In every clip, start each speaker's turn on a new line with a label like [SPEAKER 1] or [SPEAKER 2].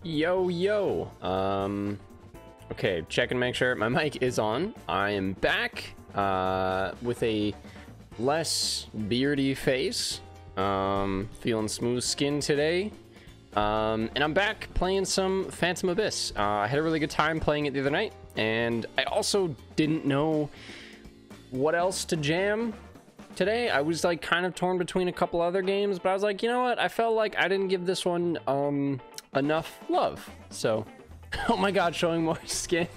[SPEAKER 1] Yo, yo. Okay, check and make sure my mic is on. I am back with a less beardy face. Feeling smooth skin today. And I'm back playing some Phantom Abyss. I had a really good time playing it the other night, and I also didn't know what else to jam today. I was like kind of torn between a couple other games, but I was like, you know what? I felt like I didn't give this one enough love. So, oh my god, showing more skin.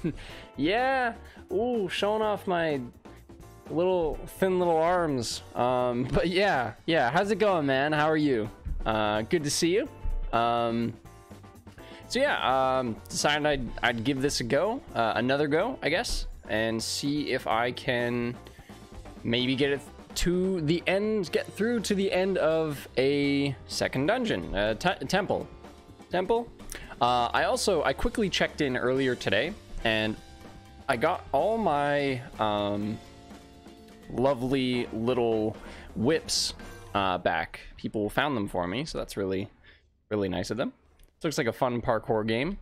[SPEAKER 1] Yeah. Ooh, showing off my thin little arms. But yeah, how's it going, man? How are you? Good to see you. So yeah, decided I'd give this a go, another go, I guess, and see if I can maybe get it to the end, get through to the end of a second dungeon, temple. I quickly checked in earlier today, and I got all my lovely little whips back. People found them for me, so that's really nice of them. This looks like a fun parkour game.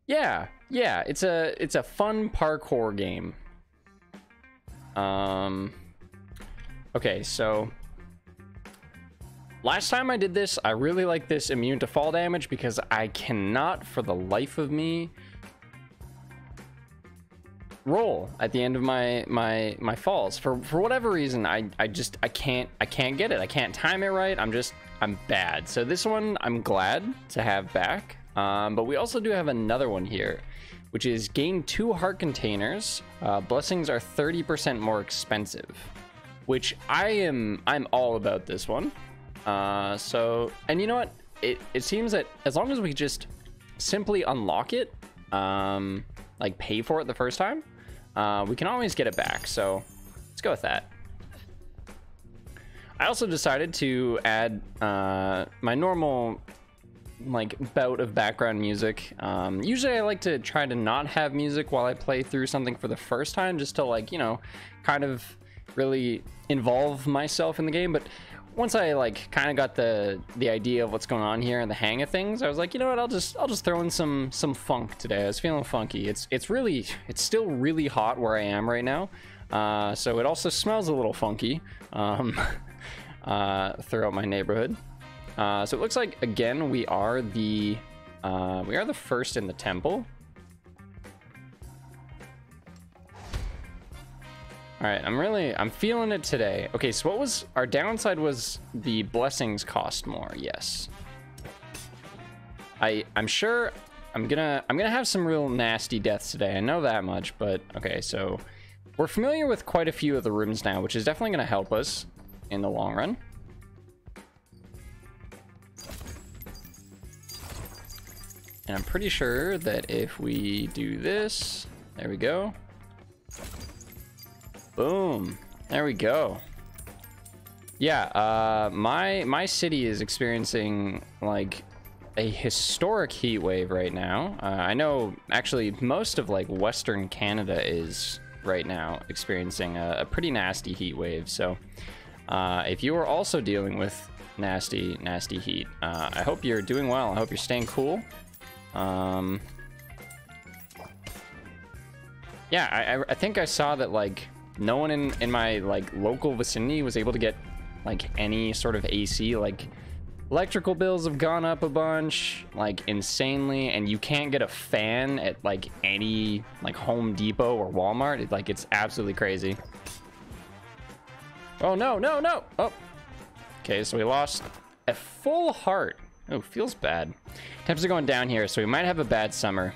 [SPEAKER 1] Yeah, it's a fun parkour game. Okay, so last time I did this, I really like this immune to fall damage because I cannot for the life of me roll at the end of my falls. For whatever reason, I can't get it. I can't time it right. I'm bad. So this one I'm glad to have back. But we also do have another one here, which is gain 2 heart containers. Blessings are 30% more expensive, which I'm all about this one. So, and you know what? It seems that as long as we just simply unlock it, like pay for it the first time, we can always get it back. So let's go with that. I also decided to add my normal like bout of background music. Usually I like to try to not have music while I play through something for the first time, just to, like, you know, kind of really involve myself in the game. But once I like kind of got the idea of what's going on here and the hang of things, I was like, you know what, I'll just throw in some funk today. I was feeling funky. It's still really hot where I am right now, so it also smells a little funky throughout my neighborhood. So it looks like, again, we are the first in the temple. All right, I'm feeling it today. Okay, so what was our downside? Was the blessings cost more? Yes. I'm sure I'm gonna have some real nasty deaths today. I know that much, but okay, so we're familiar with quite a few of the rooms now, which is definitely gonna help us in the long run. And I'm pretty sure that if we do this, there we go. Boom, there we go. Yeah, my city is experiencing like a historic heat wave right now. I know actually most of like Western Canada is right now experiencing a pretty nasty heat wave. So if you are also dealing with nasty heat, I hope you're doing well. I hope you're staying cool. Yeah, I think I saw that like no one in my like local vicinity was able to get like any sort of AC. Like electrical bills have gone up a bunch, like insanely, and you can't get a fan at like any like Home Depot or Walmart. It's absolutely crazy. Oh no. Oh, okay, so we lost a full heart. Oh, feels bad. Temps are going down here, so we might have a bad summer.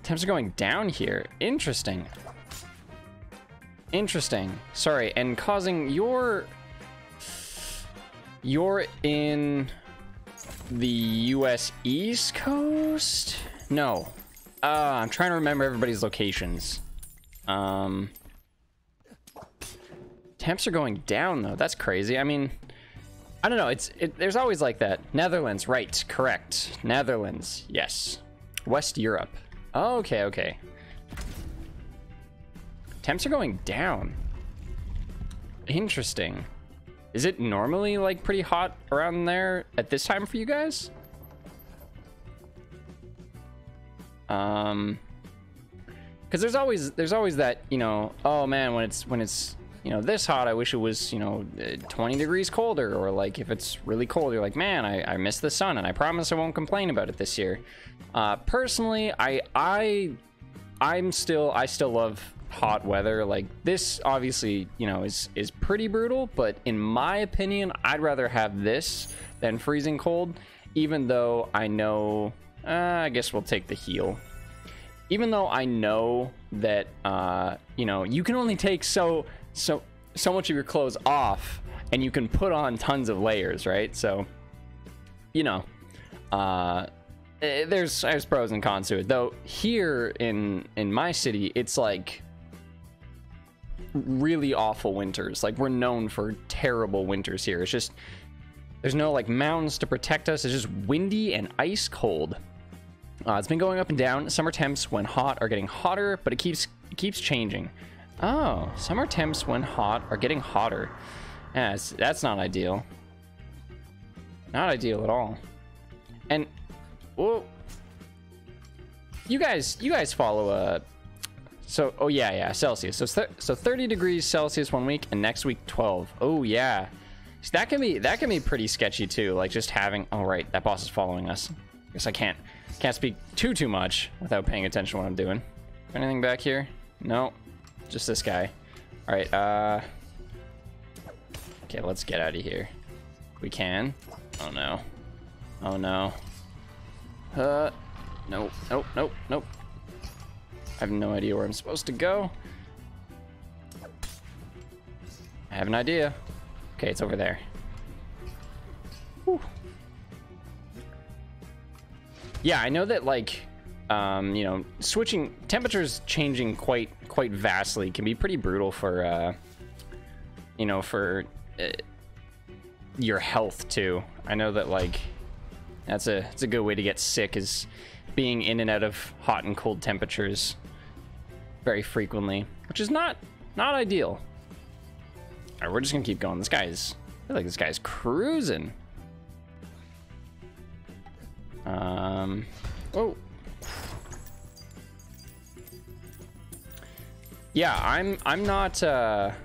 [SPEAKER 1] Temps are going down here. Interesting. Sorry, and causing you're in the US East Coast? No. I'm trying to remember everybody's locations. Temps are going down though. That's crazy. I mean, I don't know. There's always like that. Netherlands, right? Correct. Netherlands, yes. West Europe. Oh, okay. Temps are going down. Interesting. Is it normally like pretty hot around there at this time for you guys? Because there's always that, you know, oh man, when it's you know this hot, I wish it was, you know, 20 degrees colder, or like if it's really cold, you're like, man, I miss the sun, and I promise I won't complain about it this year. Personally, I still love hot weather. Like this obviously, you know, is pretty brutal, but in my opinion, I'd rather have this than freezing cold, even though I know, I guess we'll take the heal. Even though I know that, you know, you can only take so much of your clothes off, and you can put on tons of layers, right? So, you know, there's pros and cons to it. Though here in my city, it's like really awful winters. Like we're known for terrible winters here. It's just there's no like mountains to protect us. It's just windy and ice cold. It's been going up and down. Summer temps when hot are getting hotter, but it keeps changing. Oh, summer temps when hot are getting hotter. Yeah, that's not ideal. Not ideal at all. And well, you guys follow so oh yeah, Celsius. So 30 degrees Celsius one week, and next week 12. Oh yeah, so that can be pretty sketchy too. Like just having, oh right, that boss is following us. Guess I can't speak too much without paying attention to what I'm doing. Anything back here? No, just this guy. All right, okay, let's get out of here. We can. Oh no. Oh no. Nope. I have no idea where I'm supposed to go. I have an idea. Okay, it's over there. Whew. Yeah, I know that, like, you know, switching temperatures changing quite vastly can be pretty brutal for, you know, for your health too. I know that, like, it's a good way to get sick, is being in and out of hot and cold temperatures very frequently, which is not ideal. All right, we're just gonna keep going. I feel like this guy's cruising. Oh. Yeah, I'm not, I'm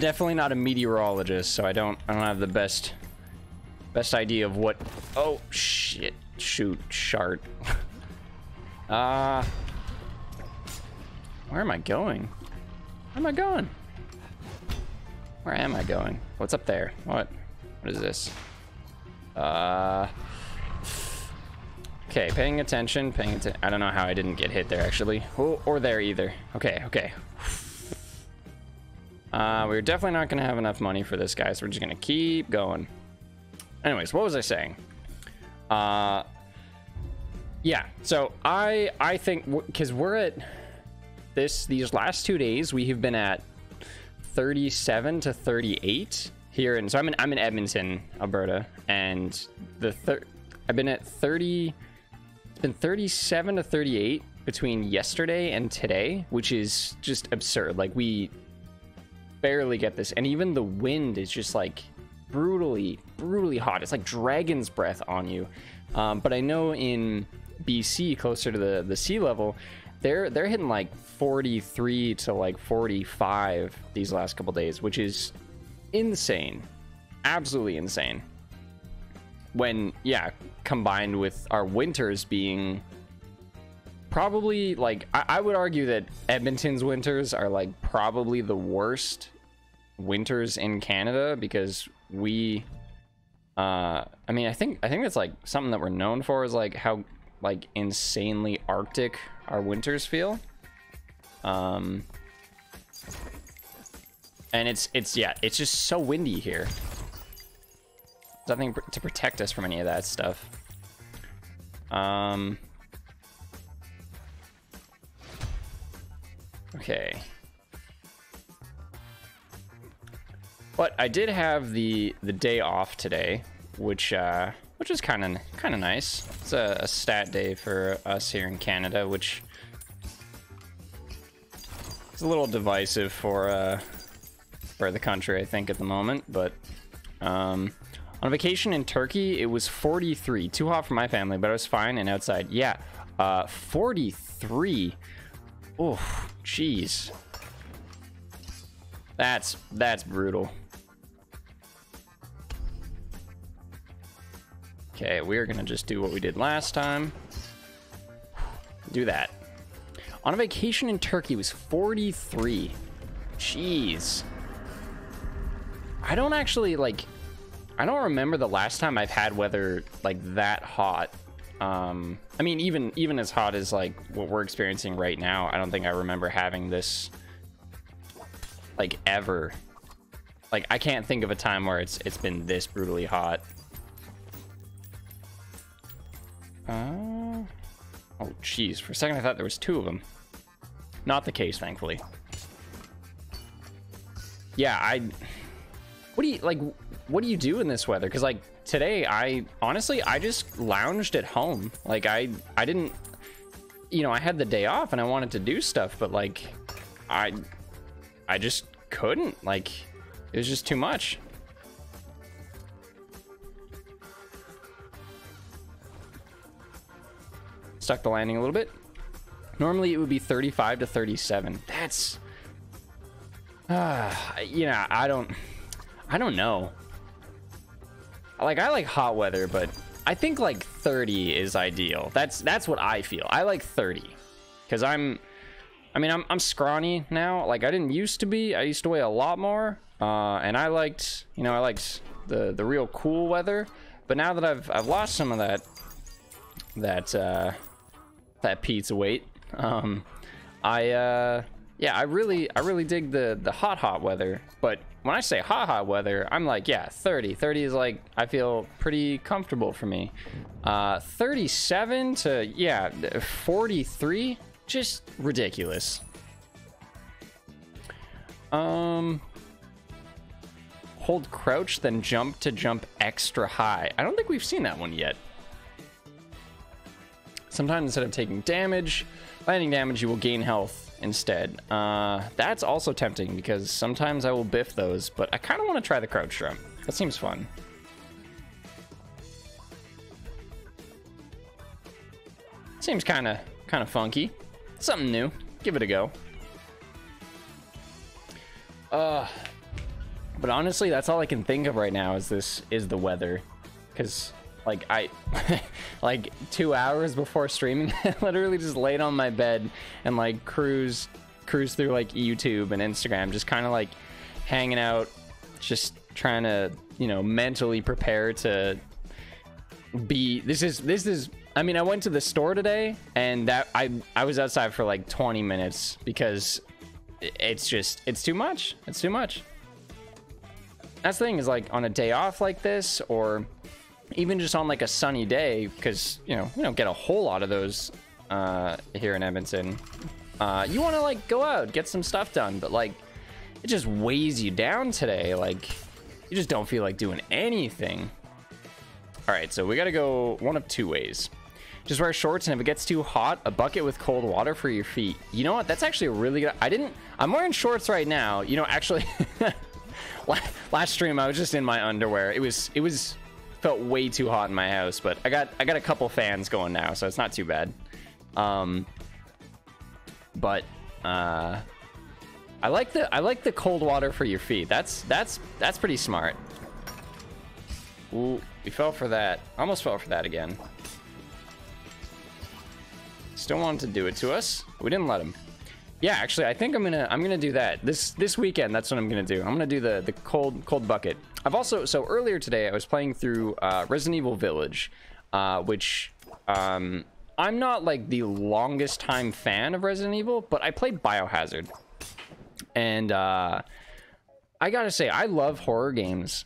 [SPEAKER 1] definitely not a meteorologist, so I don't have the best idea of what, oh shit, shoot, shart. Where am I going? Where am I going? What's up there? What is this? Okay, paying attention. I don't know how I didn't get hit there, actually. Oh, or there either. Okay. We're definitely not gonna have enough money for this guy, so we're just gonna keep going. Anyways, what was I saying? Yeah, so I think, because we're at these last 2 days, we have been at 37 to 38 here, and so I'm in Edmonton, Alberta, and I've been at 30. It's been 37 to 38 between yesterday and today, which is just absurd. Like, we barely get this, and even the wind is just like brutally hot. It's like dragon's breath on you. But I know in BC, closer to the sea level, they're hitting like 43 to like 45 these last couple days, which is insane, absolutely insane. When, yeah, combined with our winters being probably, like, I would argue that Edmonton's winters are like probably the worst winters in Canada, because we I mean, I think that's like something that we're known for, is like how like insanely Arctic our winters feel. And it's just so windy here. Nothing to protect us from any of that stuff. Okay. But I did have the day off today, which is kind of nice. It's a stat day for us here in Canada, which is a little divisive for the country, I think, at the moment. But On vacation in Turkey, it was 43. Too hot for my family, but I was fine and outside. Yeah, 43. Oh, jeez. That's brutal. Okay, we're gonna just do what we did last time. Do that. On a vacation in Turkey was 43. Jeez. I don't actually, like, I don't remember the last time I've had weather like that hot. I mean, even as hot as like what we're experiencing right now, I don't think I remember having this like ever. Like, I can't think of a time where it's been this brutally hot. Oh, jeez. For a second, I thought there was 2 of them. Not the case, thankfully. Yeah, what do you do in this weather? Because, like, today, I just lounged at home. Like, I didn't, you know, I had the day off and I wanted to do stuff, but, like, I just couldn't. Like, it was just too much. Stuck the landing a little bit. Normally it would be 35 to 37. That's you know, I don't know. Like, I like hot weather, but I think like 30 is ideal. That's what I feel. I like 30 because I'm scrawny now. Like, I didn't used to be. I used to weigh a lot more, and I liked the real cool weather. But now that I've lost some of that pizza weight, I really dig the hot weather. But when I say hot weather, I'm like, yeah, 30 is like, I feel pretty comfortable for me. 37 to, yeah, 43, just ridiculous. Hold crouch, then jump to jump extra high. I don't think we've seen that one yet. Sometimes instead of taking landing damage, you will gain health instead. That's also tempting because sometimes I will biff those, but I kind of want to try the crouch jump. That seems fun. Seems kind of funky. Something new. Give it a go. But honestly, that's all I can think of right now is the weather, because like like 2 hours before streaming, I literally just laid on my bed and like cruise through like YouTube and Instagram, just kind of like hanging out, just trying to, you know, mentally prepare to be. This is. I mean, I went to the store today, and that I was outside for like 20 minutes because it's too much. It's too much. That's the thing, is like on a day off like this, or even just on like a sunny day, because, you know, we don't get a whole lot of those here in Edmonton. You want to like go out, get some stuff done, but like it just weighs you down today. Like, you just don't feel like doing anything. All right, so we got to go one of 2 ways. Just wear shorts, and if it gets too hot, a bucket with cold water for your feet. You know what? That's actually a really good. I'm wearing shorts right now. You know, actually, last stream I was just in my underwear. It felt way too hot in my house, but I got a couple fans going now, so it's not too bad. But I like the cold water for your feet. That's pretty smart. Ooh, we fell for that. Almost fell for that again. Still wanted to do it to us. We didn't let him. Yeah, actually, I think I'm gonna do that this weekend. That's what I'm gonna do. I'm gonna do the cold bucket. I've also, so earlier today I was playing through Resident Evil Village, which I'm not like the longest time fan of Resident Evil, but I played Biohazard, and I gotta say, I love horror games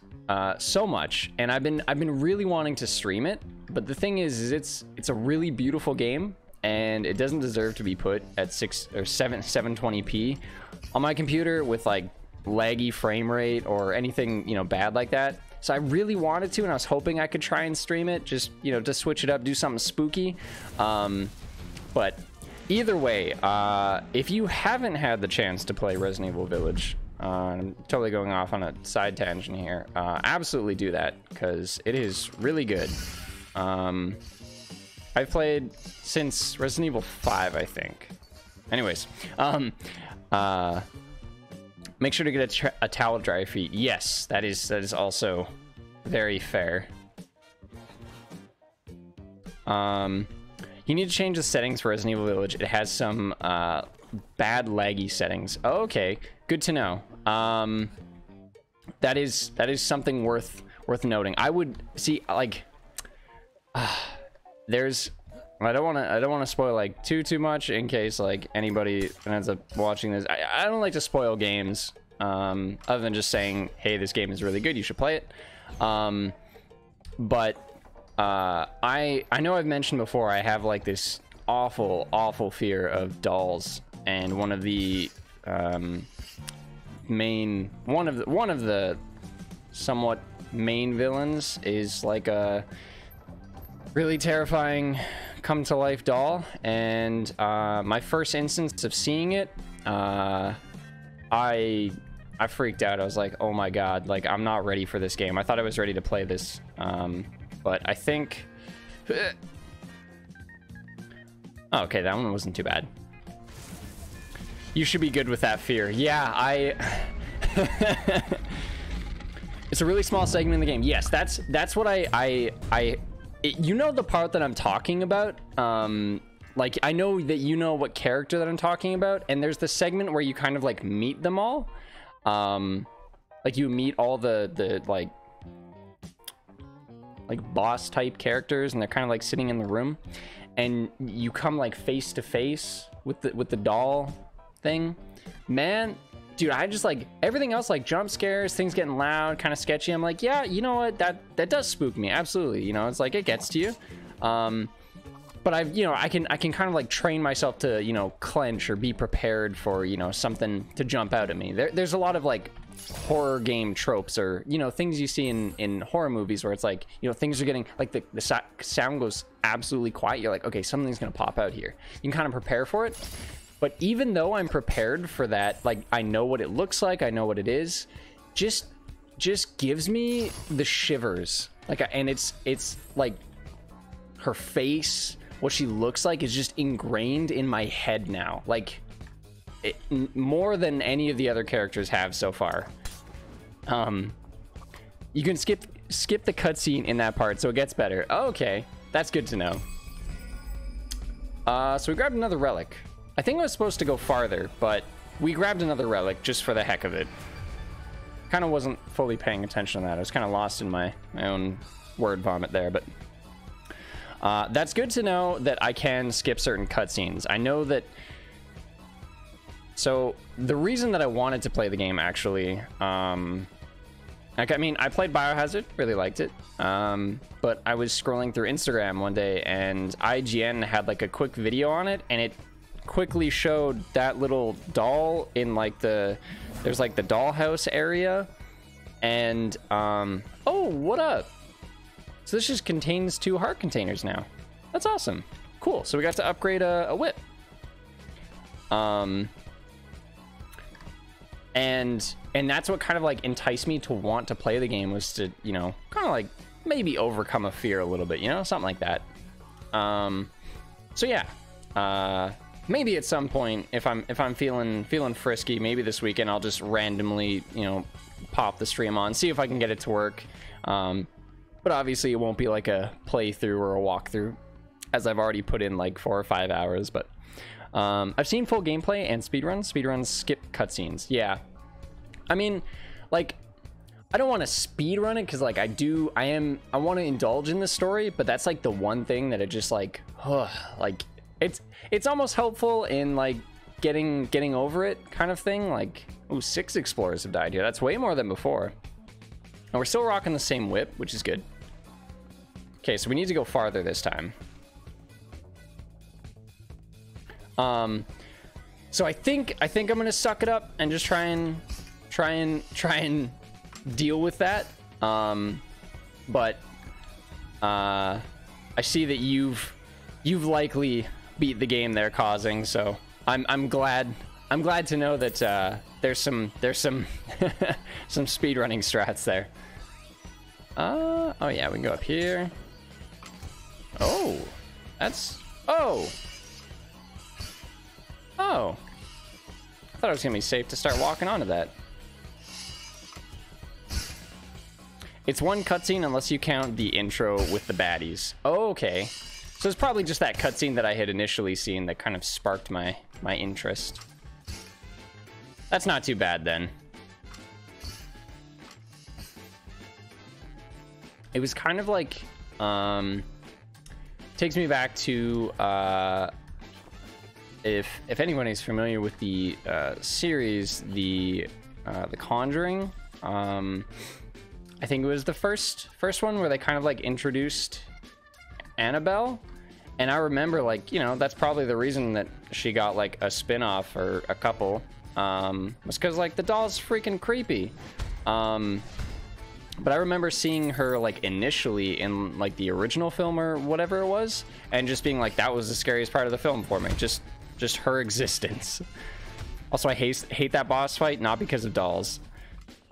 [SPEAKER 1] so much, and I've been really wanting to stream it. But the thing is it's a really beautiful game, and it doesn't deserve to be put at 720p on my computer with like laggy frame rate or anything, you know, bad like that. So I really wanted to, and I was hoping I could try and stream it, just, you know, to switch it up, do something spooky. But either way, if you haven't had the chance to play Resident Evil Village, I'm totally going off on a side tangent here. Absolutely do that, because it is really good. I've played since Resident Evil 5, I think. Anyways, make sure to get a towel to dry your feet. Yes, that is also very fair. You need to change the settings for Resident Evil Village. It has some bad laggy settings. Oh, okay, good to know. That is something worth noting. I would see, like, there's, I don't want to spoil like too much in case like anybody ends up watching this. I don't like to spoil games, other than just saying, hey, this game is really good, you should play it. But I know I've mentioned before, I have like this awful fear of dolls, and one of the one of the somewhat main villains is like a really terrifying come to life doll. And my first instance of seeing it, I freaked out. I was like, oh my god, like I'm not ready for this game. I thought I was ready to play this, but I think oh, okay, that one wasn't too bad. You should be good with that fear. Yeah, it's a really small segment in the game. Yes, that's what you know the part that I'm talking about. Like, I know that you know what character that I'm talking about, and there's the segment where you kind of like meet them all. Like you meet all the like boss type characters, and they're kind of like sitting in the room, and you come like face to face with the doll thing. Man, dude, I just like everything else, like jump scares, things getting loud, kind of sketchy. I'm like, yeah, you know what, that does spook me, absolutely. You know, it's like it gets to you. But I've, you know, I can kind of like train myself to, you know, clench or be prepared for, you know, something to jump out at me. There's a lot of like horror game tropes, or, you know, things you see in horror movies where it's like, you know, things are getting like the sound goes absolutely quiet. You're like, okay, something's gonna pop out here. You can kind of prepare for it. But even though I'm prepared for that, like I know what it looks like, I know what it is, just gives me the shivers. Like, and it's like her face, what she looks like is just ingrained in my head now. Like more than any of the other characters have so far. You can skip the cutscene in that part, so it gets better. Oh, okay, that's good to know. So we grabbed another relic. I think I was supposed to go farther, but we grabbed another relic just for the heck of it. Kind of wasn't fully paying attention to that. I was kind of lost in my own word vomit there, but that's good to know that I can skip certain cutscenes. I know that. So the reason that I wanted to play the game, actually, like, I mean, I played Biohazard, really liked it, but I was scrolling through Instagram one day, and IGN had like a quick video on it, and it quickly showed that little doll in like there's like the dollhouse area, and oh, what up? So this just contains 2 heart containers now. That's awesome. Cool. So we got to upgrade a whip. And that's what kind of like enticed me to want to play the game, was to, you know, kind of like maybe overcome a fear a little bit, you know, something like that. So yeah, maybe at some point, if I'm feeling frisky, maybe this weekend I'll just randomly, you know, pop the stream on, see if I can get it to work. But obviously it won't be like a playthrough or a walkthrough, as I've already put in like 4 or 5 hours. But I've seen full gameplay and speedruns skip cutscenes. Yeah, I mean, like, I don't want to speedrun it, because like I want to indulge in the story, but that's like the one thing that it just like, like it's almost helpful in like getting over it kind of thing. Like, oh, 6 explorers have died here. That's way more than before. And we're still rocking the same whip, which is good. Okay, so we need to go farther this time. So I think I'm gonna suck it up and just try and deal with that. But I see that you've likely beat the game they're causing, so I'm glad I'm glad to know that there's some some speedrunning strats there. Oh yeah, we can go up here. Oh, that's oh. I thought it was gonna be safe to start walking onto that. It's one cutscene unless you count the intro with the baddies. Oh, okay. So it's probably just that cutscene that I had initially seen that kind of sparked my interest. That's not too bad then. It was kind of like takes me back to if anyone is familiar with the series, the Conjuring. I think it was the first one where they kind of like introduced Annabelle, and I remember, like, you know, that's probably the reason that she got like a spin-off or a couple, was because like the doll's freaking creepy. But I remember seeing her like initially in like the original film or whatever it was, and just being like, that was the scariest part of the film for me, just her existence. Also, I hate that boss fight, not because of dolls.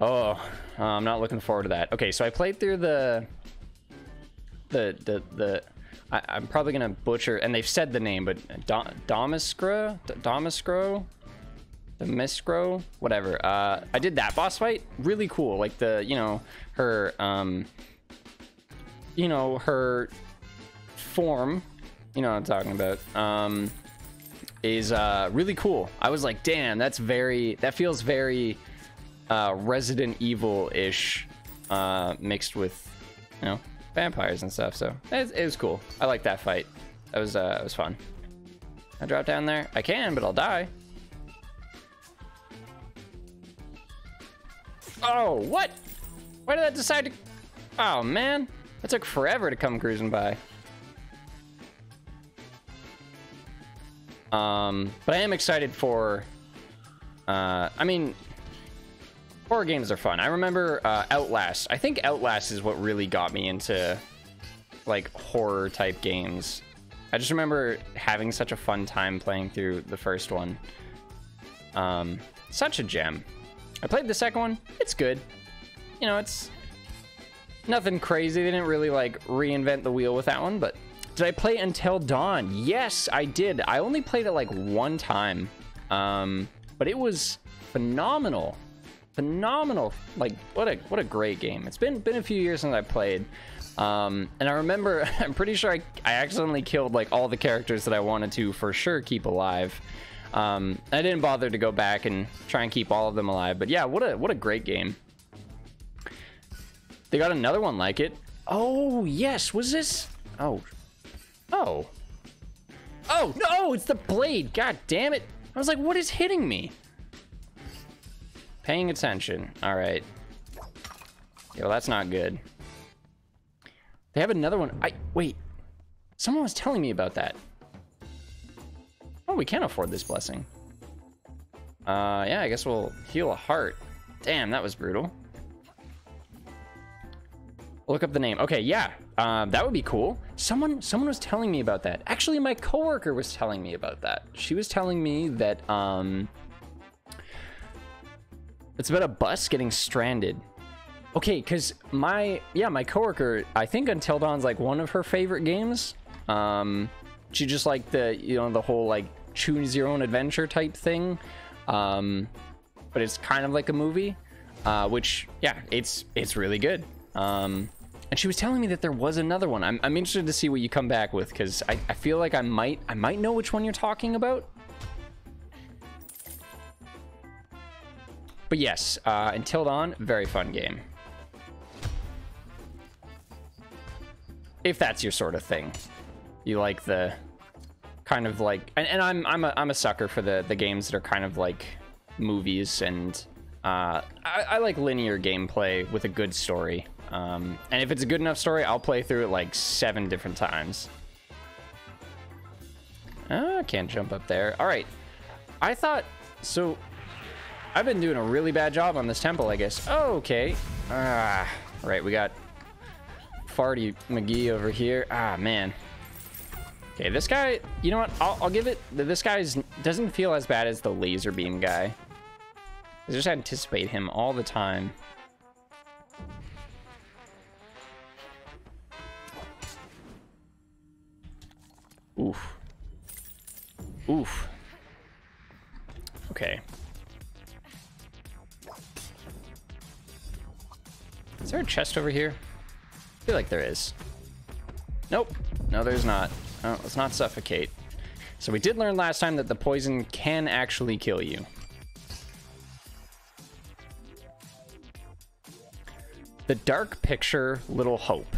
[SPEAKER 1] I'm not looking forward to that. Okay, so I played through I'm probably gonna butcher, and they've said the name, but Damaskro, whatever. I did that boss fight, really cool. Like the, you know, her form, you know what I'm talking about, is really cool. I was like, damn, that feels very Resident Evil-ish, mixed with, you know, vampires and stuff. So it was cool. I like that fight. It was fun. I drop down there? I can, but I'll die. Oh, what? Why did that decide to... Oh, man. That took forever to come cruising by. But I am excited for... I mean... horror games are fun. I remember Outlast. I think Outlast is what really got me into like horror type games. I just remember having such a fun time playing through the first one. Such a gem. I played the second one. It's good. You know, it's nothing crazy. They didn't really like reinvent the wheel with that one, but did I play Until Dawn? Yes, I did. I only played it like one time. But it was phenomenal. Like, what a great game. It's been a few years since I played, and I remember I'm pretty sure I accidentally killed like all the characters that I wanted to for sure keep alive. I didn't bother to go back and try and keep all of them alive, but yeah, what a great game. They got another one like it. Oh yes, was this? Oh no, it's the blade. God damn it. I was like, what is hitting me? Paying attention. All right. Yo, that's not good. They have another one. Wait. Someone was telling me about that. Oh, we can't afford this blessing. Yeah, I guess we'll heal a heart. Damn, that was brutal. Look up the name. Okay, yeah. That would be cool. Someone was telling me about that. Actually, my coworker was telling me about that. She was telling me that, it's about a bus getting stranded. Okay, because my coworker, I think Until Dawn's like one of her favorite games. She just like the whole like choose your own adventure type thing. But it's kind of like a movie, which yeah, it's really good. And she was telling me that there was another one. I'm interested to see what you come back with, because I feel like I might know which one you're talking about. But yes, Until Dawn, very fun game. If that's your sort of thing. You like the kind of like, and I'm a sucker for the games that are kind of like movies, and I like linear gameplay with a good story. And if it's a good enough story, I'll play through it like 7 different times. I can't jump up there. All right. I thought, so I've been doing a really bad job on this temple, I guess. Oh, okay. Right, we got Farty McGee over here. Ah, man. Okay, this guy, you know what? I'll give it. This guy doesn't feel as bad as the laser beam guy. I just anticipate him all the time. Oof. Oof. Okay. Is there a chest over here? I feel like there is. Nope. No, there's not. Oh, let's not suffocate. So we did learn last time that the poison can actually kill you. The Dark Picture, Little Hope.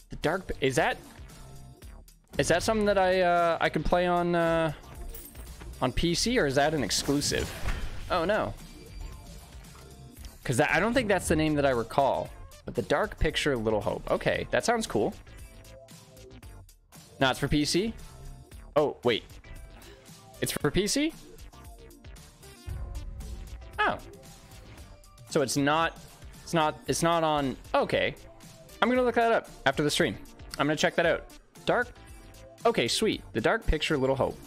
[SPEAKER 1] The Dark... Is that something that I could play on PC, or is that an exclusive? Oh, no. Because I don't think that's the name that I recall. But The Dark Picture, Little Hope. Okay, that sounds cool. No, it's for PC? Oh, wait. It's for PC? Oh. So it's not on... Okay. I'm gonna look that up after the stream. I'm gonna check that out. Dark... Okay, sweet. The Dark Picture, Little Hope.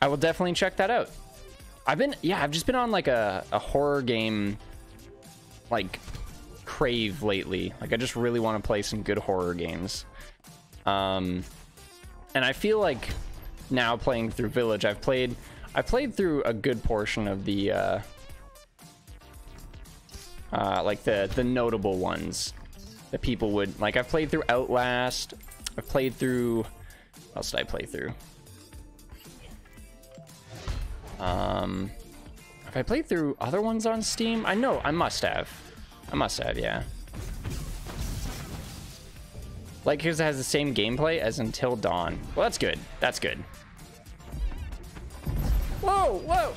[SPEAKER 1] I will definitely check that out. I've just been on like a horror game, like, crave lately. Like, I just really want to play some good horror games. And I feel like now playing through Village, I played through a good portion of the like the notable ones that people would like. I've played through Outlast. I've played through... What else did I play through? Have I played through other ones on Steam? I know, I must have, yeah. Like, because it has the same gameplay as Until Dawn. Well, that's good. That's good. Whoa, whoa!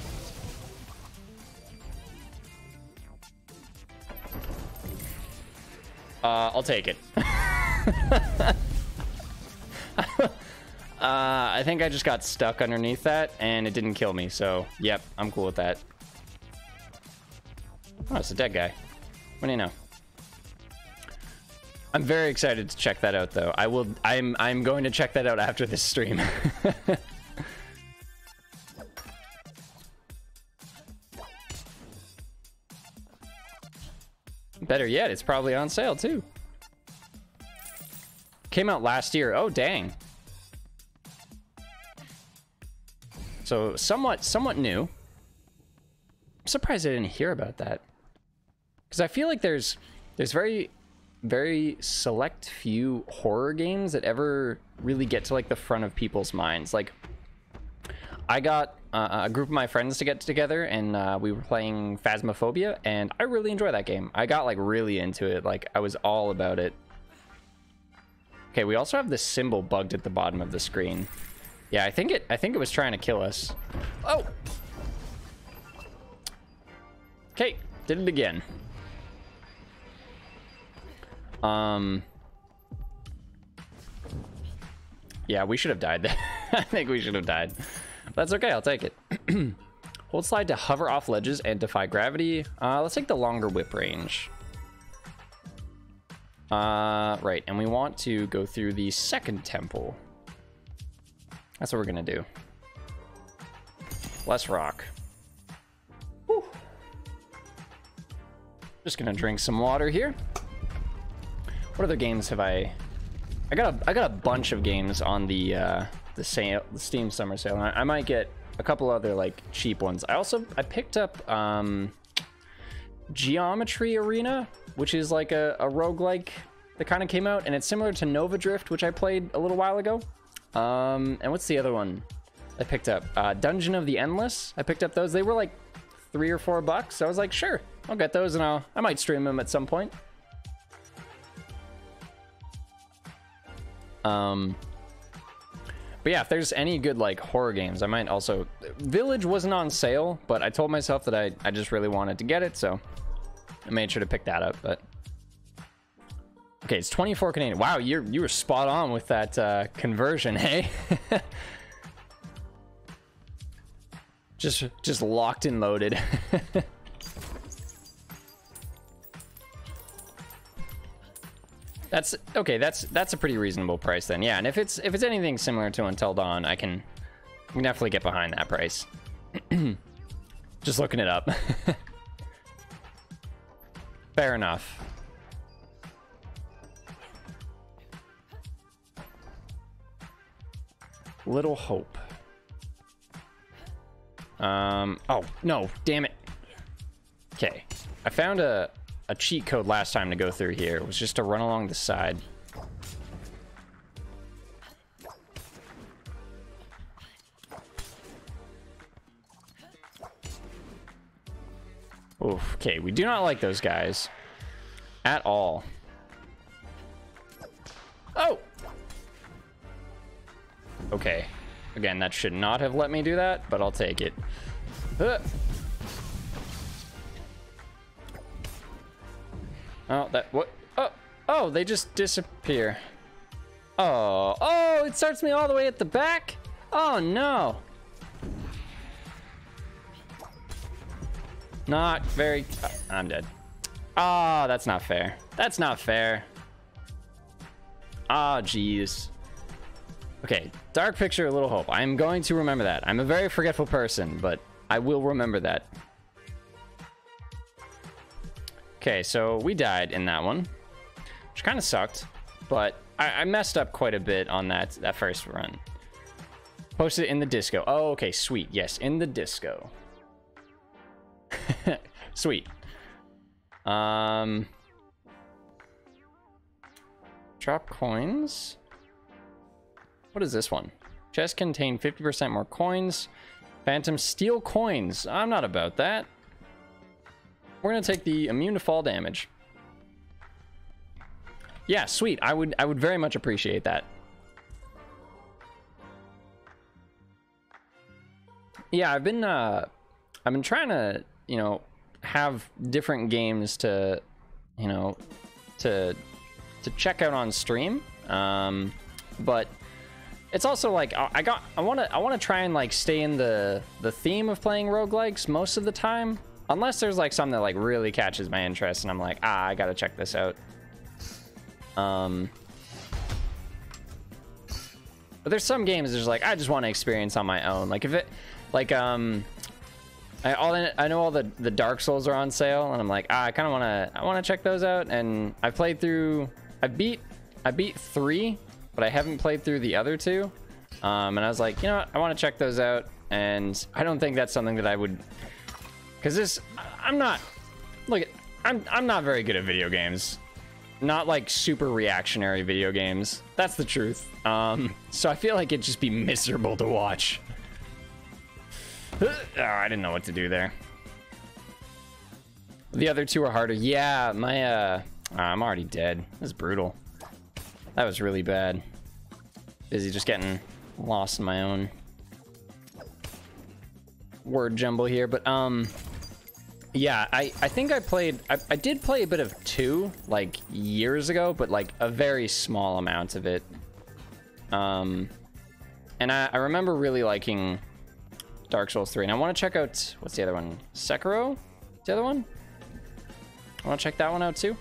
[SPEAKER 1] I'll take it. I think I just got stuck underneath that, and it didn't kill me, so, yep, I'm cool with that. Oh, it's a dead guy. What do you know? I'm very excited to check that out, though. I'm going to check that out after this stream. Better yet, it's probably on sale, too. Came out last year. Oh, dang. So, somewhat new. I'm surprised I didn't hear about that. Because I feel like there's very, very select few horror games that ever really get to, like, the front of people's minds. Like, I got a group of my friends to get together, and we were playing Phasmophobia, and I really enjoyed that game. I got, like, really into it. Like, I was all about it. Okay, we also have this symbol bugged at the bottom of the screen. Yeah, I think it was trying to kill us. Oh! Okay, did it again. Yeah, we should have died there. I think we should have died. That's okay, I'll take it. Hold slide to hover off ledges and defy gravity. Let's take the longer whip range. Right, and we want to go through the second temple. That's what we're gonna do. Less rock. Whew. Just gonna drink some water here. What other games have I got a bunch of games on the Steam summer sale. I might get a couple other like cheap ones. I picked up Geometry Arena, which is like a roguelike that kind of came out, and it's similar to Nova Drift, which I played a little while ago. And what's the other one I picked up? Dungeon of the Endless. I picked up those. They were like $3 or $4, so I was like, sure, I'll get those, and I might stream them at some point. But yeah, if there's any good like horror games, I might also... Village wasn't on sale, but I told myself that I just really wanted to get it, so I made sure to pick that up. But okay, it's 24 Canadian. Wow, you were spot on with that conversion, hey? just locked and loaded. That's okay. That's a pretty reasonable price then. Yeah, and if it's anything similar to Until Dawn, I can definitely get behind that price. Just looking it up. Fair enough. Little Hope. Oh no, damn it. Okay, I found a cheat code last time to go through here. It was just to run along the side. Oof, okay, we do not like those guys at all. Oh! Okay, again, that should not have let me do that, but I'll take it. Oh, that, what? Oh, they just disappear. Oh, it starts me all the way at the back? Oh, no. Not very, I'm dead. Ah, that's not fair. That's not fair. Ah, jeez. Okay, Dark Picture, Little Hope. I'm going to remember that. I'm a very forgetful person, but I will remember that. Okay, so we died in that one, which kind of sucked, but I messed up quite a bit on that first run. Posted it in the disco. Oh, okay, sweet. Yes, in the disco. Sweet. Drop coins. What is this one? Chest contain 50% more coins. Phantom steal coins. I'm not about that. We're gonna take the immune to fall damage. Yeah, sweet. I would very much appreciate that. Yeah, I've been trying to, you know, have different games to, you know, to check out on stream. But it's also like I want to try and like stay in the theme of playing roguelikes most of the time, unless there's like something that like really catches my interest and I'm like, I gotta check this out. But there's some games there's like I just want to experience on my own. Like if it like I know all the Dark Souls are on sale and I'm like, I kind of want to check those out. And I played through, I beat 3, but I haven't played through the other 2. And I was like, you know what, I want to check those out. And I don't think that's something that I would, because I'm not very good at video games. Not like super reactionary video games. That's the truth. So I feel like it'd just be miserable to watch. Oh, I didn't know what to do there. The other 2 are harder. Yeah, my I'm already dead. That's brutal. That was really bad. Busy just getting lost in my own word jumble here, but yeah, I think I did play a bit of 2 like years ago, but like a very small amount of it. And I remember really liking Dark Souls 3, and I want to check out, what's the other one? Sekiro? The other one? I want to check that one out too.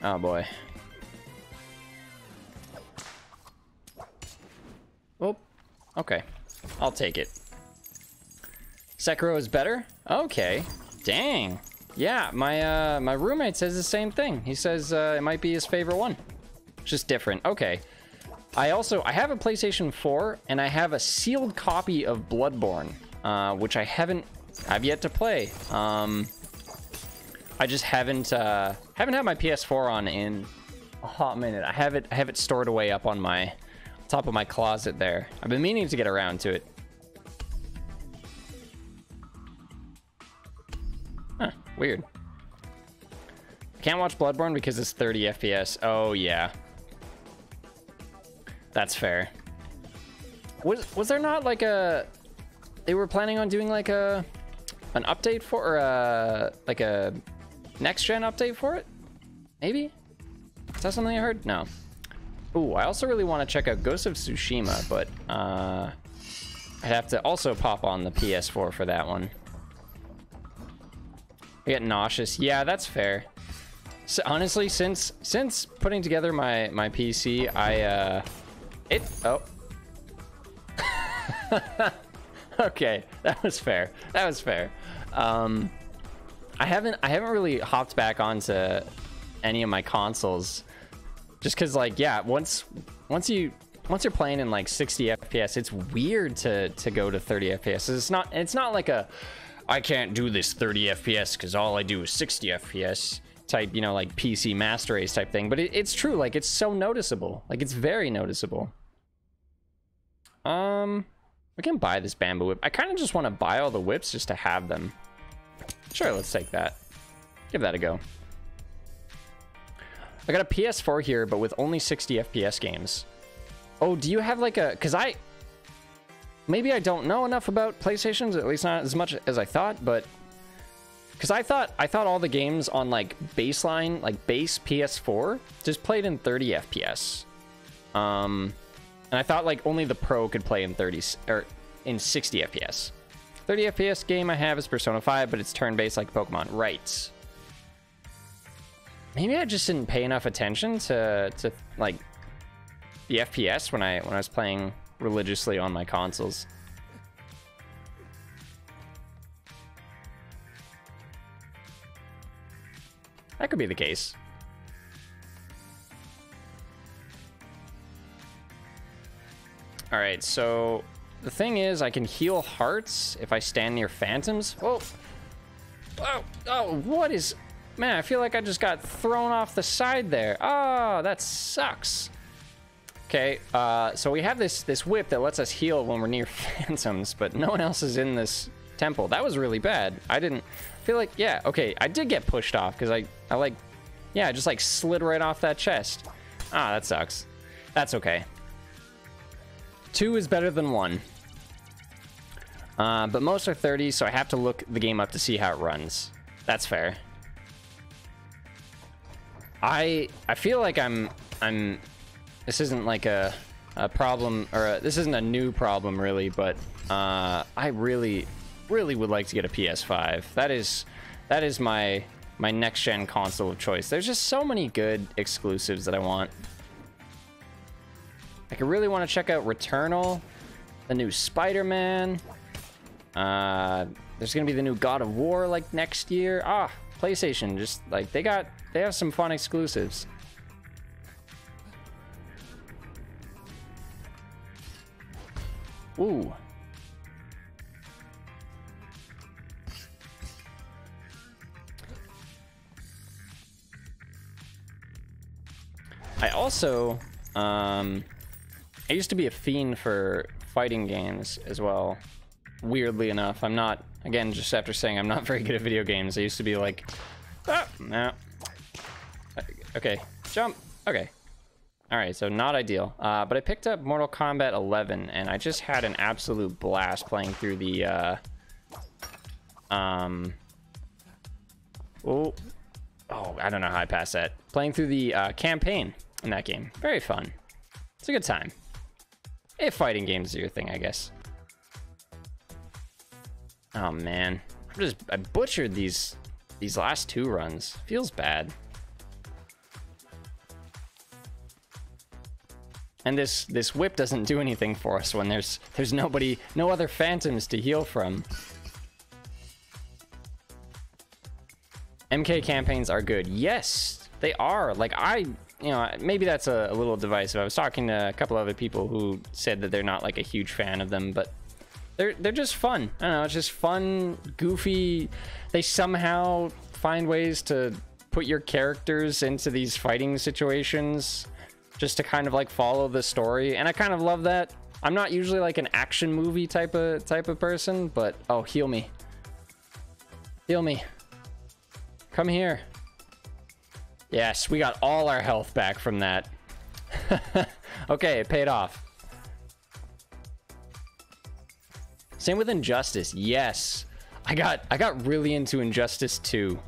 [SPEAKER 1] Oh boy. Oh, okay. I'll take it. Sekiro is better? Okay. Dang. Yeah, my roommate says the same thing. He says it might be his favorite one. Just different. Okay. I have a PlayStation 4 and I have a sealed copy of Bloodborne, which I've yet to play. I just haven't had my PS4 on in a hot minute. I have it stored away up on my top of my closet there. I've been meaning to get around to it. Huh, weird. Can't watch Bloodborne because it's 30 FPS. Oh yeah. That's fair. Was there not like they were planning on doing like an update for, or like a next gen update for it? Maybe? Is that something I heard? No. Ooh, I also really want to check out Ghost of Tsushima, but I'd have to also pop on the PS4 for that one. I get nauseous. Yeah, that's fair. So honestly, since putting together my PC, oh. Okay, that was fair. That was fair. I haven't really hopped back onto any of my consoles, just because, like, yeah, once you're playing in like 60 FPS, it's weird to go to 30 FPS. It's not like a I can't do this 30 FPS because all I do is 60 FPS type, you know, like PC master race type thing. But it's true, like, it's so noticeable. Like, it's very noticeable. We can buy this bamboo whip. I kind of just want to buy all the whips just to have them. Sure, let's take that. Give that a go. I got a PS4 here, but with only 60 FPS games. Oh, do you have like a... Because maybe I don't know enough about PlayStations, at least not as much as I thought, but... Because I thought all the games on like baseline, like base PS4, just played in 30 FPS. And I thought like only the Pro could play in 60 FPS. 30 FPS game I have is Persona 5, but it's turn-based like Pokemon. Right. Maybe I just didn't pay enough attention to like the FPS when I was playing religiously on my consoles. That could be the case. All right, so the thing is, I can heal hearts if I stand near phantoms. Oh, what is... Man, I feel like I just got thrown off the side there. Oh, that sucks. Okay, so we have this whip that lets us heal when we're near phantoms, but no one else is in this temple. That was really bad. I didn't feel like... Yeah, okay, I did get pushed off because I like... Yeah, I just like slid right off that chest. Ah, that sucks. That's okay. 2 is better than 1. But most are 30, so I have to look the game up to see how it runs. That's fair. I feel like I'm this isn't like a problem, or this isn't a new problem really, but I really would like to get a PS5. That is my next gen console of choice. There's just so many good exclusives that I want. I could really want to check out Returnal, the new Spider-Man. There's gonna be the new God of War like next year. Ah, PlayStation, just like they have some fun exclusives. Ooh. I also, I used to be a fiend for fighting games as well. Weirdly enough, I'm not, again, just after saying I'm not very good at video games, I used to be like, ah, no. Okay, jump. Okay. All right, so not ideal. But I picked up Mortal Kombat 11, and I just had an absolute blast playing through the, oh, I don't know how I passed that. Playing through the campaign in that game. Very fun. It's a good time. If fighting games are your thing, I guess. Oh man, I butchered these last 2 runs. Feels bad. And this whip doesn't do anything for us when there's no other phantoms to heal from. MK campaigns are good. Yes, they are. Like, you know, maybe that's a little divisive. I was talking to a couple other people who said that they're not like a huge fan of them, but they're just fun. I don't know, it's just fun, goofy. They somehow find ways to put your characters into these fighting situations just to kind of like follow the story, and I kind of love that. I'm not usually like an action movie type of person, but oh, heal me. Heal me. Come here. Yes, we got all our health back from that. Okay, it paid off. Same with Injustice. Yes, I got really into Injustice 2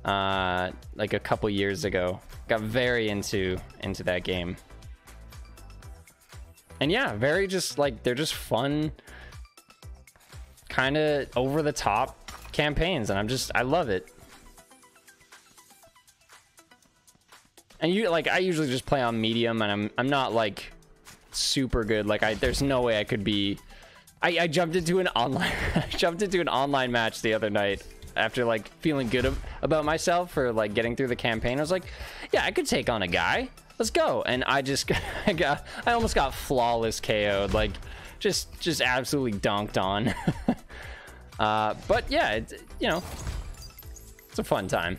[SPEAKER 1] like a couple years ago. Got very into that game. And yeah, very just like, they're just fun, kind of over the top campaigns, and I love it. And you like, I usually just play on medium, and I'm not like super good. Like there's no way I could be. I jumped into an online I jumped into an online match the other night after like feeling good about myself for like getting through the campaign. I was like, yeah, I could take on a guy. Let's go. And I just I almost got flawless KO'd, like just absolutely dunked on. But yeah, it's a fun time.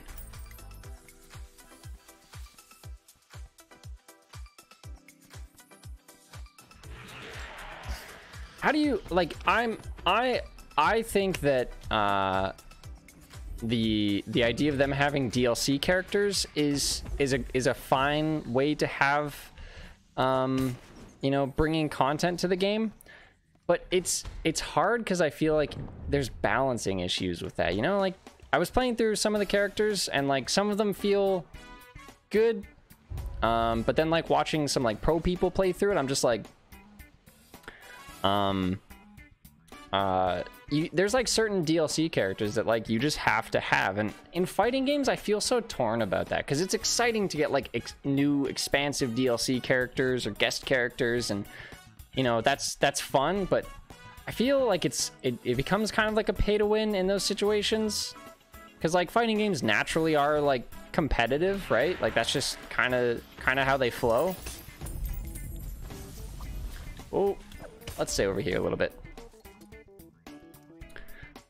[SPEAKER 1] How do you like? I think that the idea of them having DLC characters is a fine way to have, bringing content to the game. But it's hard because I feel like there's balancing issues with that. Like I was playing through some of the characters and like some of them feel good, but then like watching some like pro people play through it, I'm just like. There's like certain DLC characters that like you just have to have, and in fighting games I feel so torn about that because it's exciting to get like new expansive DLC characters or guest characters, and that's fun, but I feel like it becomes kind of like a pay to win in those situations because like fighting games naturally are like competitive, right? Like that's just kind of how they flow. Oh, let's stay over here a little bit.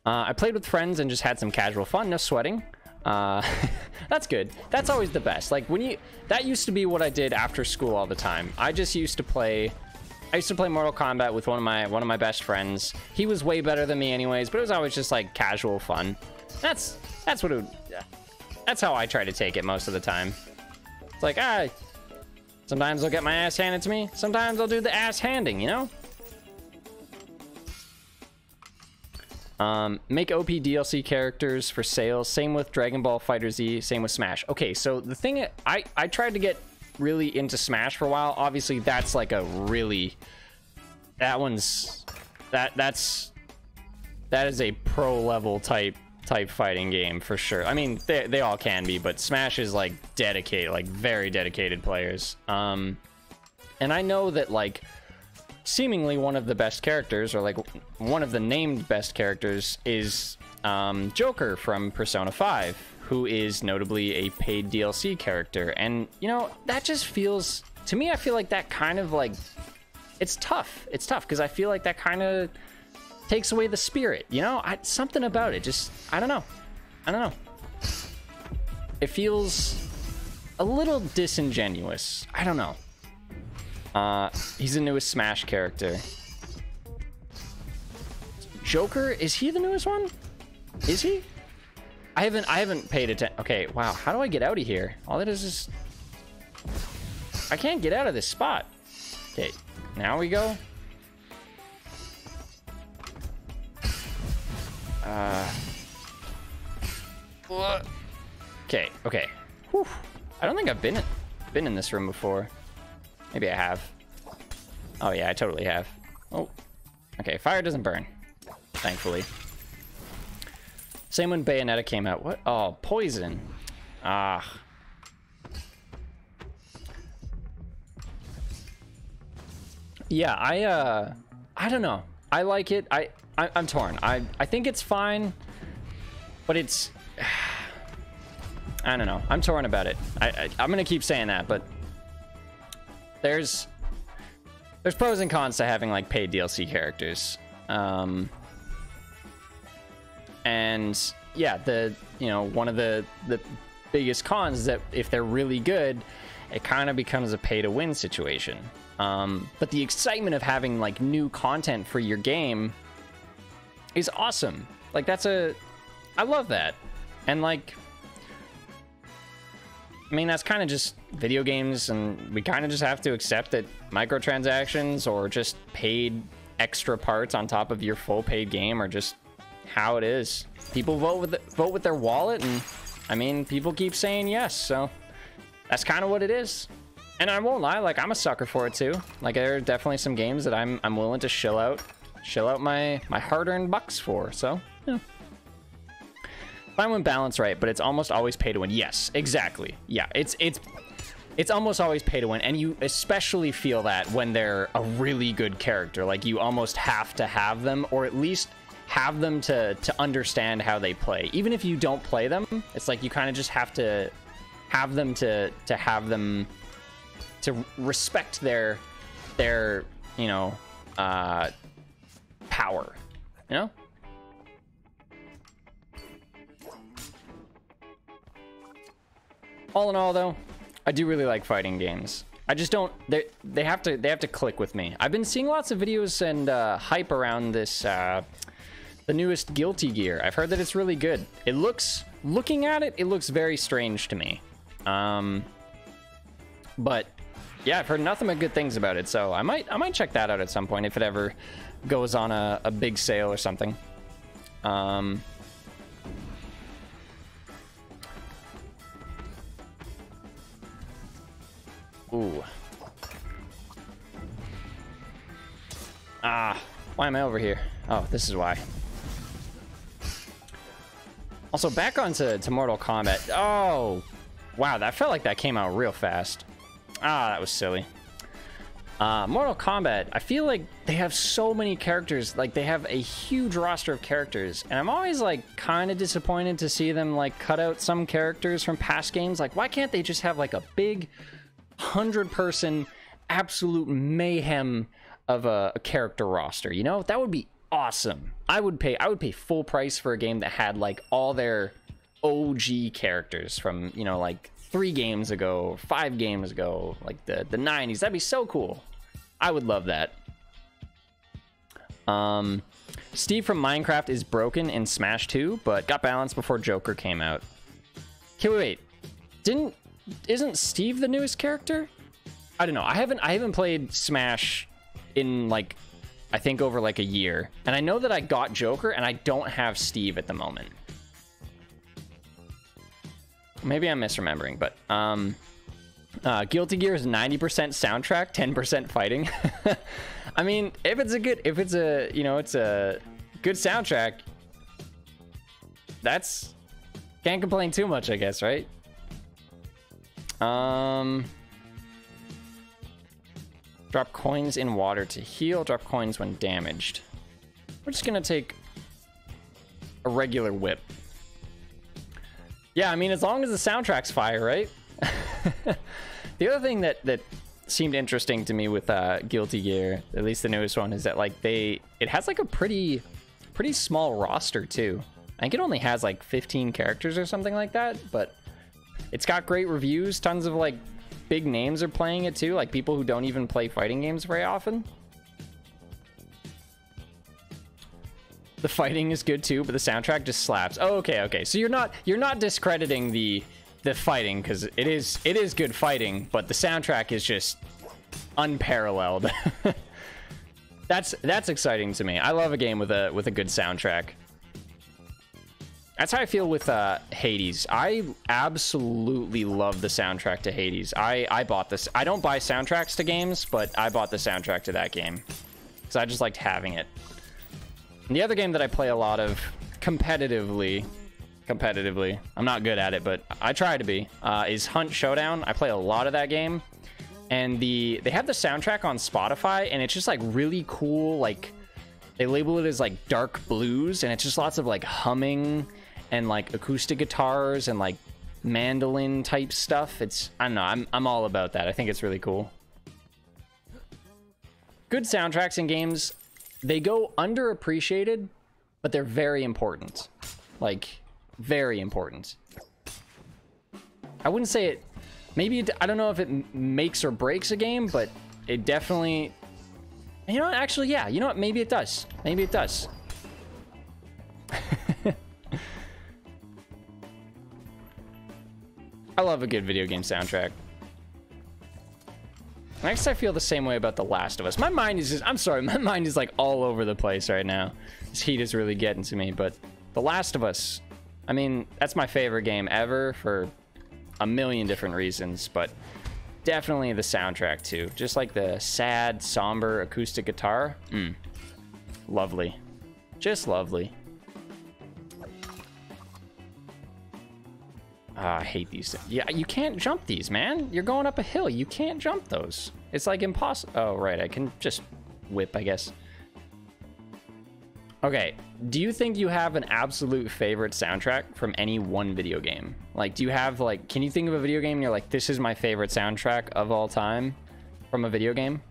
[SPEAKER 1] I played with friends and just had some casual fun, no sweating. That's good. That's always the best. Like that used to be what I did after school all the time. I used to play Mortal Kombat with one of my best friends. He was way better than me anyways, but it was always just like casual fun. That's how I try to take it most of the time. It's like, sometimes I'll get my ass handed to me. Sometimes I'll do the ass handing, Make OP DLC characters for sales. Same with Dragon Ball FighterZ. Same with Smash. Okay, so the thing, I tried to get really into Smash for a while. Obviously, that's like that is a pro level type fighting game for sure. I mean, they all can be, but Smash is like dedicated, like very dedicated players. And I know that like seemingly one of the best characters, or like one of the named best characters, is Joker from Persona 5, who is notably a paid DLC character. And that just feels to me, I feel like that kind of like it's tough because I feel like that kind of takes away the spirit, something about it just, I don't know, it feels a little disingenuous. I don't know. He's the newest Smash character. Joker, is he the newest one? Is he? I haven't paid attention. Okay, wow. How do I get out of here? All that is I can't get out of this spot. Okay, now we go. Okay. Whew. I don't think I've been in this room before. Maybe I have. Oh yeah, I totally have. Oh, okay. Fire doesn't burn, thankfully. Same when Bayonetta came out. What? Oh, poison. Ah. Yeah, I don't know. I like it. I'm torn. I think it's fine, but it's I don't know. I'm torn about it. I'm gonna keep saying that, but there's pros and cons to having like paid DLC characters. And yeah, one of the biggest cons is that if they're really good, it kind of becomes a pay to win situation. But the excitement of having like new content for your game is awesome. Like I love that. And like, I mean, that's kind of just video games, and we kind of just have to accept that microtransactions or just paid extra parts on top of your full paid game are just how it is. People vote with their wallet, and I mean, people keep saying yes, so that's kind of what it is. And I won't lie, like I'm a sucker for it too. Like there are definitely some games that I'm willing to shell out my hard-earned bucks for. So yeah. Fine when balanced right, but it's almost always pay to win. Yes, exactly. Yeah, it's it's almost always pay to win, and you especially feel that when they're a really good character. Like, you almost have to have them, or at least have them to understand how they play. Even if you don't play them, it's like you kind of just have to have them to have them to respect their you know, power, you know? All in all, though, I do really like fighting games. I just don't, they have to click with me. I've been seeing lots of videos and hype around this the newest Guilty Gear. I've heard that it's really good. It looks, looking at it, it looks very strange to me. But yeah, I've heard nothing but good things about it, so I might check that out at some point if it ever goes on a big sale or something. Ooh. Ah, why am I over here? Oh, this is why. Also, back onto Mortal Kombat. Oh, wow, that felt like that came out real fast. Ah, that was silly. Mortal Kombat, I feel like they have so many characters. Like, they have a huge roster of characters, and I'm always like kind of disappointed to see them like cut out some characters from past games. Like, why can't they just have like a big 100-person absolute mayhem of a character roster? You know, that would be awesome. I would pay full price for a game that had like all their OG characters from, you know, like 3 games ago, 5 games ago, like the 90s. That'd be so cool. I would love that. Steve from Minecraft is broken in Smash 2, but got balanced before Joker came out. Okay, wait. Isn't Steve the newest character? I don't know. I haven't played Smash in like, I think over like a year. And I know that I got Joker and I don't have Steve at the moment. Maybe I'm misremembering, but Guilty Gear is 90% soundtrack, 10% fighting. I mean, if it's a good soundtrack, that's, can't complain too much, I guess, right? Drop coins in water to heal, drop coins when damaged. We're just gonna take a regular whip. Yeah, I mean, as long as the soundtrack's fire, right? The other thing that seemed interesting to me with Guilty Gear, at least the newest one, is that like it has like a pretty small roster too. I think it only has like 15 characters or something like that, but it's got great reviews. Tons of like big names are playing it too, like people who don't even play fighting games very often. The fighting is good too, but the soundtrack just slaps. Oh, okay. So you're not discrediting the fighting, because it is good fighting, but the soundtrack is just unparalleled. That's exciting to me. I love a game with a good soundtrack. That's how I feel with Hades. I absolutely love the soundtrack to Hades. I bought this. I don't buy soundtracks to games, but I bought the soundtrack to that game because I just liked having it. And the other game that I play a lot of competitively, I'm not good at it, but I try to be, is Hunt Showdown. I play a lot of that game, and they have the soundtrack on Spotify, and it's just like really cool. Like, they label it as like dark blues, and it's just lots of like humming and like acoustic guitars and like mandolin type stuff. I don't know, I'm all about that. I think it's really cool. Good soundtracks in games, they go underappreciated, but they're very important. Like, very important. I wouldn't say it, maybe I don't know if it makes or breaks a game, but it definitely, you know what, actually, yeah, you know what, maybe it does. Maybe it does. I love a good video game soundtrack. I guess I feel the same way about The Last of Us. My mind is just, I'm sorry, my mind is like all over the place right now. This heat is really getting to me, but The Last of Us, I mean, that's my favorite game ever for a million different reasons, but definitely the soundtrack too. Just like the sad, somber acoustic guitar. Lovely. Just lovely. I hate these. Yeah, you can't jump these, man. You're going up a hill. You can't jump those. It's like impossible. Oh, right. I can just whip, I guess. Okay. Do you think you have an absolute favorite soundtrack from any one video game? Like, do you have, like, can you think of a video game and you're like, this is my favorite soundtrack of all time from a video game?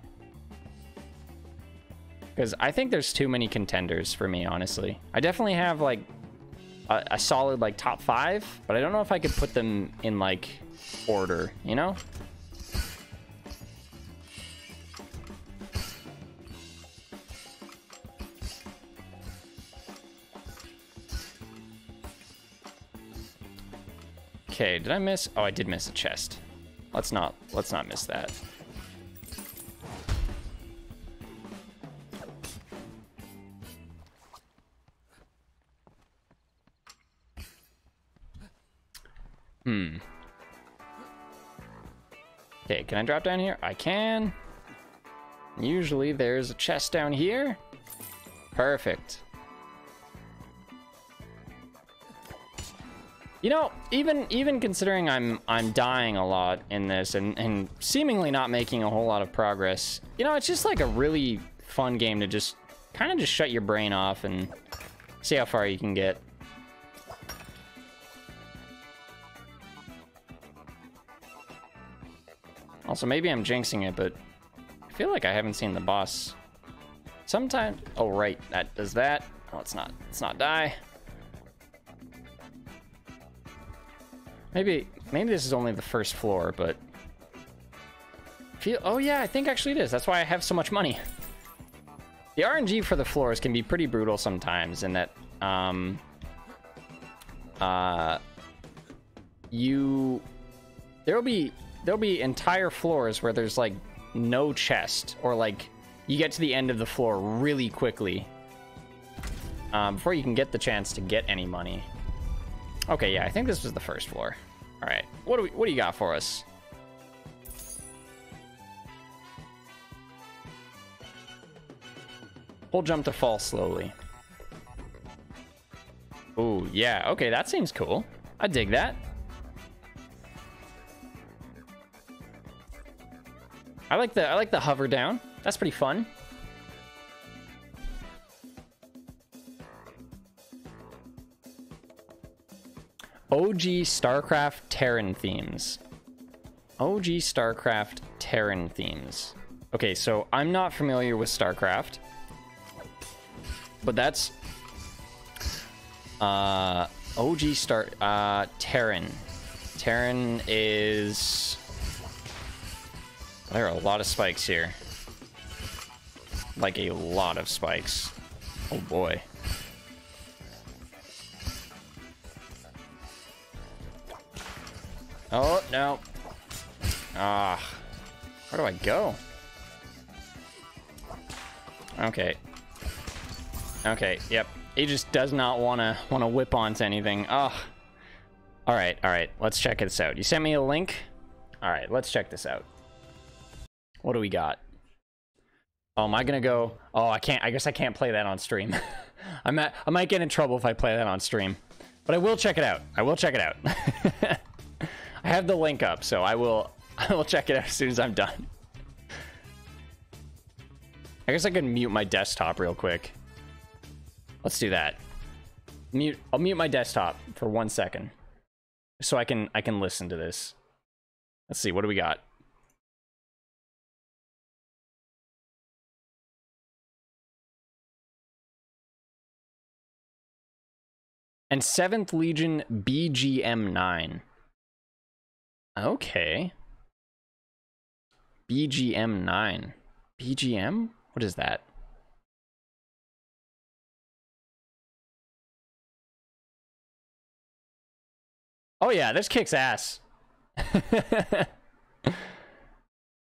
[SPEAKER 1] Because I think there's too many contenders for me, honestly. I definitely have, like, a solid, like, top 5, but I don't know if I could put them in, like, order, you know? Okay, did I miss? Oh, I did miss a chest. Let's not miss that. Okay, can I drop down here? I can. Usually there's a chest down here. Perfect. You know, even considering I'm dying a lot in this and seemingly not making a whole lot of progress, you know, it's just like a really fun game to just kind of just shut your brain off and see how far you can get. Also, maybe I'm jinxing it, but I feel like I haven't seen the boss. Sometimes, oh right, that does that. Oh, let's not die. Maybe this is only the first floor, but oh yeah, I think actually it is. That's why I have so much money. The RNG for the floors can be pretty brutal sometimes, in that there'll be entire floors where there's like no chest, or like you get to the end of the floor really quickly before you can get the chance to get any money. Okay, yeah, I think this was the first floor. All right, what do you got for us? Hold jump to fall slowly. Ooh, yeah, okay, that seems cool. I dig that. I like the hover down. That's pretty fun. OG StarCraft Terran themes. OG StarCraft Terran themes. Okay, so I'm not familiar with StarCraft, but that's Terran. Terran is... There are a lot of spikes here. Like a lot of spikes. Oh boy. Oh, no. Ah. Where do I go? Okay. Okay, yep. He just does not wanna whip onto anything. Oh. Alright. Let's check this out. You sent me a link? Alright, let's check this out. What do we got? Oh, am I gonna go? Oh, I can't. I guess I can't play that on stream. I might get in trouble if I play that on stream. But I will check it out. I will check it out. I have the link up, so I will check it out as soon as I'm done. I guess I can mute my desktop real quick. Let's do that. I'll mute my desktop for 1 second, so I can listen to this. Let's see, what do we got? And 7th Legion BGM-9. Okay. BGM-9. BGM? What is that? Oh yeah, this kicks ass.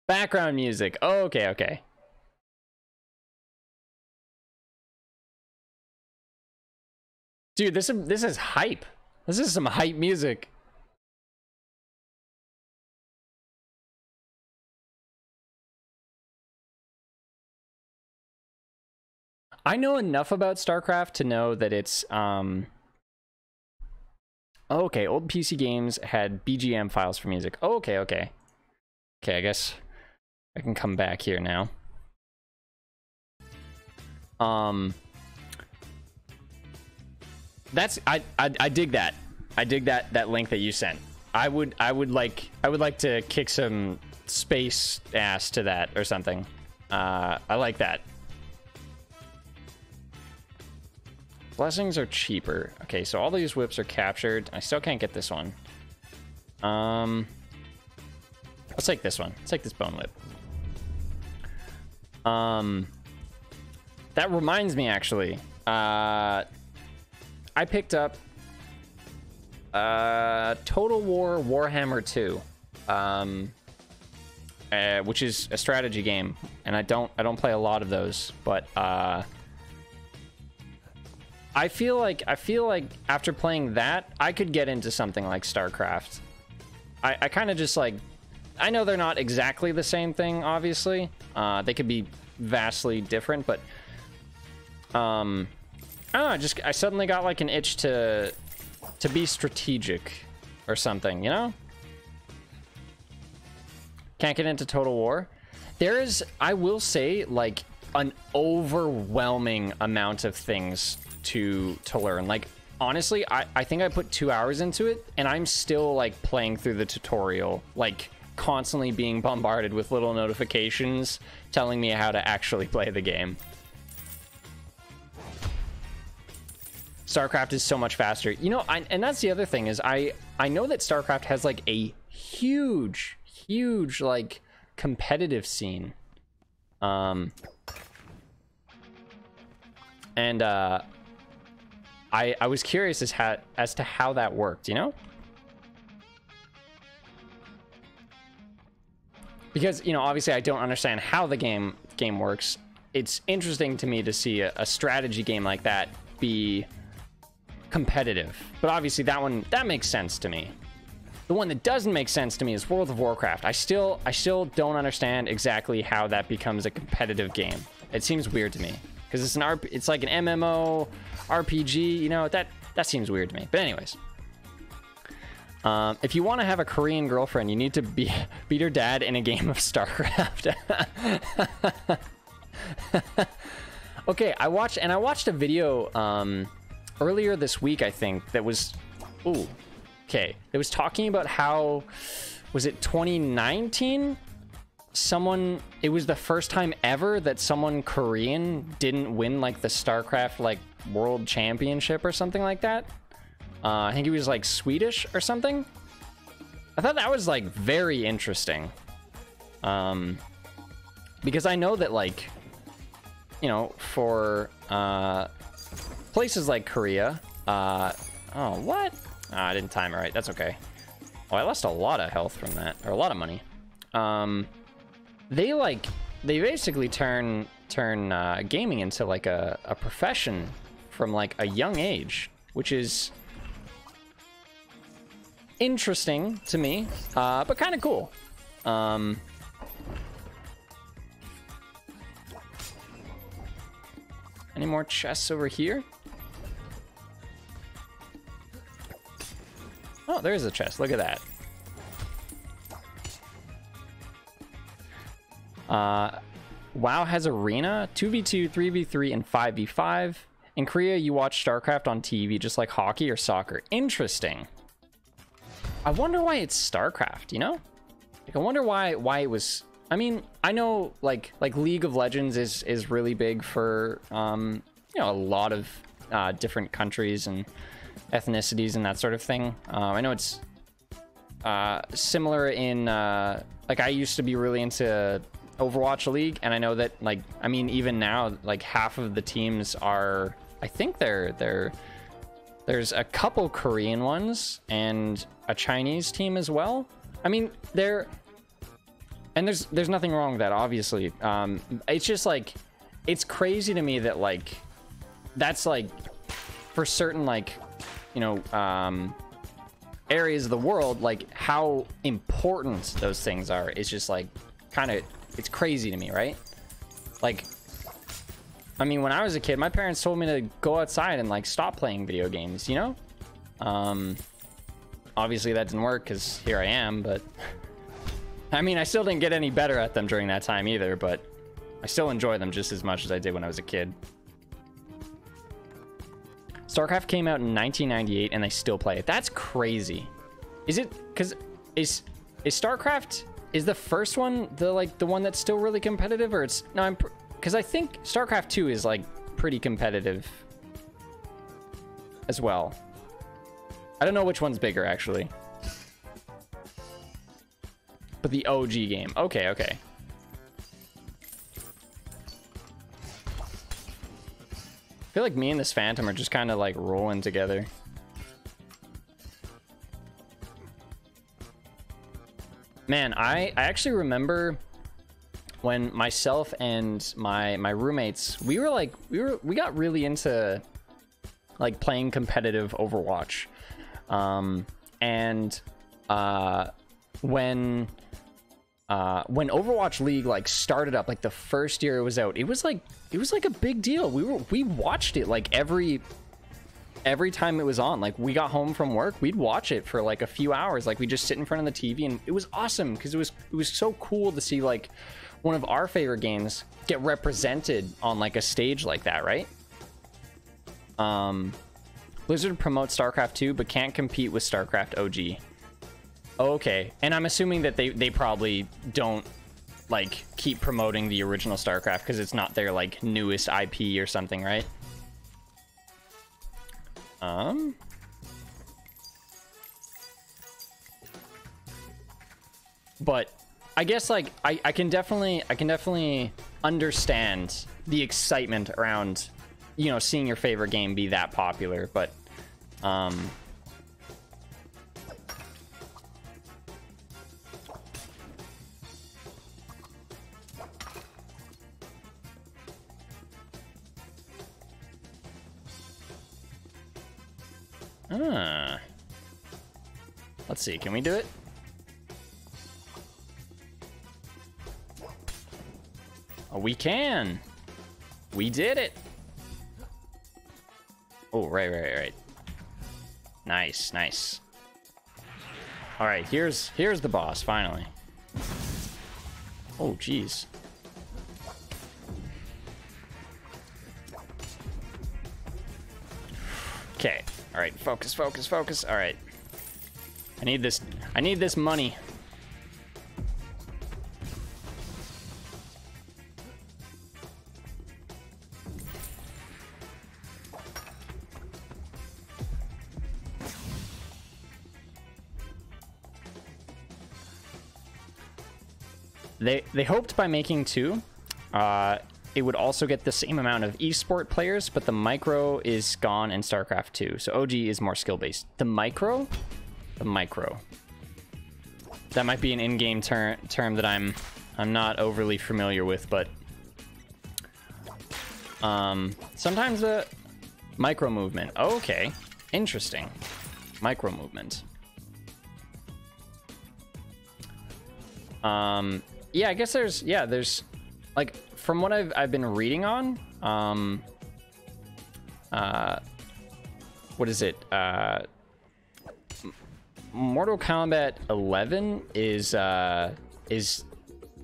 [SPEAKER 1] Background music. Oh, okay. Dude, this is hype. This is some hype music. I know enough about StarCraft to know that it's Oh, okay, old PC games had BGM files for music. Oh, okay, okay. Okay, I guess I can come back here now. That's I dig that. I dig that link that you sent. I would like to kick some space ass to that or something. I like that. Blessings are cheaper. Okay, so all these whips are captured. I still can't get this one. Let's take this one. Let's take this bone whip. That reminds me, actually. I picked up Total War Warhammer 2, which is a strategy game, and I don't play a lot of those, but I feel like after playing that, I could get into something like StarCraft. I kind of just like, I know they're not exactly the same thing, obviously. They could be vastly different, but I don't know, I suddenly got like an itch to be strategic or something, you know? Can't get into Total War. There is, I will say, like an overwhelming amount of things to learn. Like, honestly, I think I put 2 hours into it, and I'm still like playing through the tutorial, like constantly being bombarded with little notifications telling me how to actually play the game. StarCraft is so much faster, you know. And that's the other thing is I know that StarCraft has like a huge like competitive scene, and I was curious as to how that worked, you know, because, you know, obviously I don't understand how the game works. It's interesting to me to see a strategy game like that be competitive, but obviously that makes sense to me. The one that doesn't make sense to me is World of Warcraft. I still don't understand exactly how that becomes a competitive game. It seems weird to me because it's like an MMO RPG, you know, that seems weird to me. But anyways, if you want to have a Korean girlfriend, you need to beat her dad in a game of StarCraft. Okay, I watched a video earlier this week, I think, that was, it was talking about how, was it 2019? It was the first time ever that someone Korean didn't win like the StarCraft like world championship or something like that. I think he was like Swedish or something. I thought that was like very interesting. Because I know that, like, you know, for places like Korea, oh, what? I didn't time it right. That's okay. Oh, I lost a lot of health from that, or a lot of money. They basically turn gaming into like a profession from like a young age, which is interesting to me, but kind of cool. Any more chests over here? Oh, there's a chest. Look at that. WoW has arena, 2v2, 3v3, and 5v5. In Korea, you watch StarCraft on TV just like hockey or soccer. Interesting. I wonder why it's StarCraft, you know? Like, I wonder why it was... I mean, I know, like League of Legends is really big for, you know, a lot of different countries and ethnicities and that sort of thing. I know it's similar in, like, I used to be really into Overwatch League, and I know that, like, I mean, even now, like, half of the teams are, I think there's a couple Korean ones and a Chinese team as well. I mean, and there's nothing wrong with that, obviously. It's just like, it's crazy to me that, like, that's like, for certain, like, you know, areas of the world, like, how important those things are. It's just like, kind of, it's crazy to me, right? Like, I mean, when I was a kid, my parents told me to go outside and like stop playing video games, you know?
[SPEAKER 2] obviously that didn't work because here I am, but I mean, I still didn't get any better at them during that time either, but I still enjoy them just as much as I did when I was a kid. StarCraft came out in 1998 and they still play it. That's crazy. Is it because is StarCraft is the first one the one that's still really competitive, or it's no? I'm because I think StarCraft 2 is like pretty competitive as well. I don't know which one's bigger actually, but the OG game. Okay, okay. I feel like me and this Phantom are just kind of like rolling together. Man, I actually remember when myself and my roommates, we got really into like playing competitive Overwatch. When Overwatch League like started up, like the first year it was out, it was like a big deal. We watched it like every time it was on. Like we got home from work, we'd watch it for like a few hours. Like we just sit in front of the TV, and it was awesome because it was so cool to see like one of our favorite games get represented on like a stage like that, right? Blizzard promotes StarCraft 2 but can't compete with StarCraft OG. Okay, and I'm assuming that they probably don't like keep promoting the original StarCraft because it's not their like newest IP or something, right? But I guess like I can definitely understand the excitement around, you know, seeing your favorite game be that popular, but let's see, can we do it? Oh, we can. We did it. Oh, right. Nice. All right, here's the boss finally. Oh, geez. Okay. All right, focus. All right. I need this money. They hoped by making 2, it would also get the same amount of esport players, but the micro is gone in StarCraft 2. So OG is more skill-based. The micro? The micro. That might be an in-game term that I'm not overly familiar with, but sometimes the micro movement. Oh, okay, interesting. Micro movement. Yeah, I guess there's like, from what I've been reading on, what is it? Mortal Kombat 11 is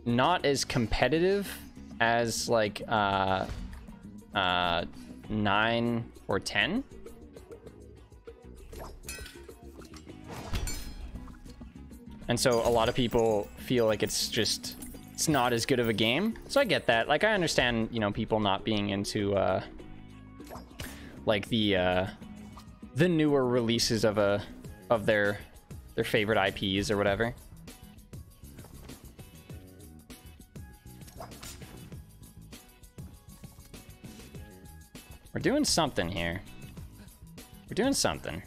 [SPEAKER 2] not as competitive as like 9 or 10. And so a lot of people feel like it's not as good of a game. So I get that. Like, I understand, you know, people not being into like the newer releases of their favorite IPs or whatever. We're doing something here. We're doing something.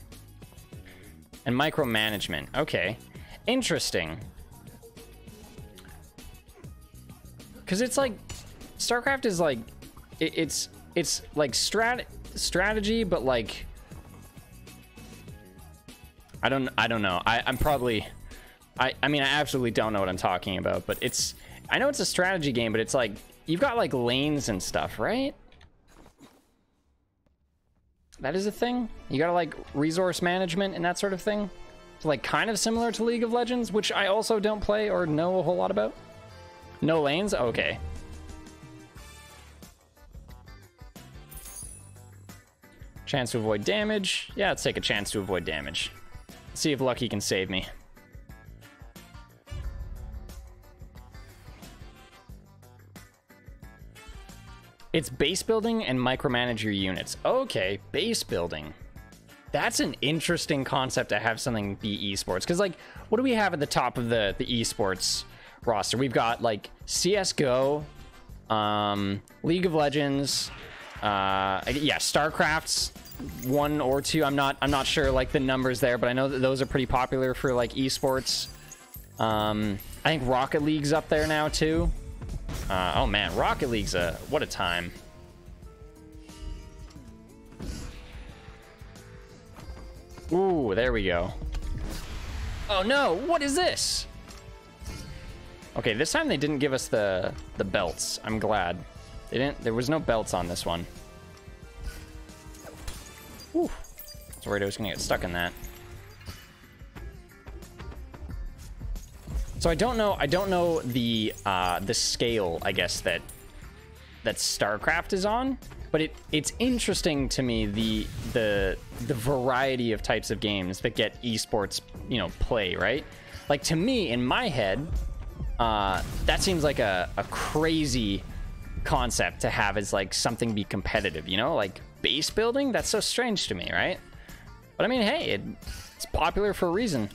[SPEAKER 2] And micromanagement. Okay. Interesting. Because it's like, StarCraft is like, it's like strategy, but like, I don't know. I'm probably, I mean, I absolutely don't know what I'm talking about, but I know it's a strategy game, but it's like, you've got like lanes and stuff, right? That is a thing? You gotta like resource management and that sort of thing? like kind of similar to League of Legends, which I also don't play or know a whole lot about. No lanes? Okay. Chance to avoid damage. Yeah, let's take a chance to avoid damage. See if Lucky can save me. It's base building and micromanage your units. Okay, base building. That's an interesting concept to have something be esports. Because, like, what do we have at the top of the esports roster? We've got, like, CSGO, League of Legends, yeah, StarCraft's 1 or 2. I'm not sure, like, the numbers there, but I know that those are pretty popular for, like, esports. I think Rocket League's up there now, too. Oh man, Rocket League's what a time. Ooh, there we go. Oh no, what is this? Okay, this time they didn't give us the belts. I'm glad. They didn't. There was no belts on this one. Ooh, I was worried I was gonna get stuck in that. So I don't know the scale, I guess, that StarCraft is on, but it's interesting to me the variety of types of games that get esports, you know, play, right? Like, to me, in my head, that seems like a crazy concept to have as, like, something be competitive, you know? Like, base building? That's so strange to me, right? But I mean, hey, it's popular for a reason.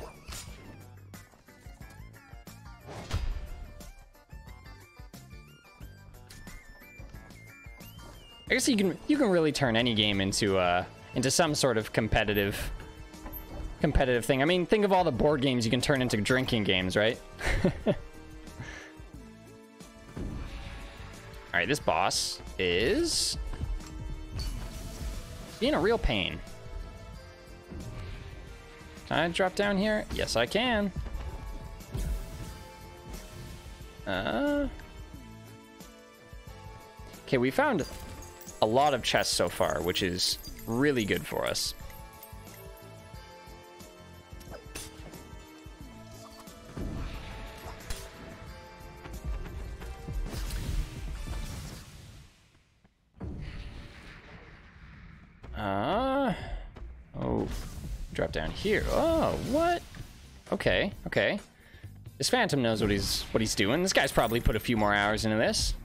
[SPEAKER 2] I guess you can really turn any game into some sort of competitive thing. I mean, think of all the board games you can turn into drinking games, right? All right, this boss is being a real pain. Can I drop down here? Yes, I can. Okay, we found a lot of chests so far, which is really good for us. Oh, drop down here. Oh, what? Okay, okay. This Phantom knows what he's doing. This guy's probably put a few more hours into this.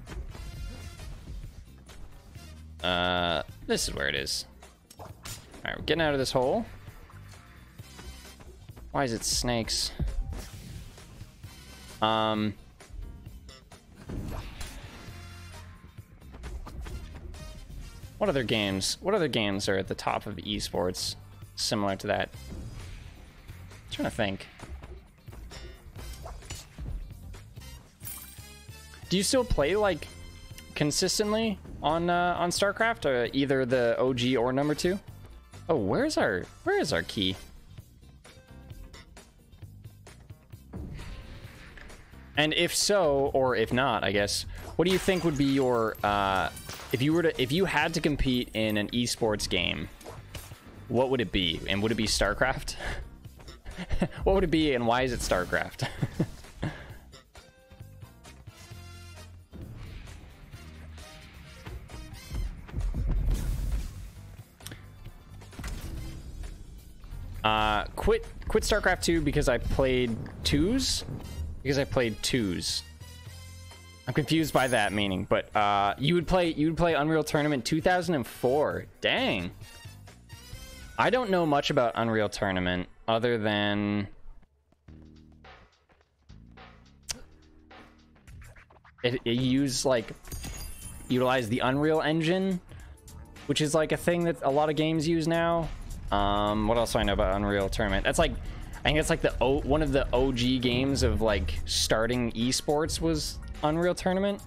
[SPEAKER 2] This is where it is. All right, we're getting out of this hole. Why is it snakes? What other games? What other games are at the top of esports similar to that? I'm trying to think. Do you still play, like, consistently on StarCraft, either the OG or number 2? Oh, where is our key? And if so, or if not, I guess, what do you think would be your if you had to compete in an esports game, what would it be? And would it be StarCraft? What would it be, and why is it StarCraft? Quit StarCraft 2 because I played 2s? Because I played 2s. I'm confused by that meaning, but you would play Unreal Tournament 2004. Dang. I don't know much about Unreal Tournament other than it utilize the Unreal Engine, which is like a thing that a lot of games use now. What else do I know about Unreal Tournament? That's like, I think it's like one of the OG games of like starting esports was Unreal Tournament.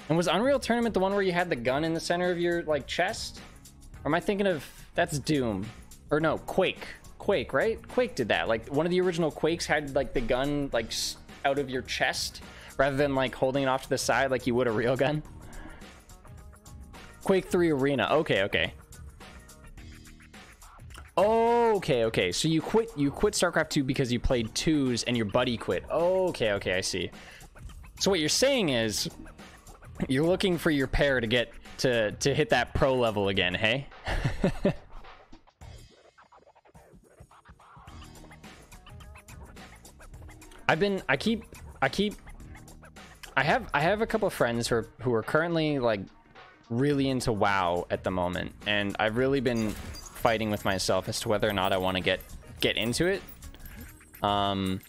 [SPEAKER 2] And was Unreal Tournament the one where you had the gun in the center of your like chest? Or am I thinking of, that's Doom? Or no, Quake, right? Quake did that. Like one of the original Quakes had like the gun like out of your chest rather than like holding it off to the side like you would a real gun. Quake 3 Arena. Okay. Oh, okay. So you quit StarCraft 2 because you played 2s and your buddy quit. Oh, okay, I see. So what you're saying is you're looking for your pair to get to hit that pro level again, hey? I have a couple of friends who are currently like really into WoW at the moment, and I've really been fighting with myself as to whether or not I want to get into it. And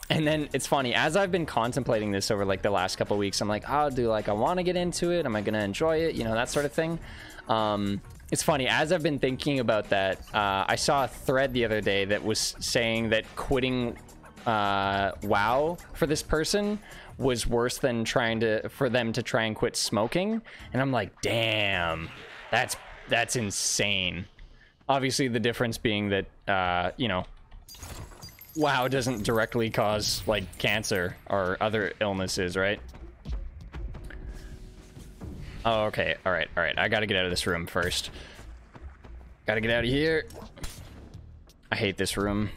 [SPEAKER 2] then it's funny, as I've been contemplating this over like the last couple of weeks, I'm like, oh, I want to get into it? Am I gonna enjoy it? You know, that sort of thing. It's funny, as I've been thinking about that, I saw a thread the other day that was saying that quitting WoW for this person was worse than for them to try and quit smoking. And I'm like, damn, that's insane. Obviously the difference being that you know, WoW doesn't directly cause like cancer or other illnesses, right? Oh, okay, all right, I gotta get out of this room first. Gotta get out of here. I hate this room.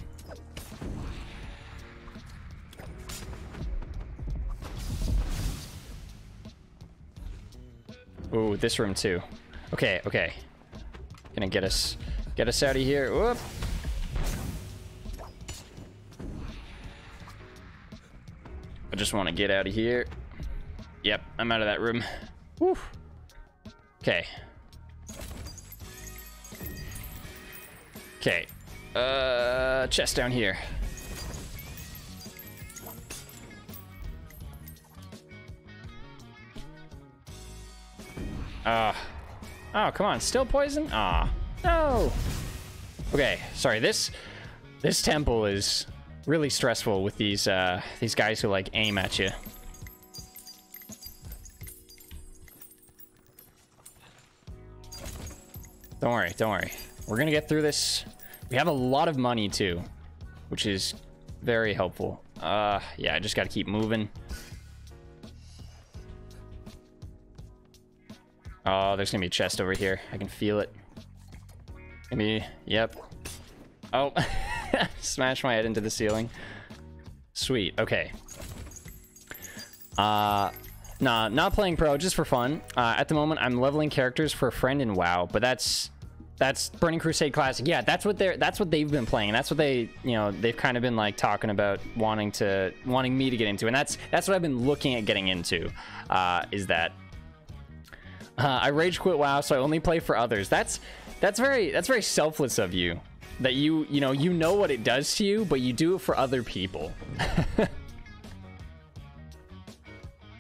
[SPEAKER 2] Ooh, this room too. Okay. Gonna get us out of here. Whoop. I just want to get out of here. Yep, I'm out of that room. Woo. Okay. Okay. Chest down here. Oh, come on. Still poison? No. Okay, sorry. This temple is really stressful with these guys who like aim at you. Don't worry. We're gonna get through this. We have a lot of money too, which is very helpful. Yeah, I just gotta keep moving. Oh, there's gonna be a chest over here. I can feel it. Maybe, yep. Oh, smash my head into the ceiling. Sweet, okay. Nah, not playing pro, just for fun. At the moment, I'm leveling characters for a friend in WoW, but that's Burning Crusade Classic. Yeah, that's what they've been playing. And that's what they've kind of been like talking about wanting me to get into. And that's what I've been looking at getting into, is that I rage quit WoW, so I only play for others. That's very selfless of you. That you know what it does to you, but you do it for other people.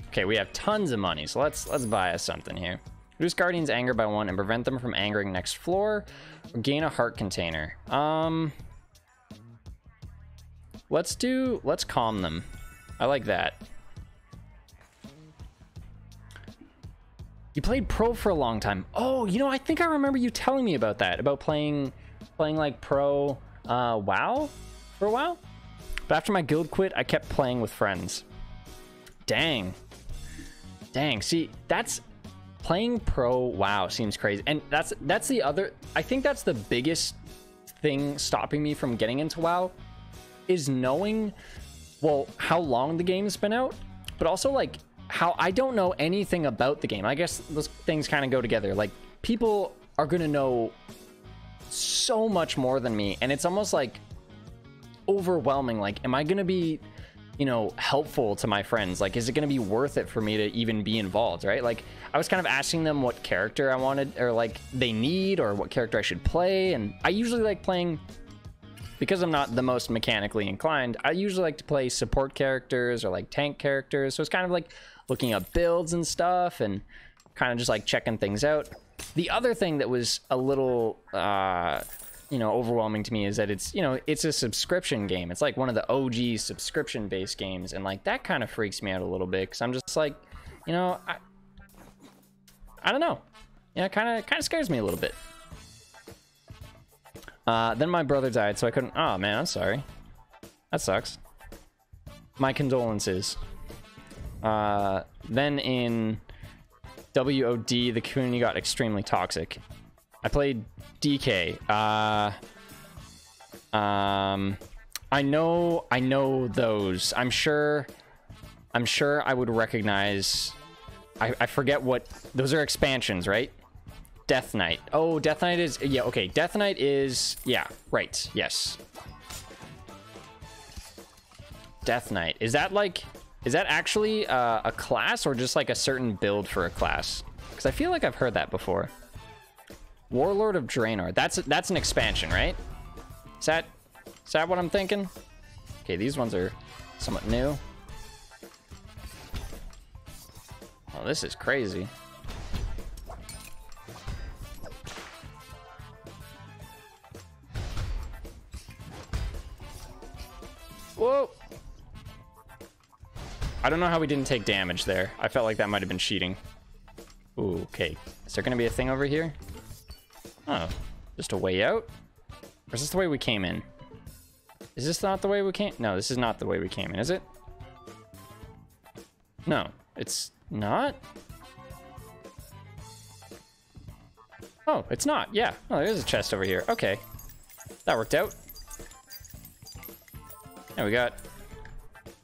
[SPEAKER 2] Okay, we have tons of money, so let's buy us something here. Reduce Guardian's anger by 1 and prevent them from angering next floor. Or gain a heart container. Let's calm them. I like that. You played pro for a long time. Oh, I think I remember you telling me about that, about playing like pro WoW for a while. But after my guild quit, I kept playing with friends. Dang. See, that's playing pro WoW seems crazy. And that's the other, I think that's the biggest thing stopping me from getting into WoW is knowing, well, how long the game's been out, but also like how I don't know anything about the game. I guess those things kind of go together. Like, people are gonna know so much more than me, and it's almost like overwhelming. Like, am I gonna be helpful to my friends? Like, is it gonna be worth it for me to even be involved, right? Like, I was kind of asking them what character I wanted, or like they need, or what character I should play. And I usually like playing, because I'm not the most mechanically inclined, I usually like to play support characters or like tank characters. So it's kind of like looking up builds and stuff and kind of just like checking things out. The other thing that was a little overwhelming to me is that it's a subscription game. It's like one of the OG subscription based games, and like that kind of freaks me out a little bit, because I'm just like, I don't know, it kind of scares me a little bit. Then my brother died, so I couldn't. Oh man, I'm sorry, that sucks. My condolences. Then in WOD, the community got extremely toxic. I played DK. I know those. I'm sure I would recognize. I forget what those are. Expansions, right? Death Knight. Oh, Death Knight is, yeah, okay. Death Knight is, yeah, right. Yes. Death Knight. Is that actually a class or just like a certain build for a class? Because I feel like I've heard that before. Warlord of Draenor. That's an expansion, right? Is that what I'm thinking? Okay, these ones are somewhat new. Oh, this is crazy. Whoa! I don't know how we didn't take damage there. I felt like that might have been cheating. Ooh, okay. Is there gonna be a thing over here? Oh, just a way out? Or is this the way we came in? Is this not the way we came? No, this is not the way we came in, is it? No, it's not? Oh, it's not. Yeah. Oh, there's a chest over here. Okay. That worked out. Yeah, we got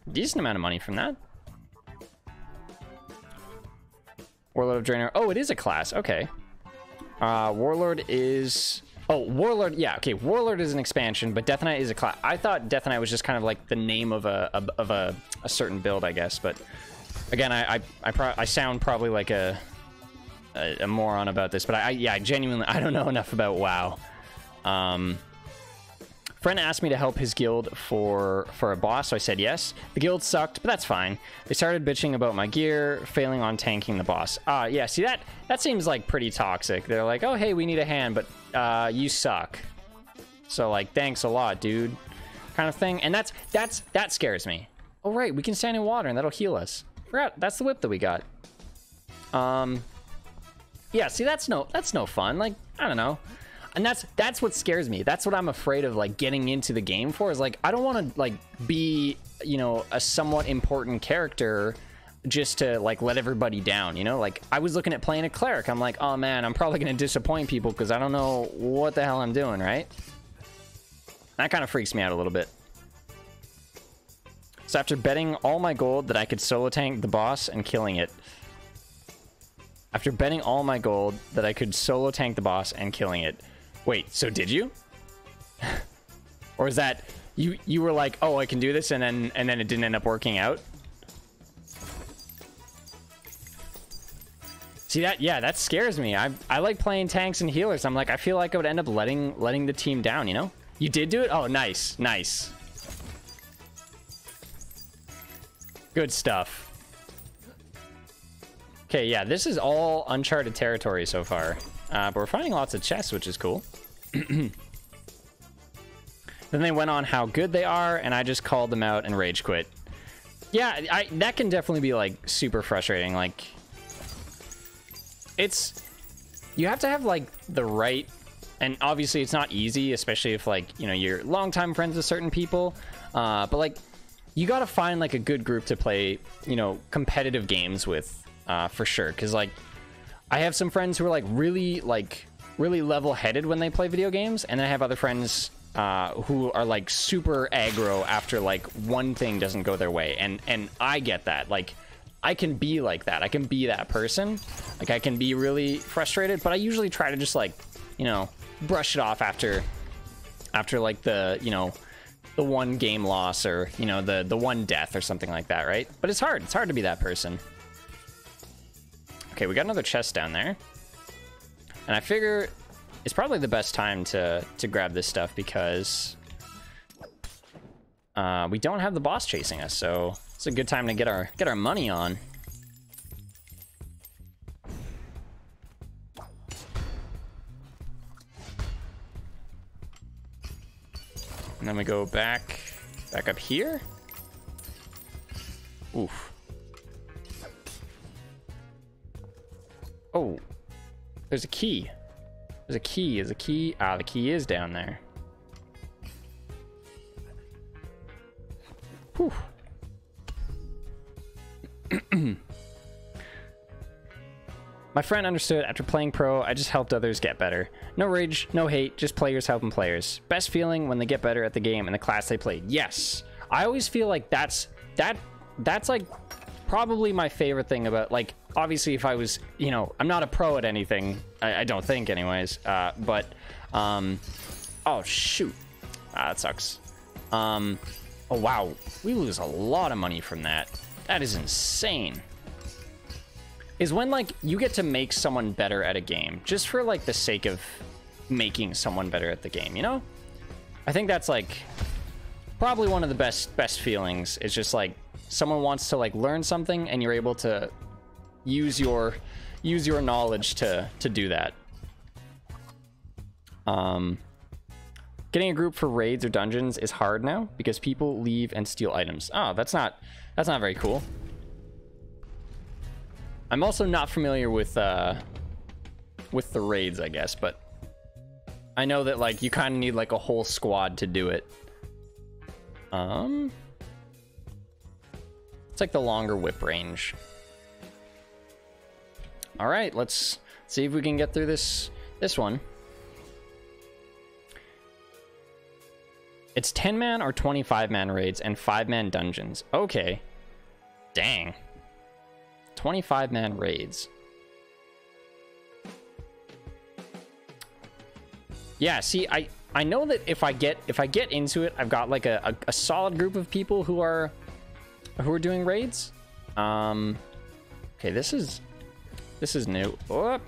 [SPEAKER 2] a decent amount of money from that. Warlord of Draenor. Oh, it is a class. Okay. Warlord is... Oh, Warlord. Yeah, okay. Warlord is an expansion, but Death Knight is a class. I thought Death Knight was just kind of like the name of a certain build, I guess. But again, I sound probably like a moron about this, but I genuinely, I don't know enough about WoW. Friend asked me to help his guild for a boss, so I said yes. The guild sucked, but that's fine. They started bitching about my gear, failing on tanking the boss. Yeah, see, that seems like pretty toxic. They're like, oh, hey, we need a hand, but you suck. So, like, thanks a lot, dude. Kind of thing. And that scares me. Oh, right, we can stand in water, and that'll heal us. Forgot, that's the whip that we got. Yeah, see, that's no fun. Like, I don't know. And that's what scares me. That's what I'm afraid of, like, getting into the game for, is like, I don't want to, like, be, you know, a somewhat important character just to, like, let everybody down, you know? Like, I was looking at playing a cleric. I'm like, oh man, I'm probably going to disappoint people because I don't know what the hell I'm doing, right? That kind of freaks me out a little bit. So after betting all my gold that I could solo tank the boss and killing it. After betting all my gold that I could solo tank the boss and killing it. Wait, so did you? Or is that you were like, oh, I can do this, and then it didn't end up working out? See that? Yeah, that scares me. I like playing tanks and healers. I'm like, I feel like I would end up letting the team down, you know? You did do it? Oh, nice. Nice. Good stuff. Okay, yeah, this is all uncharted territory so far. But we're finding lots of chests, which is cool. Then they went on how good they are, and I just called them out and rage quit. Yeah, that can definitely be, like, super frustrating. Like, you have to have, like, the right, and obviously it's not easy, especially if, like, you know, you're longtime friends with certain people. But, like, you gotta find, like, a good group to play, you know, competitive games with, for sure. Because, like, I have some friends who are, like, really level-headed when they play video games, and then I have other friends who are, like, super aggro after, like, one thing doesn't go their way, and I get that. Like, I can be like that. I can be that person. Like, I can be really frustrated, but I usually try to just, like, you know, brush it off after like, the, you know, the one game loss, or, you know, the one death or something like that, right? But it's hard to be that person. Okay, we got another chest down there. And I figure it's probably the best time to grab this stuff because we don't have the boss chasing us, so it's a good time to get our money on. And then we go back up here. Oof. Oh. There's a key. There's a key. Ah, the key is down there. Whew. My friend understood after playing pro, I just helped others get better. No rage, no hate, just players helping players. Best feeling when they get better at the game and the class they played. Yes. I always feel like that's like probably my favorite thing about, like, obviously if I was, you know, I'm not a pro at anything. I don't think anyways. Oh shoot. That sucks. Oh wow. We lose a lot of money from that. That is insane. Is when, like, you get to make someone better at a game just for, like, the sake of making someone better at the game, you know? I think that's, like, probably one of the best feelings. It's just, like, someone wants to, like, learn something and you're able to use your knowledge to do that. Getting a group for raids or dungeons is hard now because people leave and steal items. Oh, that's not very cool. I'm also not familiar with the raids, I guess, but I know that, like, you kind of need, like, a whole squad to do it. It's like the longer whip range. All right, let's see if we can get through this one. It's 10-man or 25-man raids and 5-man dungeons. Okay. Dang. 25-man raids. Yeah, see, I know that if I get into it, I've got, like, a solid group of people who are doing raids. Okay, this is new. Oh.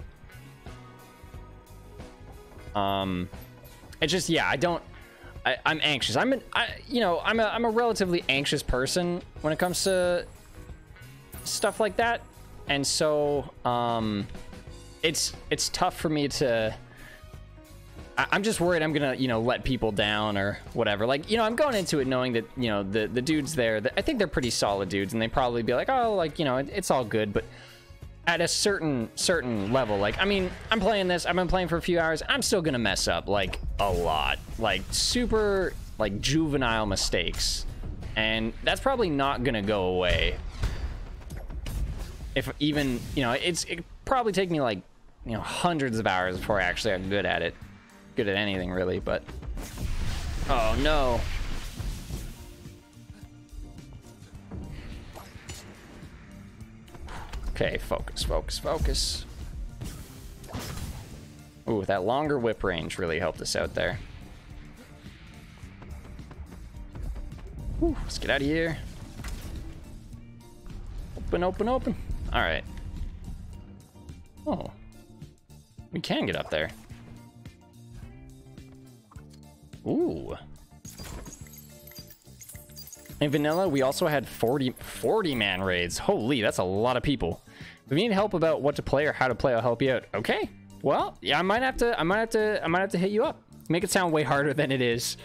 [SPEAKER 2] It's just, yeah, I'm anxious. I'm a relatively anxious person when it comes to stuff like that, and so it's tough for me to. I'm just worried I'm gonna, you know, let people down or whatever. Like, you know, I'm going into it knowing that, you know, the dudes there, I think they're pretty solid dudes, and they probably be like, oh, like, you know, it's all good, but at a certain level, like, I mean, I'm playing this, I've been playing for a few hours, I'm still gonna mess up, like, a lot, like, super, like, juvenile mistakes, and that's probably not gonna go away. If even, you know, it probably take me, like, you know, hundreds of hours before I actually am good at it. Good at anything, really, but... Oh, no. Okay, focus, focus, focus. Ooh, that longer whip range really helped us out there. Whew, let's get out of here. Open, open, open. All right. Oh. We can get up there. Ooh. In vanilla, we also had 40 man raids. Holy, that's a lot of people. If you need help about what to play or how to play, I'll help you out. Okay. Well, yeah, I might have to hit you up. Make it sound way harder than it is.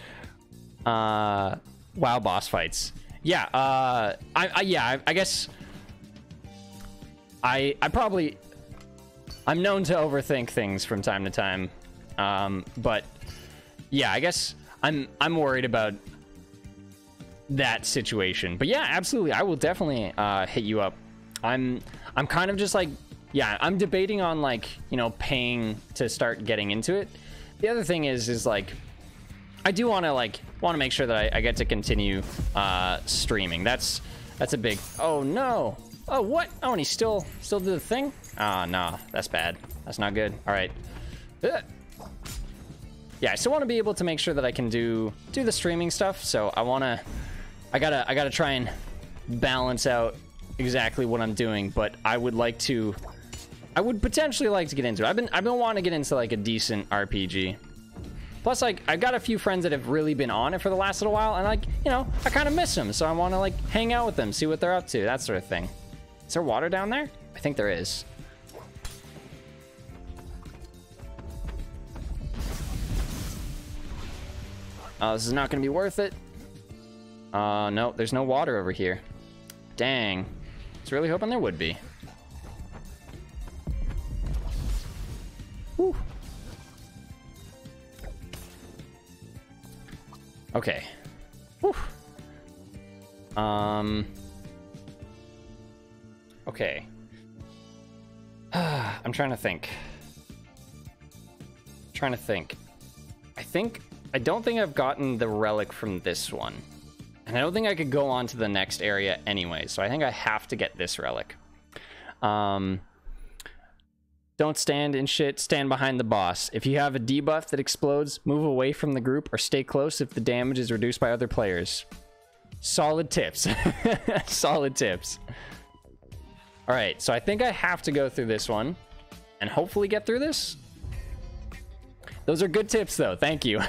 [SPEAKER 2] WoW boss fights. Yeah, I guess I'm known to overthink things from time to time. But yeah, I guess I'm worried about that situation. But yeah, absolutely, I will definitely hit you up. I'm kind of just like, yeah, I'm debating on, like, you know, paying to start getting into it. The other thing is like, I do want to make sure that I get to continue streaming. That's a big. Oh no. Oh, what? Oh, and he still do the thing? Ah, nah, that's bad. That's not good. All right. Yeah, I still want to be able to make sure that I can do the streaming stuff. So I gotta try and balance out exactly what I'm doing. But I would potentially like to get into it. I've been wanting to get into, like, a decent RPG. Plus, like, I've got a few friends that have really been on it for the last little while, and, like, you know, I kind of miss them, so I want to, like, hang out with them, see what they're up to, that sort of thing. Is there water down there? I think there is. Oh, this is not going to be worth it. No, there's no water over here. Dang. I was really hoping there would be. Whew. Okay. Whew. Okay. I'm trying to think. I don't think I've gotten the relic from this one. And I don't think I could go on to the next area anyway, so I think I have to get this relic. Don't stand in shit, stand behind the boss. If you have a debuff that explodes, move away from the group or stay close if the damage is reduced by other players. Solid tips. Solid tips. All right, so I think I have to go through this one and hopefully get through this. Those are good tips though, thank you.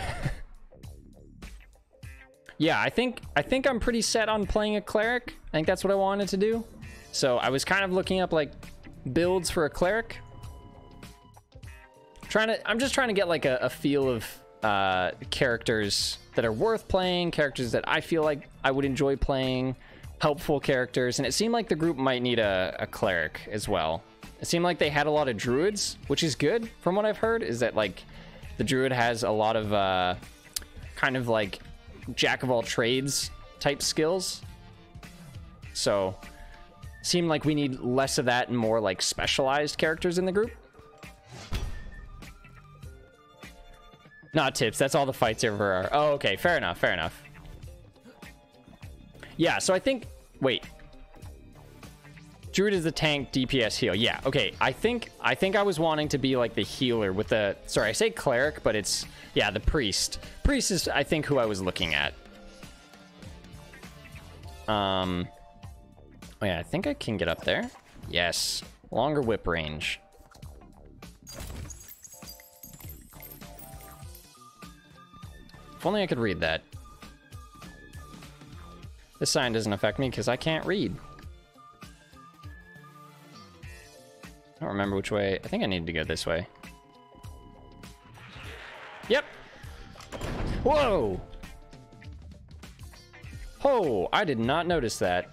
[SPEAKER 2] Yeah, I think I'm pretty set on playing a cleric. I think that's what I wanted to do. So I was kind of looking up like builds for a cleric. I'm just trying to get like a feel of characters that are worth playing, characters that I feel like I would enjoy playing, helpful characters, and it seemed like the group might need a cleric as well. It seemed like they had a lot of druids, which is good from what I've heard, is that like the druid has a lot of kind of like jack of all trades type skills. So seemed like we need less of that and more like specialized characters in the group. Not tips, that's all the fights ever are. Oh, okay, fair enough, fair enough. Yeah, so I think, wait. Druid is the tank, DPS heal. Yeah, okay, I think I was wanting to be like the healer with the, sorry, I say cleric, but it's, yeah, the priest. Priest is, I think, who I was looking at. Oh yeah, I think I can get up there. Yes, longer whip range. If only I could read that. This sign doesn't affect me because I can't read. I don't remember which way. I think I needed to go this way. Yep. Whoa! Oh, I did not notice that.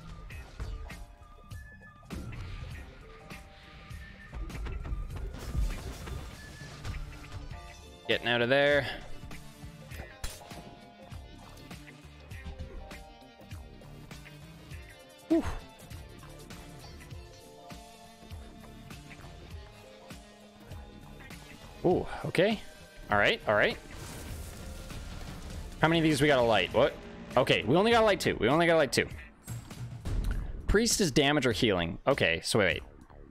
[SPEAKER 2] Getting out of there. Whew. Ooh, okay. All right, all right. How many of these we got to light? What? Okay, we only got to light 2. We only got to light 2. Priest is damage or healing. Okay, so wait.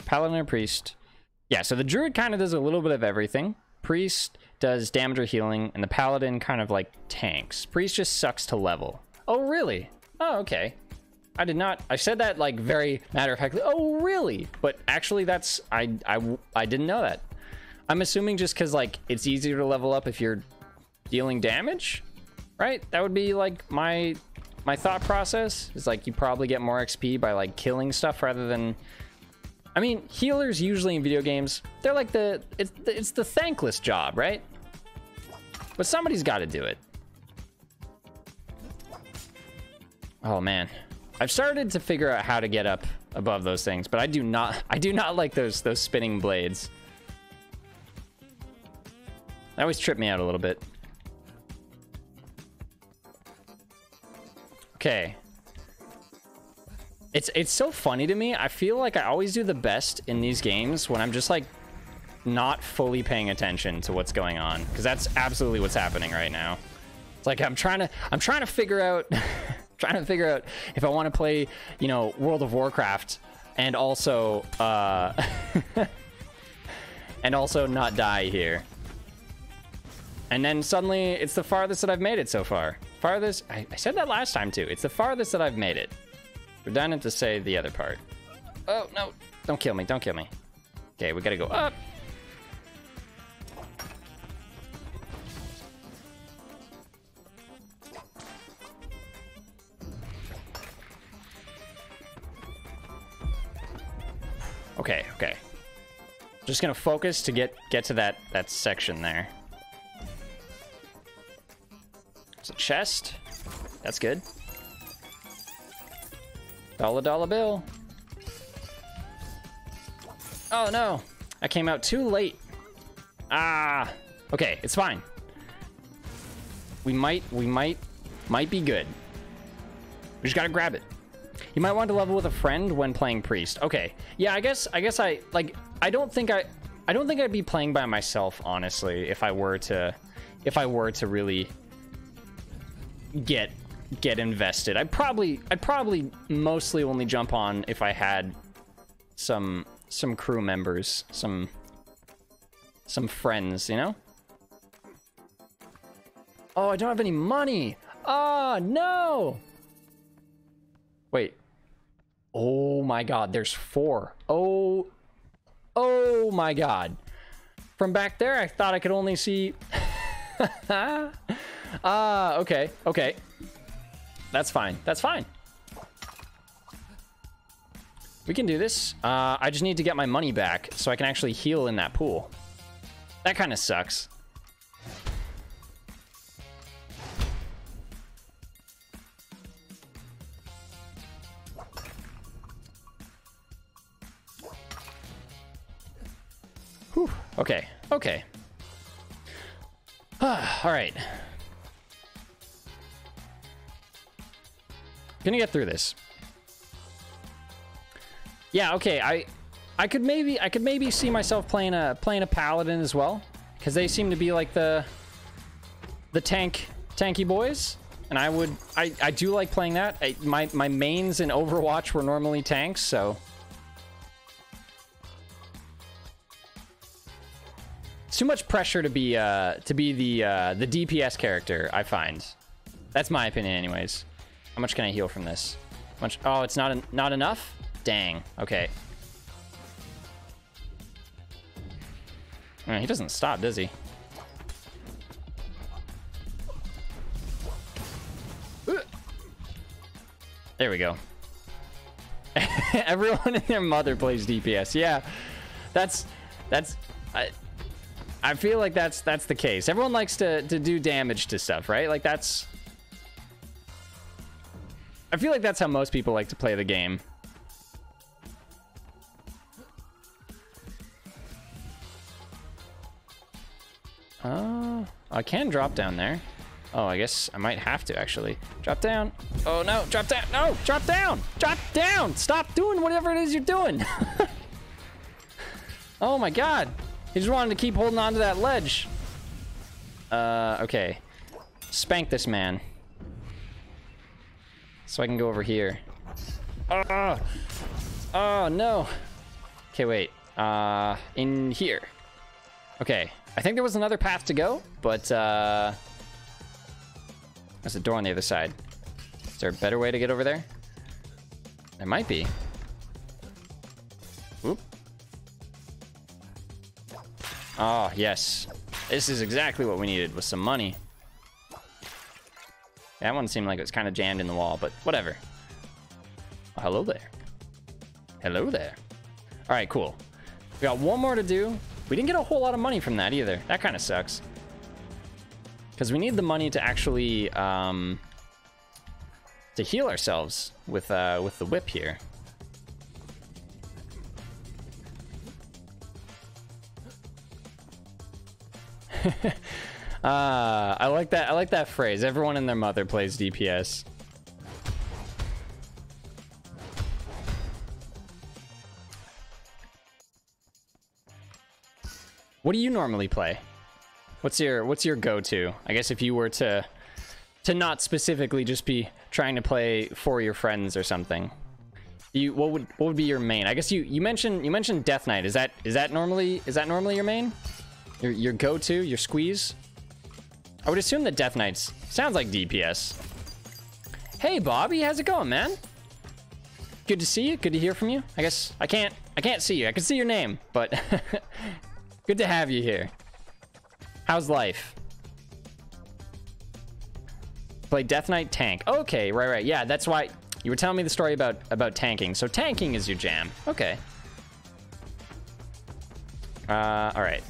[SPEAKER 2] Paladin or priest. Yeah, so the druid kind of does a little bit of everything. Priest does damage or healing, and the paladin kind of like tanks. Priest just sucks to level. Oh, really? Oh, okay. I did not, I said that like very matter-of-factly. Oh, really? But actually that's, I didn't know that. I'm assuming just because like it's easier to level up if you're dealing damage, right? That would be like my thought process is like you probably get more XP by like killing stuff rather than, I mean, healers usually in video games, they're like it's the thankless job, right? But somebody's got to do it. Oh man, I've started to figure out how to get up above those things, but I do not like those spinning blades. They always trip me out a little bit. Okay. It's so funny to me. I feel like I always do the best in these games when I'm just like not fully paying attention to what's going on, because that's absolutely what's happening right now. It's like I'm trying to figure out if I want to play, you know, World of Warcraft and also and also not die here. And then suddenly it's the farthest that I've made it so far. Farthest, I said that last time too. It's the farthest that I've made it. Redundant to say the other part. Oh, no, don't kill me, don't kill me. Okay, we gotta go up. Okay, okay. Just gonna focus to get to that section there. It's a chest. That's good. $1 bill. Oh no, I came out too late. Ah, okay, it's fine. We might be good. We just gotta grab it. You might want to level with a friend when playing priest. Okay, yeah, I guess I like, I don't think I don't think I'd be playing by myself, honestly, if I were to really get invested. I'd probably mostly only jump on if I had some crew members, some friends, you know? Oh, I don't have any money. Oh, no. Wait. Oh my god, there's 4. Oh my god. From back there, I thought I could only see... okay. That's fine. We can do this. I just need to get my money back so I can actually heal in that pool. That kind of sucks. Whew. Okay. All right. Gonna get through this. Yeah, okay. I could maybe see myself playing a paladin as well, because they seem to be like the tanky boys, and I do like playing that. My mains in Overwatch were normally tanks, so it's too much pressure to be the DPS character, I find. That's my opinion, anyways. How much can I heal from this? How much? Oh, it's not enough? Dang. Okay. He doesn't stop, does he? There we go. Everyone and their mother plays DPS. Yeah, that's. I feel like that's the case. Everyone likes to do damage to stuff, right? Like that's. I feel like that's how most people like to play the game. I can drop down there. Oh, I guess I might have to actually. Drop down. Oh no, drop down. No, drop down. Drop down. Stop doing whatever it is you're doing. Oh my god. He just wanted to keep holding on to that ledge. Okay. Spank this man. So I can go over here. Oh no. Okay, wait. In here. Okay. I think there was another path to go, but there's a door on the other side. Is there a better way to get over there? There might be. Oop. Oh, yes. This is exactly what we needed, with some money. That one seemed like it was kind of jammed in the wall, but whatever. Oh, hello there. Hello there. All right, cool. We got one more to do. We didn't get a whole lot of money from that either. That kind of sucks. Because we need the money to actually to heal ourselves with the whip here. I like that. I like that phrase. Everyone and their mother plays DPS. What do you normally play? What's your go-to? I guess if you were to not specifically just be trying to play for your friends or something. What would be your main? I guess you mentioned Death Knight. Is that normally your main? Your go-to, your squeeze? I would assume that Death Knights sounds like DPS. Hey Bobby, how's it going, man? Good to see you. Good to hear from you. I guess I can't see you. I can see your name, but good to have you here. How's life? Play Death Knight tank. Okay, right. Yeah, that's why you were telling me the story about tanking. So tanking is your jam. Okay. All right.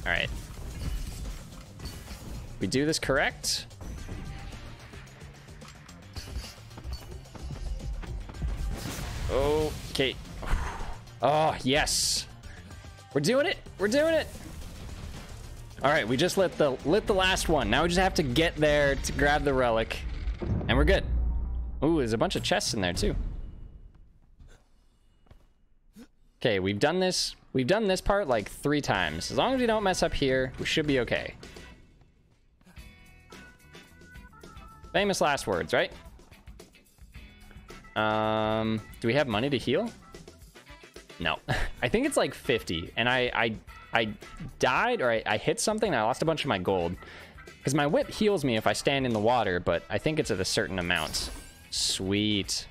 [SPEAKER 2] We do this correct. Okay. Oh, yes. We're doing it. All right, we just lit the last one. Now we just have to get there to grab the relic, and we're good. Ooh, there's a bunch of chests in there too. Okay, we've done this. We've done this part like 3 times. As long as we don't mess up here, we should be okay. Famous last words, right? Do we have money to heal? No. I think it's like 50. And I died, or I hit something and I lost a bunch of my gold. Because my whip heals me if I stand in the water, but I think it's at a certain amount. Sweet.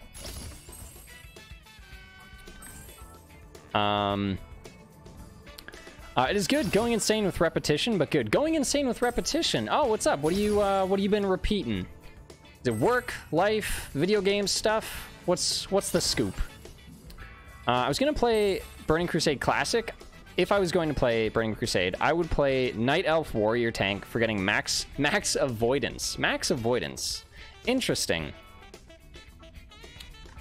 [SPEAKER 2] It is good going insane with repetition, but good. Going insane with repetition. Oh, what's up? What do you been repeating? Is it work, life, video games stuff? What's the scoop? I was gonna play Burning Crusade Classic. If I was going to play Burning Crusade, I would play Night Elf Warrior Tank for getting max avoidance. Max avoidance. Interesting.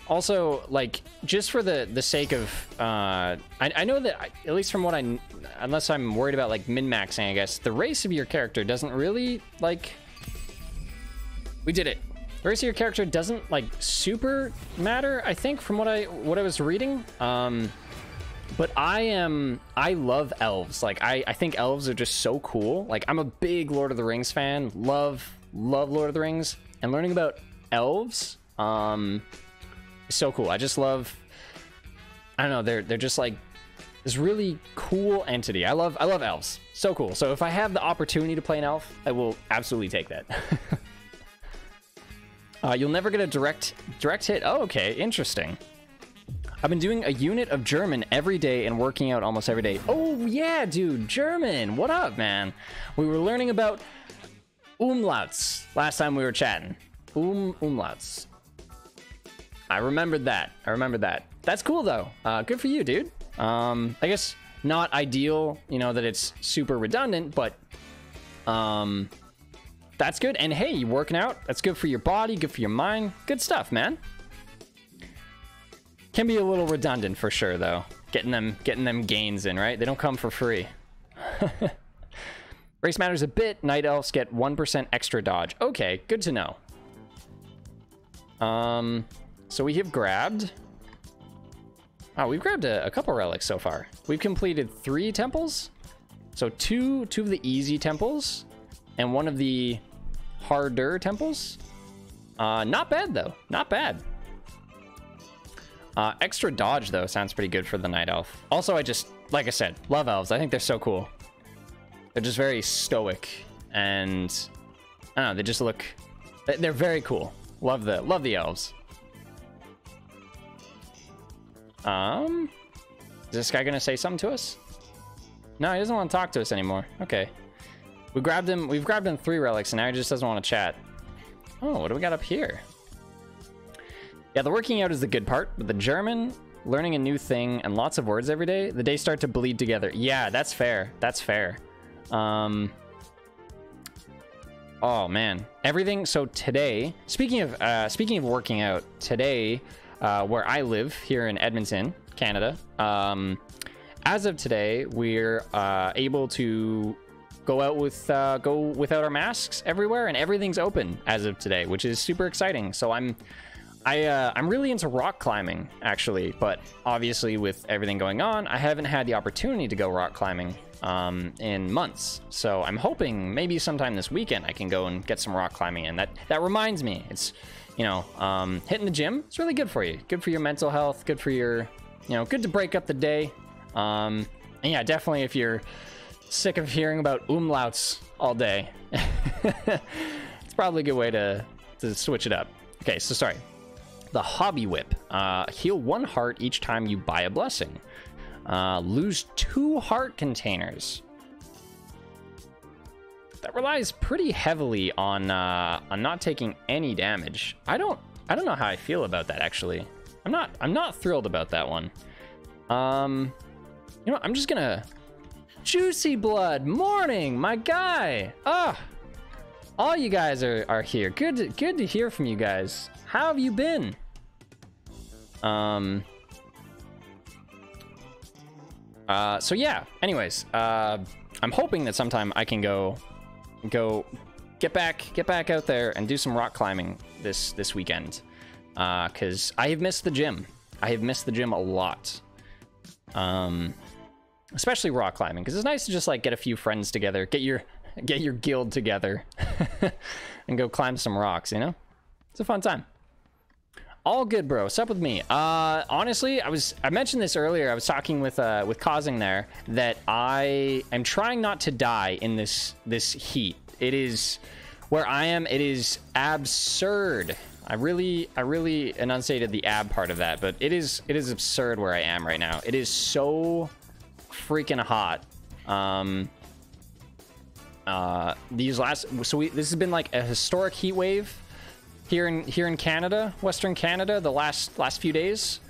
[SPEAKER 2] Also, like, just for the sake of, I know that, at least from what unless I'm worried about, like, min-maxing, I guess, the race of your character doesn't really, like, we did it. The race of your character doesn't, like, super matter, I think, from what I was reading. But I love elves. Like, I think elves are just so cool. Like, I'm a big Lord of the Rings fan. Love Lord of the Rings. And learning about elves, is so cool. I just love, I don't know, they're just like this really cool entity. I love elves. So cool. So if I have the opportunity to play an elf, I will absolutely take that. You'll never get a direct hit. Oh, okay, interesting. I've been doing a unit of German every day and working out almost every day. Oh yeah, dude, German. What up, man? We were learning about umlauts last time we were chatting. Umlauts. I remembered that. That's cool though. Good for you, dude. I guess not ideal, you know, that it's super redundant, but that's good. And hey, you working out, that's good for your body, good for your mind. Good stuff, man. Can be a little redundant for sure though. Getting them gains in, right? They don't come for free. Race matters a bit. Night elves get 1% extra dodge. Okay, good to know. So we have grabbed... Oh, we've grabbed a couple relics so far. We've completed 3 temples. So two of the easy temples and 1 of the harder temples. Not bad though, not bad. Extra dodge though sounds pretty good for the night elf. Also, I just, like I said, love elves. I think they're so cool. They're just very stoic and I don't know, they just look, they're very cool. Love the elves. Is this guy gonna say something to us? No, he doesn't want to talk to us anymore. Okay. We've grabbed him 3 relics and now he just doesn't want to chat. Oh, what do we got up here? Yeah, the working out is the good part, but the German, learning a new thing and lots of words every day, the days start to bleed together. Yeah, that's fair. That's fair. Oh man, everything. So today, speaking of working out, today, where I live here in Edmonton, Canada, as of today, we're able to go out with go without our masks everywhere, and everything's open as of today, which is super exciting. So I'm really into rock climbing actually, but obviously with everything going on, I haven't had the opportunity to go rock climbing in months. So I'm hoping maybe sometime this weekend I can go and get some rock climbing in. That reminds me, it's, you know, hitting the gym, it's really good for you. Good for your mental health, good for your, you know, good to break up the day. And yeah, definitely if you're sick of hearing about umlauts all day, it's probably a good way to switch it up. Okay, so sorry. The Hobby Whip. Heal 1 heart each time you buy a blessing. Lose 2 heart containers. That relies pretty heavily on not taking any damage. I don't know how I feel about that actually. I'm not thrilled about that one. You know what, I'm just gonna Juicy Blood, morning, my guy. All you guys are here. Good to hear from you guys. How have you been? So yeah, anyways, I'm hoping that sometime I can go get back out there and do some rock climbing this weekend. Cause I have missed the gym. I have missed the gym a lot. especially rock climbing, because it's nice to just like get a few friends together, get your guild together, and go climb some rocks. You know, it's a fun time. All good, bro. What's up with me? Honestly, I mentioned this earlier. I was talking with Causing there that I am trying not to die in this heat. It is where I am. It is absurd. I really enunciated the ab part of that, but it is absurd where I am right now. It is so freaking hot. This has been like a historic heat wave here in Canada, Western Canada, the last few days.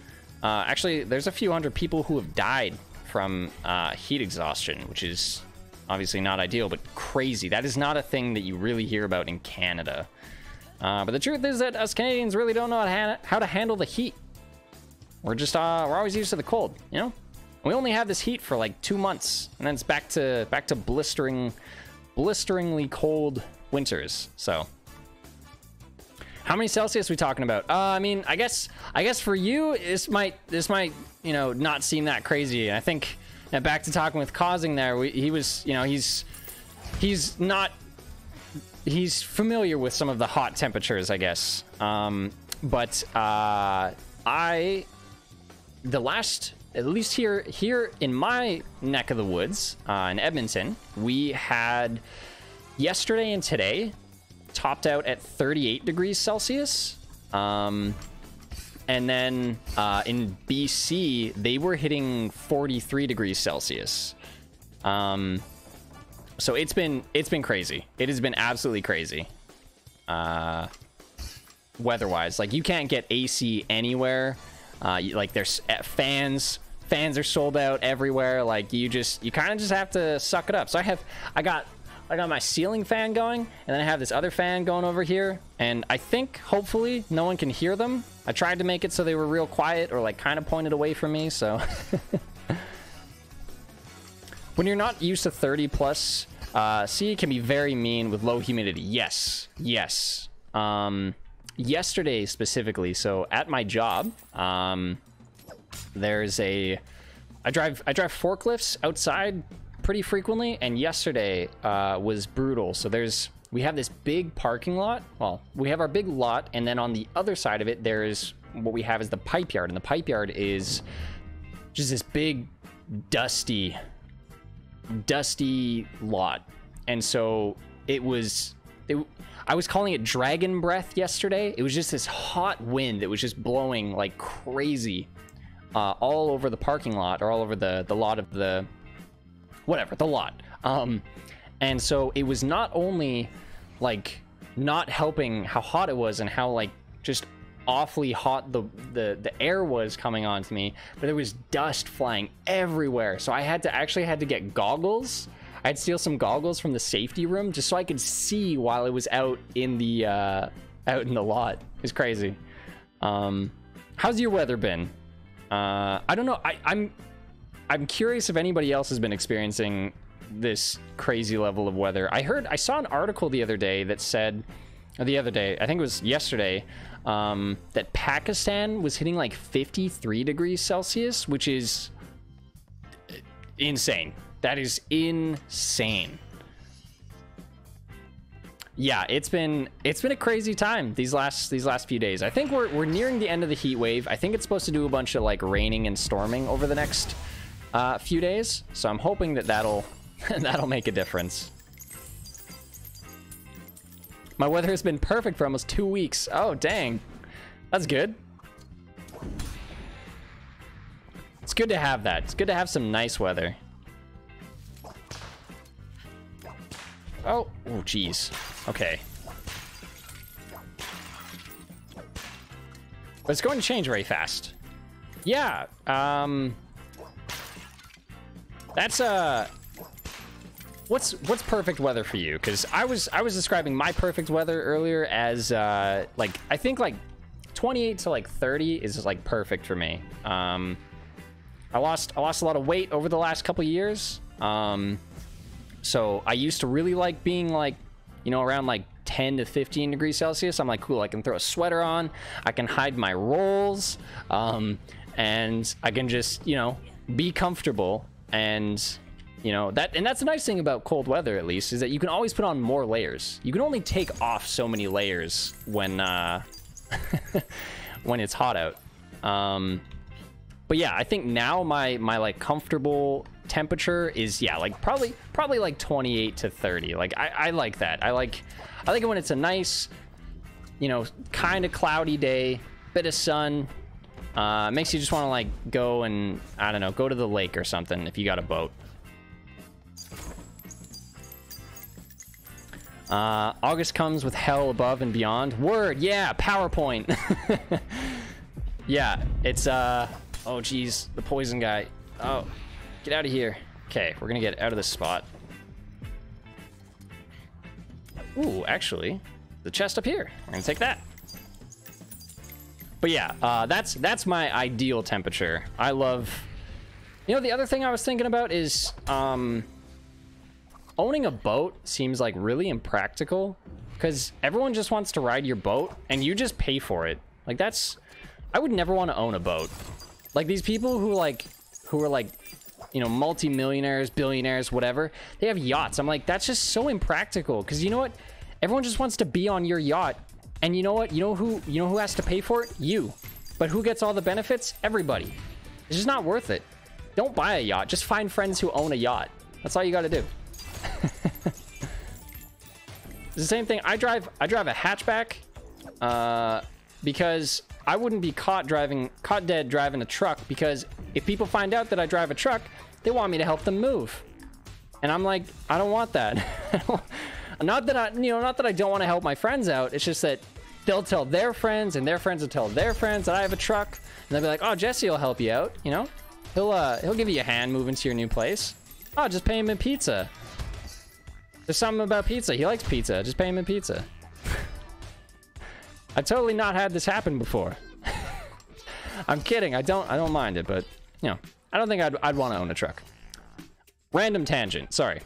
[SPEAKER 2] Actually, there's a few hundred people who have died from heat exhaustion, which is obviously not ideal, but crazy. That is not a thing that you really hear about in Canada. But the truth is that us Canadians really don't know how to handle the heat. We're always used to the cold, you know? We only have this heat for like 2 months, and then it's back to blisteringly cold winters. So, how many Celsius are we talking about? I mean, I guess for you, this might you know, not seem that crazy. And I think, and back to talking with Causing there, he was, you know, he's familiar with some of the hot temperatures, I guess. At least here in my neck of the woods, in Edmonton, we had yesterday and today topped out at 38 degrees Celsius. And then in BC, they were hitting 43 degrees Celsius. So it's been crazy. It has been absolutely crazy. Weather-wise, like you can't get AC anywhere. Like there's fans are sold out everywhere. Like you kind of just have to suck it up. So I got my ceiling fan going, and then I have this other fan going over here, and I think hopefully no one can hear them. I tried to make it so they were real quiet or like kind of pointed away from me. So when you're not used to 30 plus, C can be very mean with low humidity. Yes. Yesterday specifically, so at my job, there's I drive forklifts outside pretty frequently, and yesterday was brutal. So we have this big parking lot. Well, we have our big lot, and then on the other side of it, there's what we have is the pipe yard, and the pipe yard is just this big dusty lot. And so I was calling it dragon breath yesterday. It was just this hot wind that was just blowing like crazy all over the parking lot, or all over the lot of the lot. And so it was not only like not helping how hot it was and how like just awfully hot the air was coming onto me, but there was dust flying everywhere. So I had to get goggles. I'd steal some goggles from the safety room just so I could see while it was out in the lot. It was crazy. How's your weather been? I don't know. I'm curious if anybody else has been experiencing this crazy level of weather. I saw an article the other day that said, I think it was yesterday, that Pakistan was hitting like 53 degrees Celsius, which is insane. That is insane. Yeah, it's been a crazy time these last few days. I think we're nearing the end of the heat wave. I think it's supposed to do a bunch of like raining and storming over the next few days. So I'm hoping that'll make a difference. My weather has been perfect for almost 2 weeks. Oh, dang. That's good. It's good to have that. It's good to have some nice weather. Oh, geez. Okay. But it's going to change very fast. Yeah. That's what's perfect weather for you? Because I was describing my perfect weather earlier as like I think like 28 to like 30 is like perfect for me. I lost a lot of weight over the last couple of years. So I used to really like being like, you know, around like 10 to 15 degrees Celsius. I'm like, cool, I can throw a sweater on, I can hide my rolls, and I can just, you know, be comfortable And you know, that's the nice thing about cold weather, at least, is that you can always put on more layers. You can only take off so many layers when when it's hot out. But yeah, I think now my like comfortable temperature is, yeah, like probably like 28 to 30. Like I like that. I like it when it's a nice, you know, kind of cloudy day, bit of sun. Makes you just want to like go and, I don't know, go to the lake or something if you got a boat. August comes with hell above and beyond. Word, yeah, PowerPoint. Yeah, it's oh geez, the poison guy. Oh, get out of here. Okay, we're gonna get out of this spot. Ooh, actually, the chest up here. We're gonna take that. But yeah, that's my ideal temperature. I love, you know, the other thing I was thinking about is owning a boat seems like really impractical because everyone just wants to ride your boat and you just pay for it. Like I would never want to own a boat. Like these people who are like, you know, multi-millionaires, billionaires, whatever, they have yachts. I'm like, that's just so impractical because you know what? Everyone just wants to be on your yacht. And you know what? You know who has to pay for it? You. But who gets all the benefits? Everybody. It's just not worth it. Don't buy a yacht. Just find friends who own a yacht. That's all you got to do. It's the same thing. I drive a hatchback because I wouldn't be caught dead driving a truck, because if people find out that I drive a truck, they want me to help them move. And I'm like, I don't want that. Not that I don't want to help my friends out. It's just that they'll tell their friends and their friends will tell their friends that I have a truck, and they'll be like, oh, Jesse will help you out, you know? He'll give you a hand moving to your new place. Oh, just pay him in pizza. There's something about pizza. He likes pizza. Just pay him in pizza. I've totally not had this happen before. I'm kidding. I don't mind it, but you know, I don't think I'd want to own a truck. Random tangent. Sorry.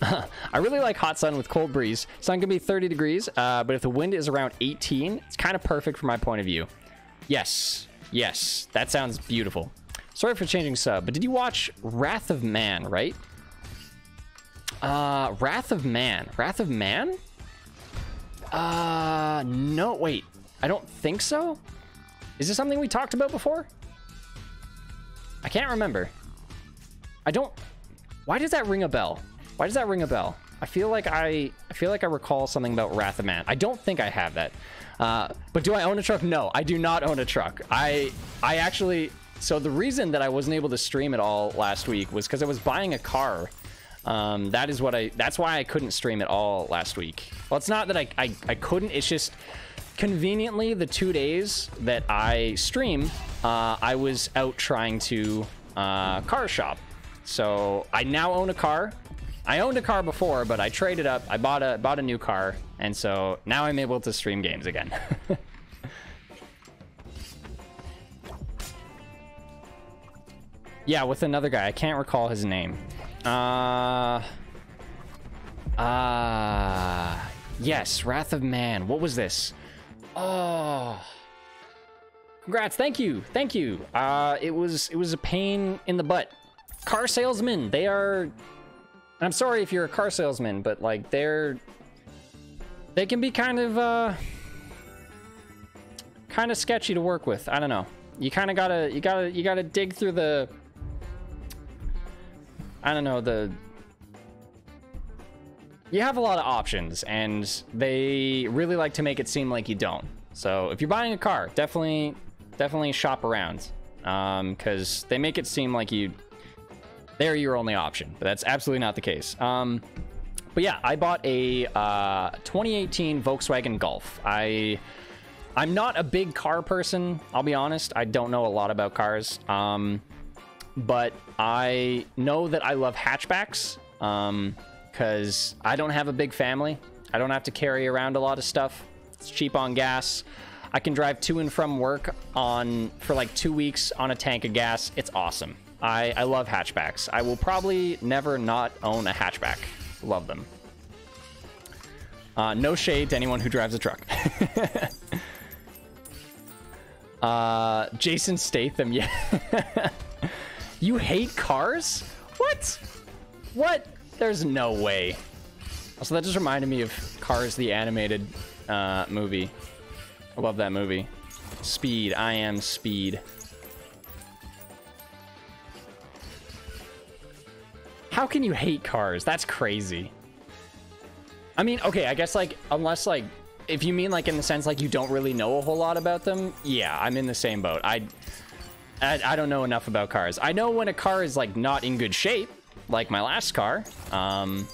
[SPEAKER 2] I really like hot sun with cold breeze. Sun can be 30 degrees, but if the wind is around 18, it's kind of perfect from my point of view. Yes, that sounds beautiful. Sorry for changing sub, but did you watch Wrath of Man, right? Wrath of Man? No, wait. I don't think so. Is this something we talked about before? I can't remember. Why does that ring a bell? I feel like I recall something about Wrath of Man. I don't think I have that. But do I own a truck? No, I do not own a truck. I actually, so the reason that I wasn't able to stream at all last week was because I was buying a car. That's why I couldn't stream at all last week. Well, it's not that I couldn't, it's just conveniently the 2 days that I stream, I was out trying to car shop. So I now own a car. I owned a car before, but I traded up. I bought a new car, and so now I'm able to stream games again. Yeah, with another guy. I can't recall his name. Yes, Wrath of Man. What was this? Oh. Congrats. Thank you. It was a pain in the butt. Car salesmen, they are, I'm sorry if you're a car salesman, but like they can be kind of sketchy to work with. I don't know. You kind of gotta dig through the, I don't know, you have a lot of options and they really like to make it seem like you don't. So if you're buying a car, definitely shop around, because they make it seem like they're your only option, but that's absolutely not the case. But yeah, I bought a 2018 Volkswagen Golf. I'm not a big car person, I'll be honest. I don't know a lot about cars, but I know that I love hatchbacks, because I don't have a big family. I don't have to carry around a lot of stuff. It's cheap on gas. I can drive to and from work for like 2 weeks on a tank of gas. It's awesome. I love hatchbacks. I will probably never not own a hatchback. Love them. No shade to anyone who drives a truck. Jason Statham, yeah. You hate cars? What? What? There's no way. Also, that just reminded me of Cars, the animated movie. I love that movie. Speed. I am Speed. How can you hate Cars? That's crazy. I mean, okay, I guess, like, unless, like, if you mean, like, in the sense, like, you don't really know a whole lot about them, yeah, I'm in the same boat. I don't know enough about Cars. I know when a car is, like, not in good shape, like my last car, and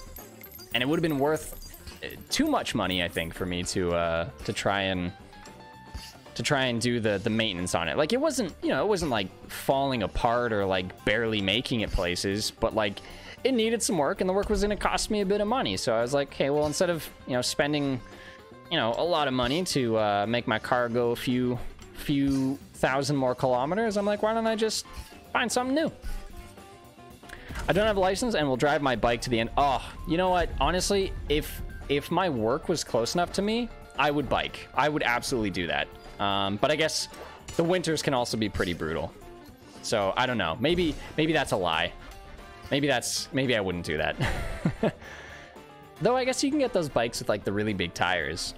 [SPEAKER 2] it would have been worth too much money, I think, for me to try and do the maintenance on it. Like, it wasn't, you know, it wasn't, like, falling apart or, like, barely making it places, but, like, it needed some work, and the work was going to cost me a bit of money. So I was like, okay, well, instead of, you know, spending, you know, a lot of money to make my car go a few thousand more kilometers, I'm like, why don't I just find something new? I don't have a license and will drive my bike to the end. Oh, you know what? Honestly, if my work was close enough to me, I would bike. I would absolutely do that. But I guess the winters can also be pretty brutal. So I don't know. Maybe that's a lie. Maybe I wouldn't do that. Though I guess you can get those bikes with, like, the really big tires.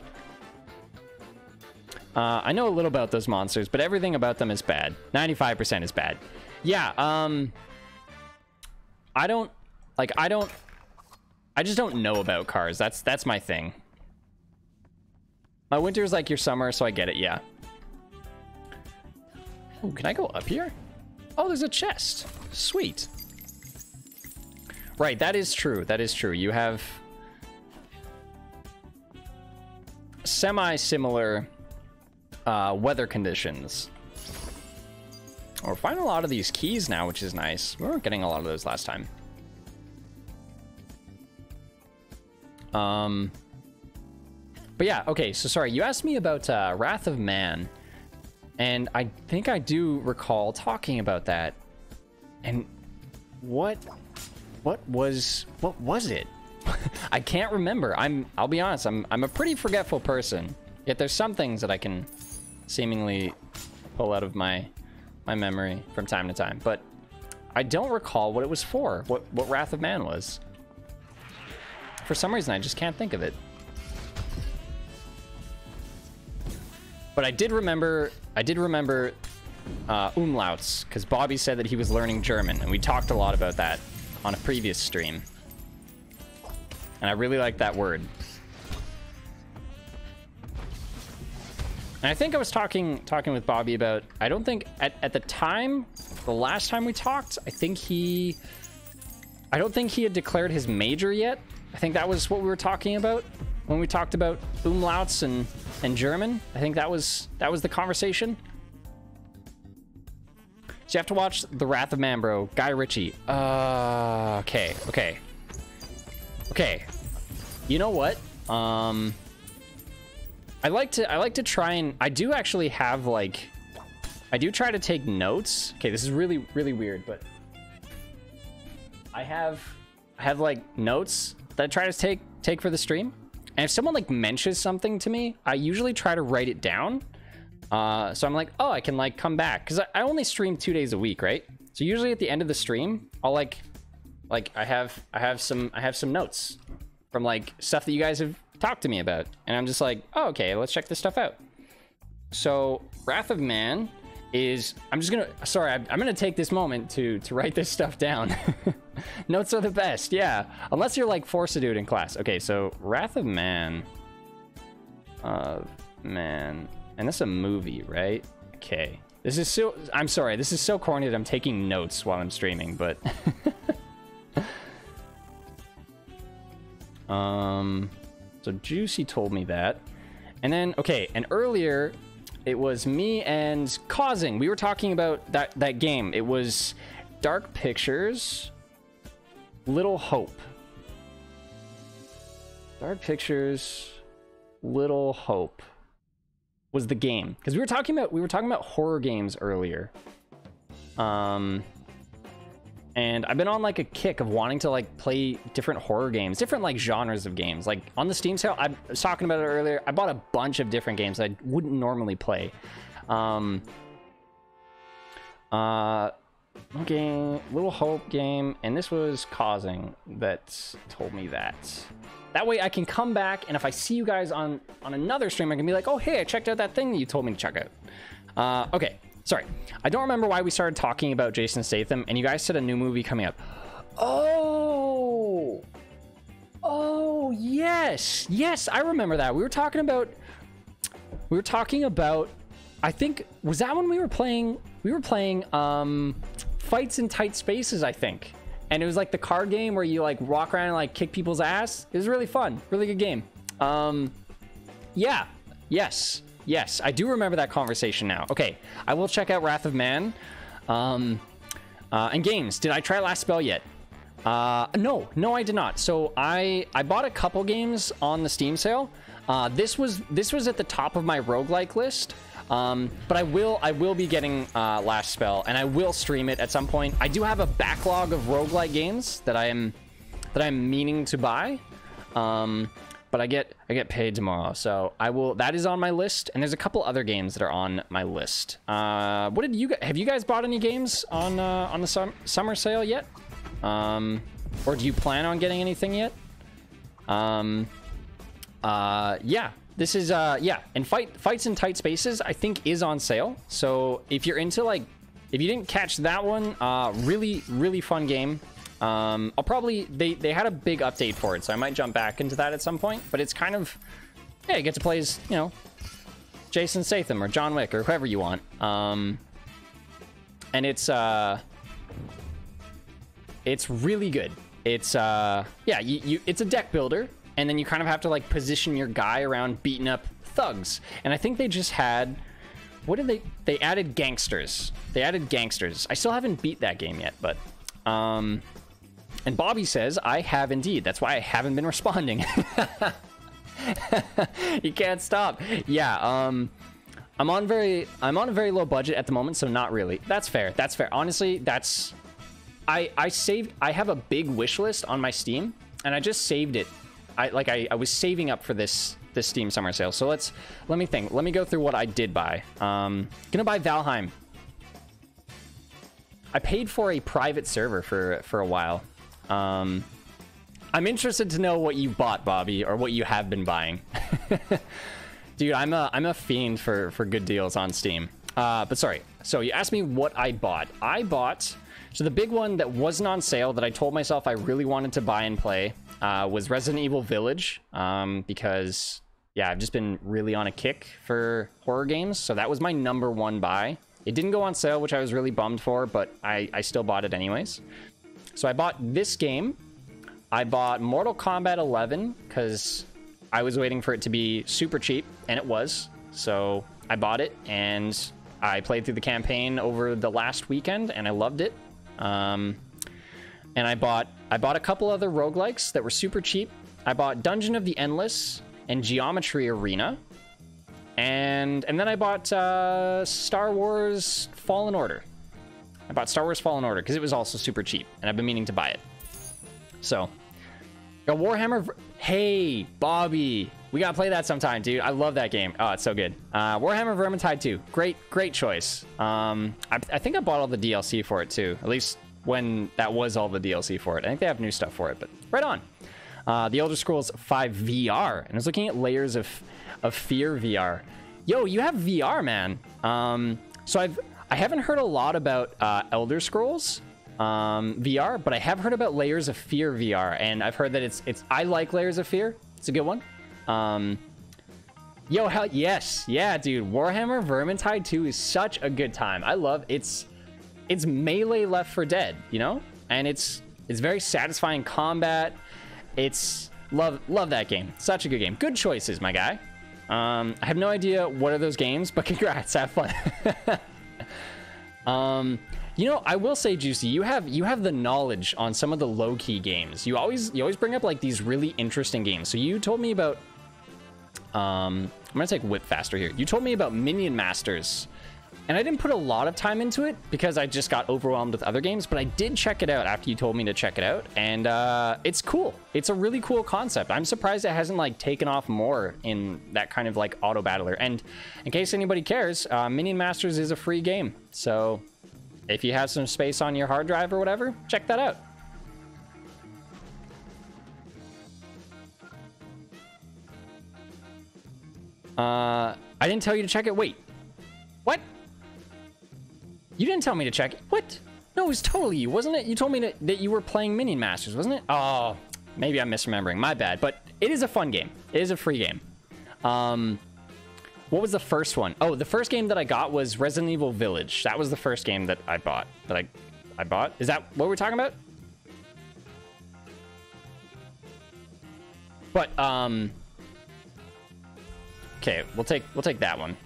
[SPEAKER 2] I know a little about those monsters, but everything about them is bad. 95% is bad. Yeah, I just don't know about cars. That's my thing. My winter is like your summer, so I get it, yeah. Ooh, can I go up here? Oh, there's a chest. Sweet. Right, that is true. That is true. You have semi-similar weather conditions. We're finding a lot of these keys now, which is nice. We weren't getting a lot of those last time. But yeah, okay, so sorry, you asked me about Wrath of Man, and I think I do recall talking about that. And what was it? I can't remember. I'll be honest, I'm a pretty forgetful person. Yet there's some things that I can seemingly pull out of my memory from time to time, but I don't recall what it was for, what Wrath of Man was. For some reason, I just can't think of it. But I did remember umlauts, because Bobby said that he was learning German, and we talked a lot about that on a previous stream. And I really like that word. And I think I was talking with Bobby about, I don't think at the time, the last time we talked, I don't think he had declared his major yet. I think that was what we were talking about when we talked about umlauts and German. I think that was the conversation. So you have to watch The Wrath of Man, bro. Guy Ritchie. Okay. You know what? I like to try and, I do actually have, like, I do try to take notes. Okay, this is really, really weird, but I have like notes that I try to take for the stream. And if someone, like, mentions something to me, I usually try to write it down. So I'm like, oh, I can, like, come back, because I only stream 2 days a week, right? So usually at the end of the stream, I'll like I have some notes from, like, stuff that you guys have talked to me about, and I'm just like, oh, okay, let's check this stuff out. So Wrath of Man is, I'm gonna take this moment to write this stuff down. Notes are the best, yeah, unless you're, like, forced to do it in class. Okay, so Wrath of Man, man, and this is a movie, right? Okay, this is so, I'm sorry, this is so corny that I'm taking notes while I'm streaming, but so Juicy told me that. And then, okay, and earlier it was me and Causing. We were talking about that game. It was Dark Pictures, Little Hope. Dark Pictures, Little Hope was the game. Because we were talking about horror games earlier. And I've been on, like, a kick of wanting to, like, play different horror games, different, like, genres of games. Like, on the Steam sale, I was talking about it earlier, I bought a bunch of different games that I wouldn't normally play. Okay, Little Hope game, and this was Causing that told me that. That way I can come back, and if I see you guys on another stream, I can be like, oh, hey, I checked out that thing that you told me to check out. Okay, sorry. I don't remember why we started talking about Jason Statham, and you guys said a new movie coming up. Oh, yes. Yes, I remember that. We were talking about, I think, was that when we were playing Fights in Tight Spaces, I think. And it was like the card game where you like walk around and like kick people's ass. It was really fun. Really good game. Yeah. Yes. I do remember that conversation now. Okay. I will check out Wrath of Man. And games. Did I try Last Spell yet? No, I did not. So I bought a couple games on the Steam sale. This was at the top of my roguelike list. But I will be getting Last Spell, and I will stream it at some point. I do have a backlog of roguelike games that I'm meaning to buy. But I get paid tomorrow, so I will. That is on my list, and there's a couple other games that are on my list. Have you guys bought any games on the summer sale yet? Or do you plan on getting anything yet? Yeah. This is, yeah, and Fights in Tight Spaces, I think, is on sale. So if you're into, like, if you didn't catch that one, really, really fun game. I'll probably, they had a big update for it, so I might jump back into that at some point. But it's kind of, yeah, you get to play as, you know, Jason Statham or John Wick or whoever you want. And it's really good. It's, yeah, it's a deck builder. And then you kind of have to like position your guy around beating up thugs. And I think they just had, what did they added gangsters. They added gangsters. I still haven't beat that game yet, but, and Bobby says, I have indeed. That's why I haven't been responding. You can't stop. Yeah, I'm on a very low budget at the moment, so not really. That's fair. Honestly, I have a big wish list on my Steam, and I just saved it. I was saving up for this Steam summer sale. So let me think. Let me go through what I did buy. Gonna buy Valheim. I paid for a private server for a while. I'm interested to know what you bought, Bobby, or what you have been buying. Dude, I'm a fiend for good deals on Steam. But sorry. So you asked me what I bought. So the big one that wasn't on sale that I told myself I really wanted to buy and play was Resident Evil Village, because, yeah, I've just been really on a kick for horror games, so that was my #1 buy. It didn't go on sale, which I was really bummed for, but I still bought it anyways. So I bought this game. I bought Mortal Kombat 11, because I was waiting for it to be super cheap, and it was. So I bought it, and I played through the campaign over the last weekend, and I loved it. And I bought a couple other roguelikes that were super cheap. I bought Dungeon of the Endless and Geometry Arena. And then I bought Star Wars Fallen Order. I bought Star Wars Fallen Order because it was also super cheap, and I've been meaning to buy it. So, got Warhammer. Hey, Bobby, we gotta play that sometime, dude. I love that game. Oh, it's so good. Warhammer Vermintide 2. Great choice. I think I bought all the DLC for it too. At least when that was all the DLC for it. I think they have new stuff for it, but right on. The Elder Scrolls 5 VR, and I was looking at Layers of Fear VR. Yo, you have VR, man. So I haven't heard a lot about Elder Scrolls VR, but I have heard about Layers of Fear VR, and I've heard that it's I like Layers of Fear. It's a good one. Yo, hell yes. Yeah, dude. Warhammer Vermintide 2 is such a good time. I love it's melee Left 4 Dead, you know? And it's very satisfying combat. It's love that game. Such a good game. Good choices, my guy. I have no idea what are those games, but congrats. Have fun. You know, I will say, Juicy, you have the knowledge on some of the low-key games. You always bring up like these really interesting games. So you told me about I'm gonna take Whip Faster here. You told me about Minion Masters, and I didn't put a lot of time into it because I just got overwhelmed with other games, but I did check it out after you told me to check it out, and it's cool. It's a really cool concept. I'm surprised it hasn't like taken off more in that kind of like auto battler. And in case anybody cares, Minion Masters is a free game, so if you have some space on your hard drive or whatever, check that out. I didn't tell you to check it. Wait, what? You didn't tell me to check it. What? No, it was totally you, wasn't it? You told me that you were playing Minion Masters, wasn't it? Oh, maybe I'm misremembering. My bad. But it is a fun game. It is a free game. What was the first one? Oh, the first game that I got was Resident Evil Village. That was the first game that I bought. I bought. Is that what we're talking about? But okay, we'll take that one.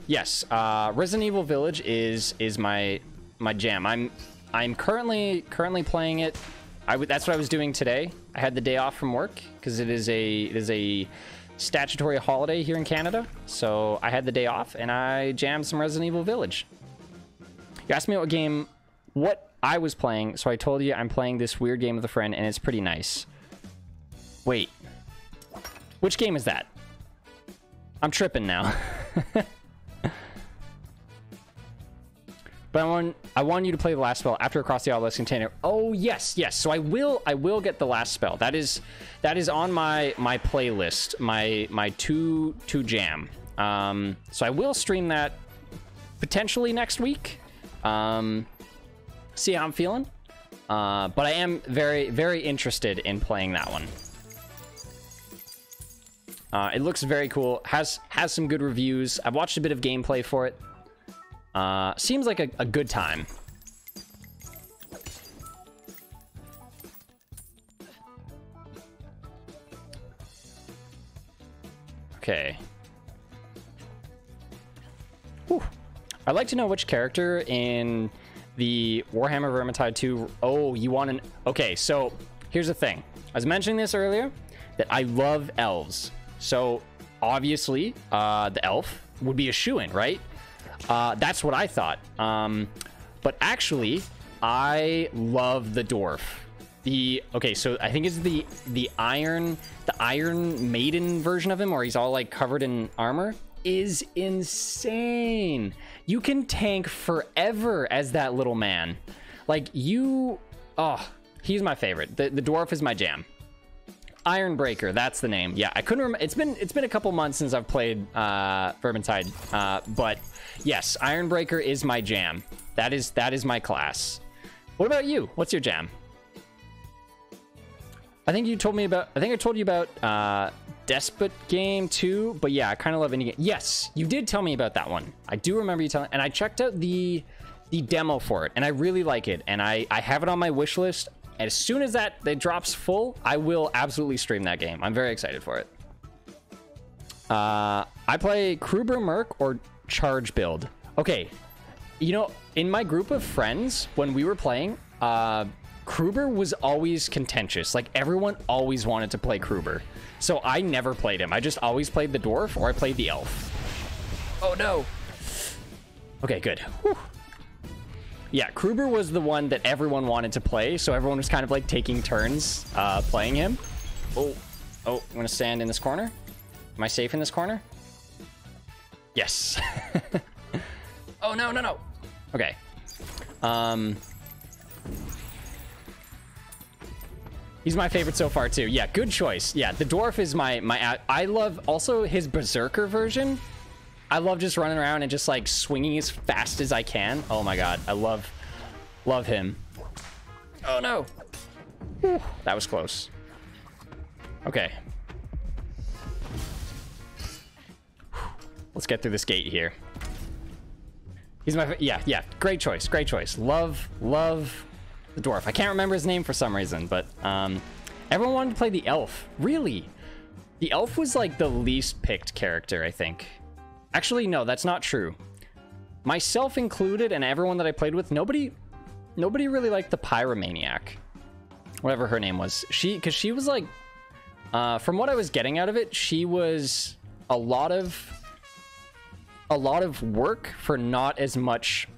[SPEAKER 2] Yes, Resident Evil Village is my jam. I'm currently playing it. That's what I was doing today. I had the day off from work because it is a statutory holiday here in Canada. So I had the day off and I jammed some Resident Evil Village. You asked me what I was playing, so I told you I'm playing this weird game with a friend and it's pretty nice. Wait, which game is that? I'm tripping now. But I want you to play the last spell after Across the Obelisk container. Oh yes. So I will get the last spell. That is on my playlist, my two jam. So I will stream that potentially next week. See how I'm feeling. But I am very, very interested in playing that one. It looks very cool. Has some good reviews. I've watched a bit of gameplay for it. Seems like a good time. Okay. Whew. I'd like to know which character in the Warhammer Vermintide 2... Oh, you want an... Okay, so here's the thing. I was mentioning this earlier, that I love elves. So, obviously, the elf would be a shoo-in, right? That's what I thought. But actually, I love the dwarf. Okay, so I think it's the Iron Maiden version of him, where he's all like covered in armor, is insane. You can tank forever as that little man. Like he's my favorite. The dwarf is my jam. Ironbreaker, that's the name. Yeah, I couldn't remember. It's been a couple months since I've played Vermintide, but yes, Ironbreaker is my jam. That is my class. What about you? What's your jam? I think I told you about Despot Game 2, but yeah, I kind of love any game. Yes, you did tell me about that one. I do remember you telling, and I checked out the demo for it, and I really like it, and I have it on my wish list. And as soon as that drops full, I will absolutely stream that game. I'm very excited for it. I play Kruber Merc or Charge build. Okay, you know, in my group of friends, when we were playing, Kruber was always contentious. Like, everyone always wanted to play Kruber. So I never played him. I just always played the dwarf or I played the elf. Oh, no. Okay, good. Whew. Yeah, Kruber was the one that everyone wanted to play, so everyone was kind of like taking turns playing him. Oh, I'm gonna stand in this corner. Am I safe in this corner? Yes. Oh, no. Okay. He's my favorite so far too. Yeah, good choice. Yeah, the dwarf is my I love also his berserker version. I love just running around and just like swinging as fast as I can. Oh my god, I love him. Oh no. Whew, that was close. Okay. Let's get through this gate here. He's my yeah, great choice. Love the dwarf. I can't remember his name for some reason, but everyone wanted to play the elf. Really? The elf was like the least picked character, I think. Actually, no, that's not true. Myself included, and everyone that I played with, nobody really liked the Pyromaniac. Whatever her name was. Because she was like, from what I was getting out of it, she was a lot of work for not as much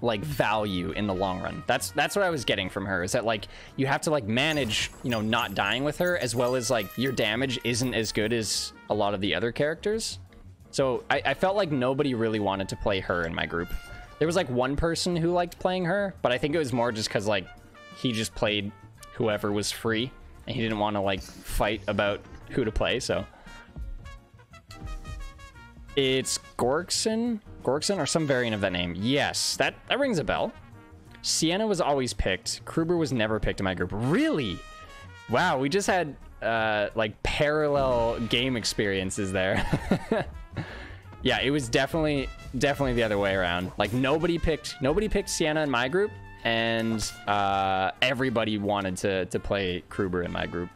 [SPEAKER 2] like value in the long run. That's what I was getting from her, is that like you have to like manage, you know, not dying with her, as well as like your damage isn't as good as a lot of the other characters. So I felt like nobody really wanted to play her in my group. There was like one person who liked playing her, but I think it was more just because like he just played whoever was free and he didn't want to like fight about who to play. So it's Gorkson or some variant of that name. Yes, that rings a bell. Sienna was always picked. Kruber was never picked in my group. Really? Wow, we just had like parallel game experiences there. Yeah, it was definitely the other way around. Like nobody picked Sienna in my group, and everybody wanted to play Kruber in my group.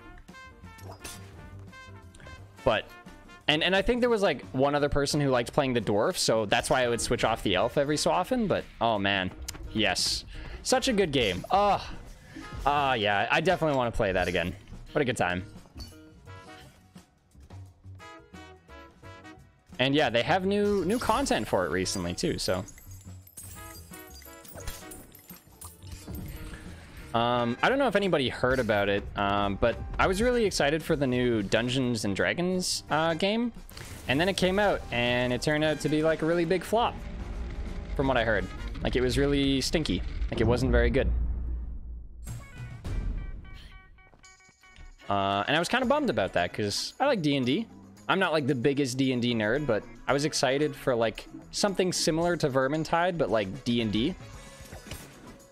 [SPEAKER 2] But and I think there was like one other person who liked playing the dwarf, so that's why I would switch off the elf every so often. But oh man, yes, such a good game. Yeah, I definitely want to play that again. What a good time. And yeah, they have new content for it recently too, so. I don't know if anybody heard about it, but I was really excited for the new Dungeons and Dragons game. And then it came out and it turned out to be like a really big flop from what I heard. Like it was really stinky. Like it wasn't very good. And I was kind of bummed about that because I like D&D. I'm not like the biggest D&D nerd, but I was excited for like something similar to Vermintide, but like D&D.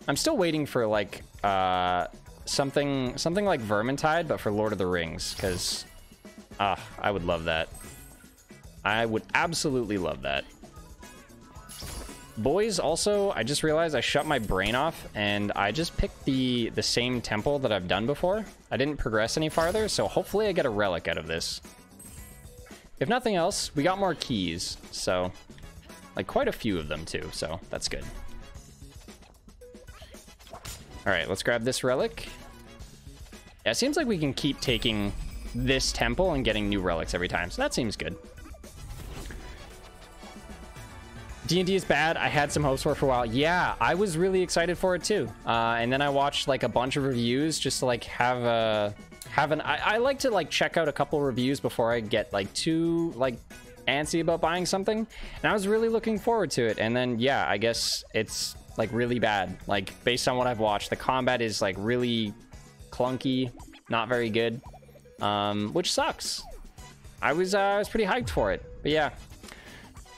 [SPEAKER 2] I'm still waiting for like something like Vermintide, but for Lord of the Rings, because I would love that. I would absolutely love that. Boys, also, I just realized I shut my brain off and I just picked the same temple that I've done before. I didn't progress any farther, so hopefully I get a relic out of this. If nothing else, we got more keys, so like quite a few of them too, so that's good. All right, let's grab this relic. Yeah, it seems like we can keep taking this temple and getting new relics every time, so that seems good. D&D is bad. I had some hopes for it for a while. Yeah, I was really excited for it too. And then I watched like a bunch of reviews just to like I like to like check out a couple reviews before I get like too like antsy about buying something. And I was really looking forward to it. And then yeah, I guess it's like really bad. Like based on what I've watched, the combat is like really clunky, not very good, which sucks. I was pretty hyped for it, but yeah.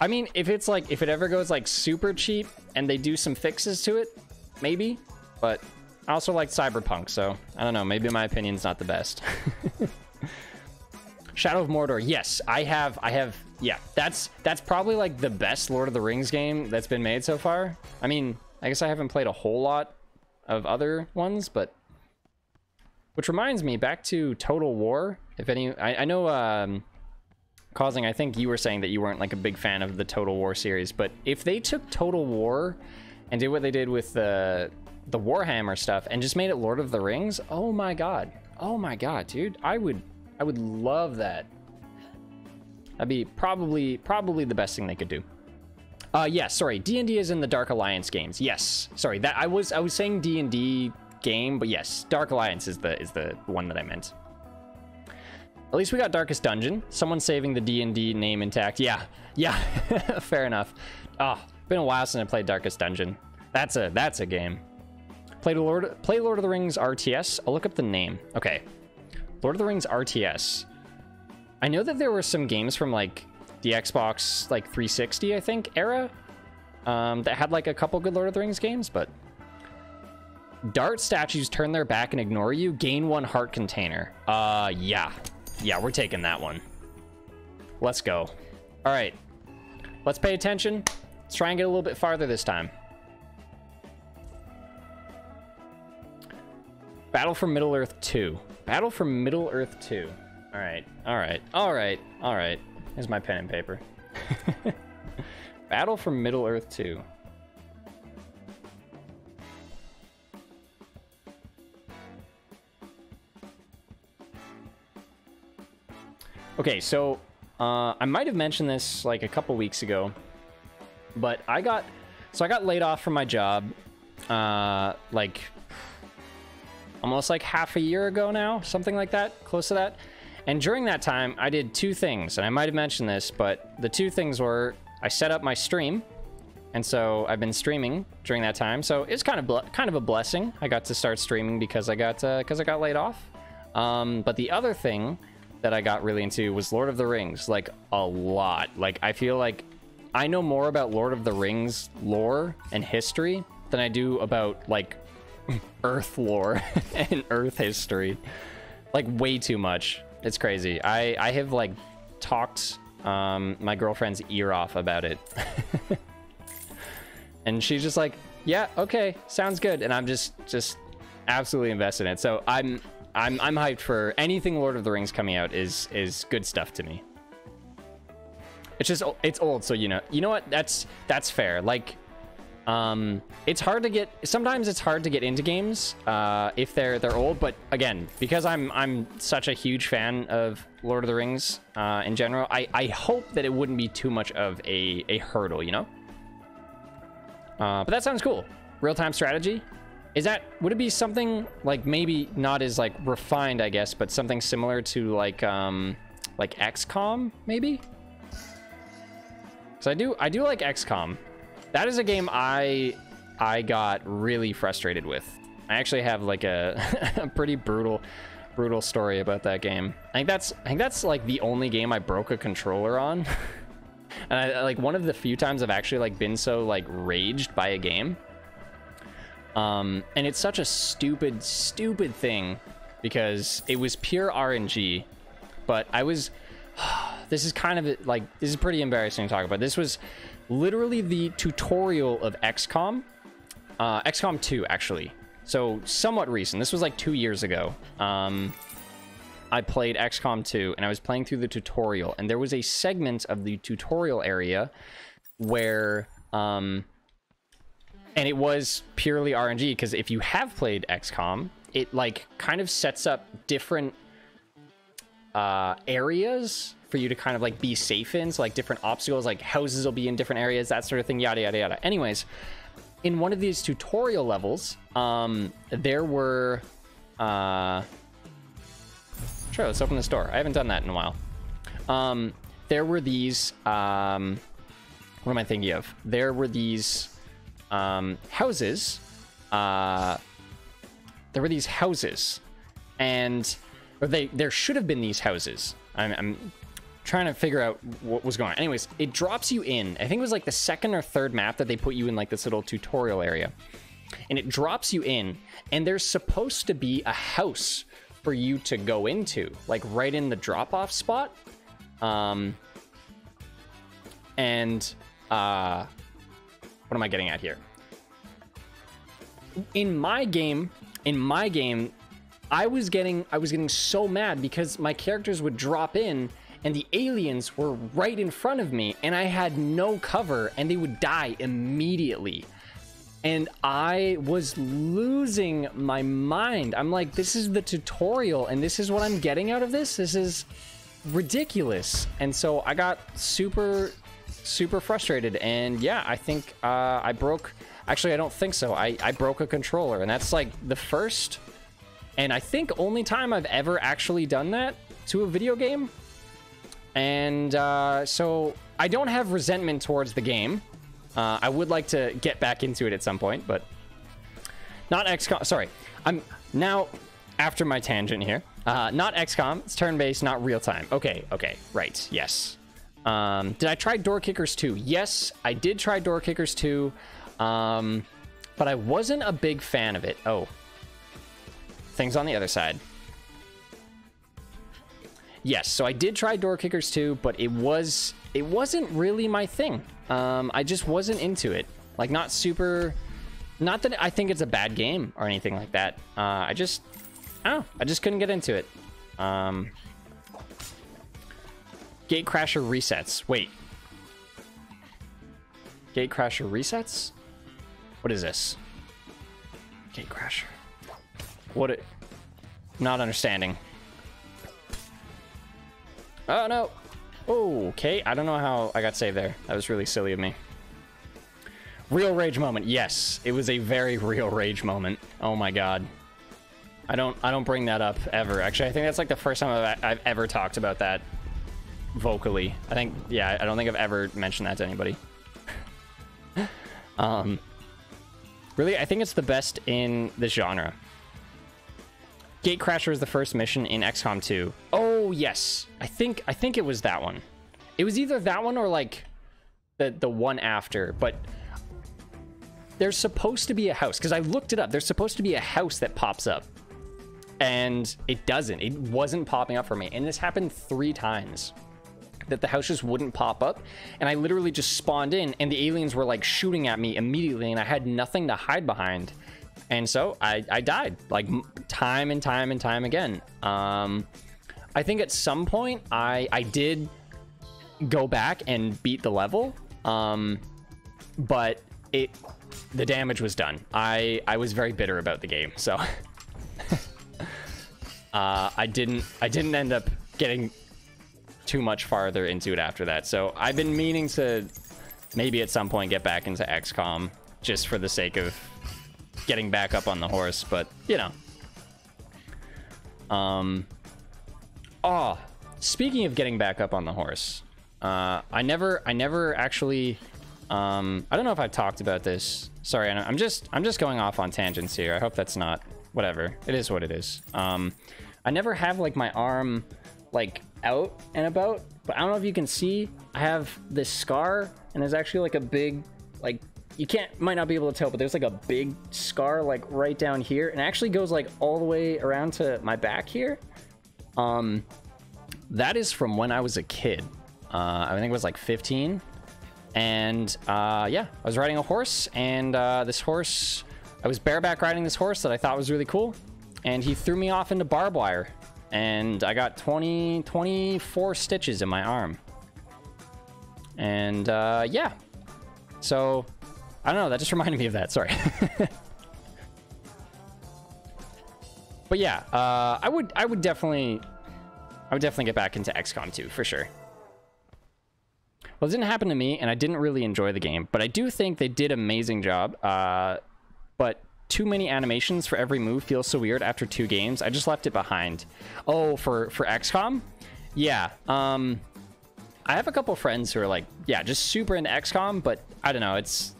[SPEAKER 2] I mean, if it ever goes like super cheap and they do some fixes to it, maybe. But I also like Cyberpunk, so I don't know. Maybe my opinion's not the best. Shadow of Mordor. Yes, I have. Yeah, that's probably like the best Lord of the Rings game that's been made so far. I mean, I guess I haven't played a whole lot of other ones, but which reminds me, back to Total War. If any, I know. Causing, I think you were saying that you weren't like a big fan of the Total War series, but if they took Total War and did what they did with the Warhammer stuff and just made it Lord of the Rings, oh my god, dude, I would love that. That'd be probably the best thing they could do. Yeah, sorry, D&D is in the Dark Alliance games. Yes, sorry, that I was saying D&D game, but yes, Dark Alliance is the one that I meant. At least we got Darkest Dungeon. Someone saving the D&D name intact. Yeah, fair enough. Been a while since I played Darkest Dungeon. That's a game. Play Lord of the Rings RTS. I'll look up the name. Okay, Lord of the Rings RTS. I know that there were some games from like the Xbox like 360, I think, era that had like a couple good Lord of the Rings games, but Dart statues turn their back and ignore you. Gain 1 heart container. Yeah, we're taking that one. Let's go. All right, let's pay attention. Let's try and get a little bit farther this time. Battle for Middle-earth 2. Battle for Middle-earth 2. All right. Here's my pen and paper. Battle for Middle-earth 2. Okay, so I might have mentioned this like a couple weeks ago, but I got laid off from my job like almost like half a year ago now, something like that, close to that. And during that time, I did two things, and I might have mentioned this, but the two things were I set up my stream, and so I've been streaming during that time. So it's kind of a blessing. I got to start streaming because I got laid off. But the other thing that I got really into was Lord of the Rings, like a lot. Like I feel like I know more about Lord of the Rings lore and history than I do about like Earth lore and Earth history. Like way too much. It's crazy. I have like talked my girlfriend's ear off about it. And she's just like, yeah, okay, sounds good. And I'm just absolutely invested in it. So I'm hyped for anything Lord of the Rings coming out is good stuff to me. It's old, so you know what? That's fair. Like, it's hard to get. Sometimes it's hard to get into games if they're old. But again, because I'm such a huge fan of Lord of the Rings in general, I hope that it wouldn't be too much of a hurdle, you know. But that sounds cool. Real-time strategy. Would it be something like maybe not as like refined, I guess, but something similar to like XCOM maybe? Because I do like XCOM. That is a game I got really frustrated with. I actually have like a pretty brutal story about that game. I think that's like the only game I broke a controller on. And I like one of the few times I've actually like been so like raged by a game. And it's such a stupid thing because it was pure RNG, but I was this is kind of like, this is pretty embarrassing to talk about. This was literally the tutorial of XCOM, XCOM 2 actually. So somewhat recent. This was like 2 years ago. I played XCOM 2 and I was playing through the tutorial, and there was a segment of the tutorial area where, and it was purely RNG, because if you have played XCOM, it like kind of sets up different areas for you to kind of like be safe in. So like different obstacles, like houses will be in different areas, that sort of thing, yada, yada, yada. Anyways, in one of these tutorial levels, there were, sure, let's open this door. I haven't done that in a while. There were these, what am I thinking of? There were these houses. There were these houses, and there should have been these houses. I'm trying to figure out what was going on. Anyways, it drops you in. I think it was like the second or third map that they put you in, like this little tutorial area, and it drops you in, and there's supposed to be a house for you to go into, like right in the drop-off spot. And what am I getting at here? In my game, I was getting so mad because my characters would drop in and the aliens were right in front of me and I had no cover and they would die immediately. And I was losing my mind. I'm like, this is the tutorial and this is what I'm getting out of this? This is ridiculous. And so I got super frustrated, and yeah, I think I broke, actually I don't think so, I broke a controller, and that's like the first and I think only time I've ever actually done that to a video game. And so I don't have resentment towards the game. I would like to get back into it at some point, but not XCOM. Sorry, I'm now after my tangent here. Not XCOM, it's turn-based, not real-time. Okay, right, yes. Did I try Door Kickers 2? Yes, I did try Door Kickers 2, but I wasn't a big fan of it. Oh, things on the other side. Yes, so I did try Door Kickers 2, but it wasn't really my thing. I just wasn't into it. Like, not that I think it's a bad game or anything like that. I just couldn't get into it. Gatecrasher resets. Wait. Gatecrasher resets? What is this? Gatecrasher. Not understanding. Oh, no. Oh, okay. I don't know how I got saved there. That was really silly of me. Real rage moment. Yes, it was a very real rage moment. Oh my god. I don't bring that up ever. Actually, I think that's like the first time I've ever talked about that vocally. I think, yeah, I don't think I've ever mentioned that to anybody. Really, I think it's the best in this genre. Gatecrasher is the first mission in XCOM 2. Oh, yes. I think it was that one. It was either that one or like the one after, but there's supposed to be a house, because I looked it up. There's supposed to be a house that pops up, and it doesn't. It wasn't popping up for me, and this happened 3 times that the house just wouldn't pop up, and I literally just spawned in, and the aliens were like shooting at me immediately, and I had nothing to hide behind, and so I died like time and time and time again. I think at some point I did go back and beat the level, but the damage was done. I was very bitter about the game, so I didn't end up getting too much farther into it after that. So I've been meaning to maybe at some point get back into XCOM just for the sake of getting back up on the horse, but you know. Oh, speaking of getting back up on the horse, I never actually I don't know if I've talked about this. Sorry, I'm just going off on tangents here. I hope that's not whatever. It is what it is. I never have like my arm like out and about, but I don't know if you can see, I have this scar, and there's actually like a big, like, you might not be able to tell, but there's like a big scar like right down here, and it actually goes like all the way around to my back here. That is from when I was a kid. I think it was like 15. And yeah, I was riding a horse, and this horse, I was bareback riding this horse that I thought was really cool, and he threw me off into barbed wire, and I got 24 stitches in my arm. And yeah, so I don't know, that just reminded me of that. Sorry. But yeah, I would definitely get back into XCOM 2 for sure. Well, it didn't happen to me, and I didn't really enjoy the game, but I do think they did an amazing job. But too many animations for every move feels so weird after 2 games. I just left it behind. Oh, for XCOM? Yeah. I have a couple friends who are like, yeah, just super into XCOM, but I don't know, it's...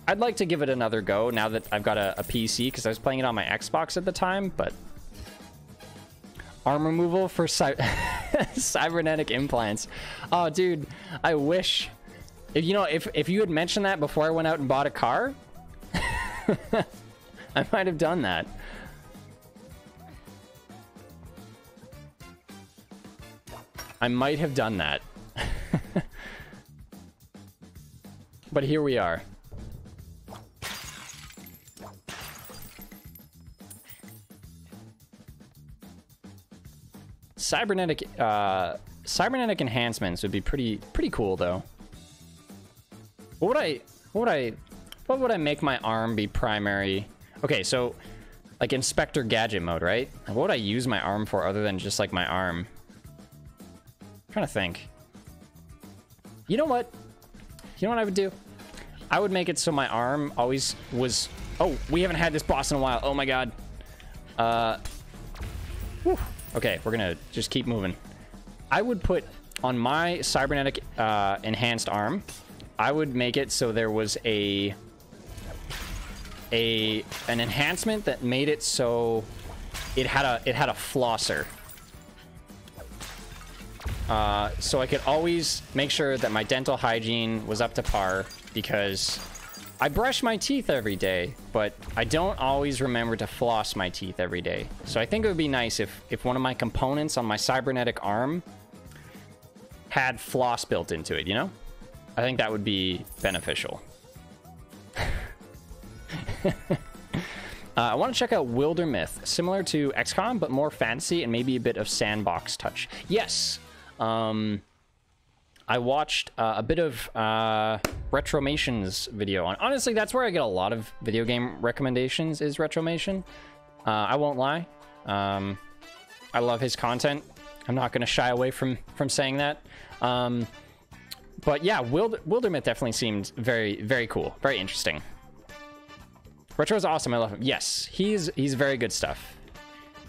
[SPEAKER 2] I'd like to give it another go now that I've got a PC, because I was playing it on my Xbox at the time, but... Arm removal for cybernetic implants. Oh, dude, I wish... If you had mentioned that before I went out and bought a car, I might have done that. I might have done that. But here we are. Cybernetic enhancements would be pretty cool though. What would I make my arm be primary? Okay, so like Inspector Gadget mode, right? What would I use my arm for other than just like my arm? I'm trying to think. You know what? You know what I would do? I would make it so my arm always was... Oh, we haven't had this boss in a while. Oh my god. Whew. Okay, we're gonna just keep moving. I would put on my cybernetic enhanced arm, I would make it so there was an enhancement that made it so it had a flosser. So I could always make sure that my dental hygiene was up to par, because I brush my teeth every day, but I don't always remember to floss my teeth every day. So I think it would be nice if one of my components on my cybernetic arm had floss built into it, you know? I think that would be beneficial. I want to check out Wildermyth, similar to XCOM, but more fantasy and maybe a bit of sandbox touch. Yes! I watched a bit of Retromation's video on. Honestly, that's where I get a lot of video game recommendations, is Retromation. I won't lie. I love his content. I'm not going to shy away from saying that. But yeah, Wildermyth definitely seemed very, very cool. Very interesting. Retro is awesome. I love him. Yes, he's very good stuff.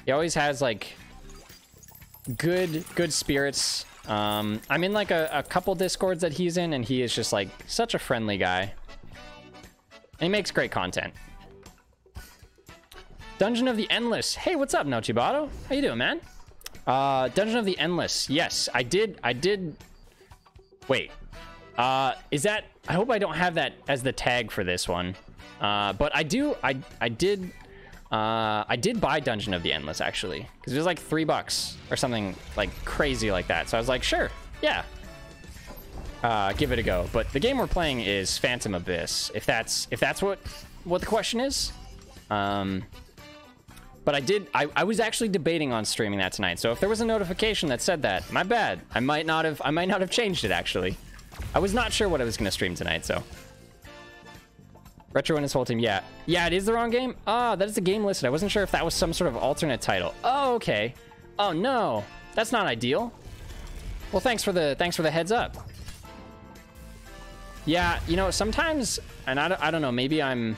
[SPEAKER 2] He always has like good spirits. I'm in like a couple Discords that he's in, and he is just like such a friendly guy. And he makes great content. Dungeon of the Endless. Hey, what's up, Nochibato? How you doing, man? Dungeon of the Endless. Yes, I did. Wait. Is that... I hope I don't have that as the tag for this one. But I did buy Dungeon of the Endless, actually. Because it was like $3 or something like crazy like that. So I was like, sure, yeah. Give it a go. But the game we're playing is Phantom Abyss. If that's what the question is. But I was actually debating on streaming that tonight. So if there was a notification that said that, my bad. I might not have changed it, actually. I was not sure what I was going to stream tonight, so. Retro and his whole team, yeah. Yeah, it is the wrong game? Ah, that is the game listed. I wasn't sure if that was some sort of alternate title. Oh, okay. Oh, no. That's not ideal. Well, thanks for the heads up. Yeah, you know, sometimes, and I don't know, maybe I'm,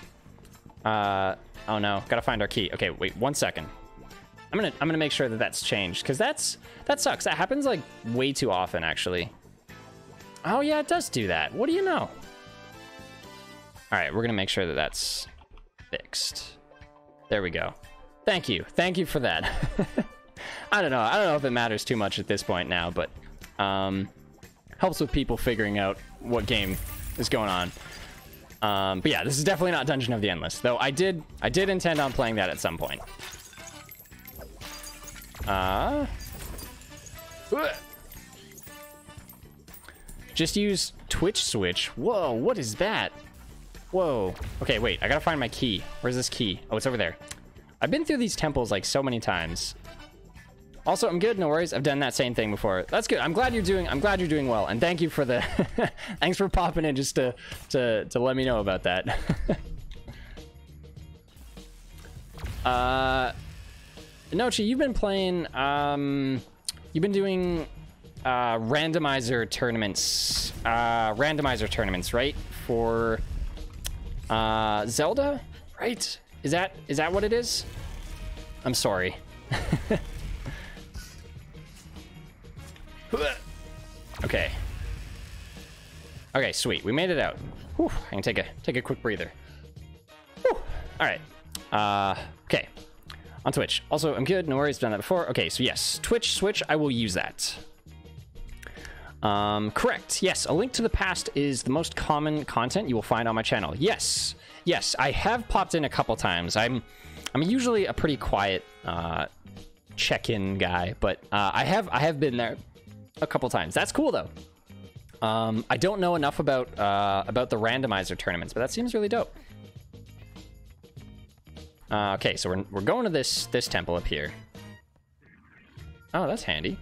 [SPEAKER 2] oh no, gotta find our key. Okay, wait, 1 second. I'm gonna make sure that that's changed, because that sucks. That happens like way too often, actually. Oh yeah, it does do that. What do you know? All right, we're gonna make sure that that's fixed. There we go. Thank you for that. I don't know if it matters too much at this point now, but helps with people figuring out what game is going on. But yeah, this is definitely not Dungeon of the Endless, though I did intend on playing that at some point. Just use Twitch Switch. Whoa, what is that? Whoa. Okay, wait, I gotta find my key. Where's this key? Oh, it's over there. I've been through these temples like so many times. Also, I'm good, no worries. I've done that same thing before. That's good. I'm glad you're doing well, and thank you for the thanks for popping in just to let me know about that. Nochi, you've been playing you've been doing randomizer tournaments, right? For Zelda, right? Is that what it is? I'm sorry. Okay. Okay, sweet. We made it out. Whew, I can take a quick breather. Whew. All right. Okay. On Twitch. Also, I'm good. No worries. Done that before. Okay, so yes, Twitch Switch. I will use that. Correct. Yes, a link to the past is the most common content you will find on my channel. Yes. Yes, I have popped in a couple times. I'm usually a pretty quiet check-in guy, but I have been there a couple times. That's cool though. I don't know enough about the randomizer tournaments, but that seems really dope. Okay, so we're going to this temple up here. Oh, that's handy.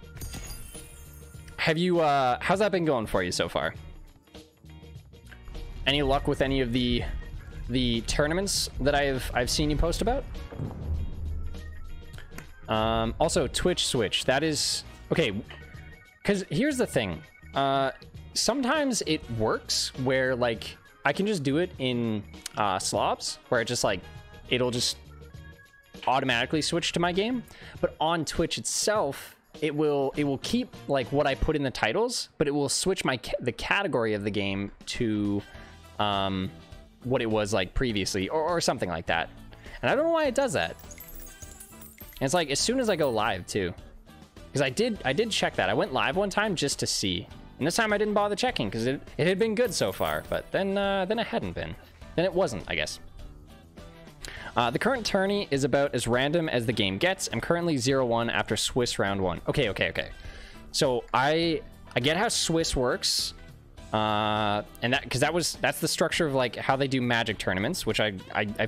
[SPEAKER 2] Have you how's that been going for you so far? Any luck with any of the tournaments that I've seen you post about? Also, Twitch Switch. That is okay. Because here's the thing, sometimes it works where like I can just do it in slobs where it just like it'll just automatically switch to my game, but on Twitch itself it will keep like what I put in the titles, but it will switch the category of the game to what it was like previously or something like that, and I don't know why it does that. And it's like as soon as I go live too. Because I did check that. I went live one time just to see. And this time I didn't bother checking because it had been good so far. But then it hadn't been. Then it wasn't, I guess. The current tourney is about as random as the game gets. I'm currently 0-1 after Swiss round 1. Okay. So I get how Swiss works. And that because that's the structure of like how they do Magic tournaments, which I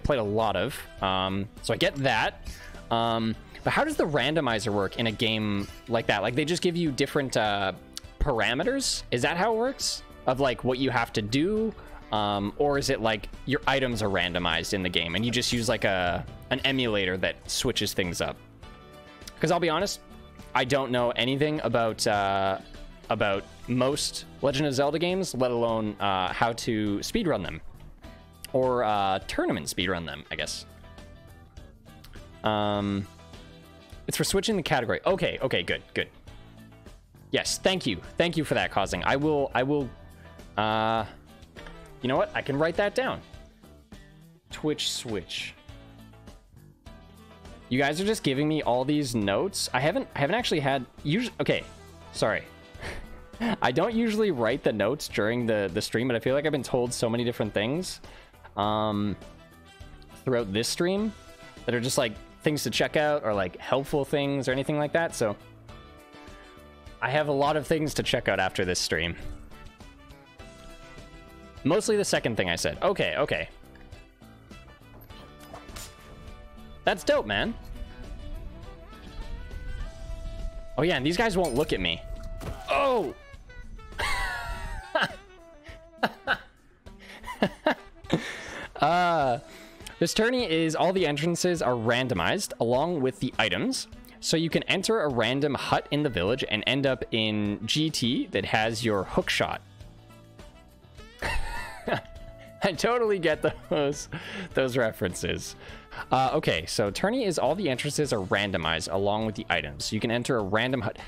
[SPEAKER 2] played a lot of. So I get that. But how does the randomizer work in a game like that? Like they just give you different parameters? Is that how it works? Of like what you have to do? Or is it like your items are randomized in the game and you just use like an emulator that switches things up? Because I'll be honest, I don't know anything about most Legend of Zelda games, let alone how to speedrun them. or tournament speedrun them, I guess. It's for switching the category. Okay, okay, good, good. Yes, thank you for that, Causing. I will, you know what? I can write that down. Twitch switch. You guys are just giving me all these notes. I haven't actually had usually. Okay, sorry. I don't usually write the notes during the stream, but I feel like I've been told so many different things throughout this stream that are just like things to check out or like helpful things or anything like that. So I have a lot of things to check out after this stream. Mostly the second thing I said. Okay, okay. That's dope, man. Oh yeah, and these guys won't look at me. Oh! This tourney is all the entrances are randomized along with the items. So you can enter a random hut in the village and end up in GT that has your hook shot. I totally get those references. Okay, so tourney is all the entrances are randomized along with the items. You can enter a random hut.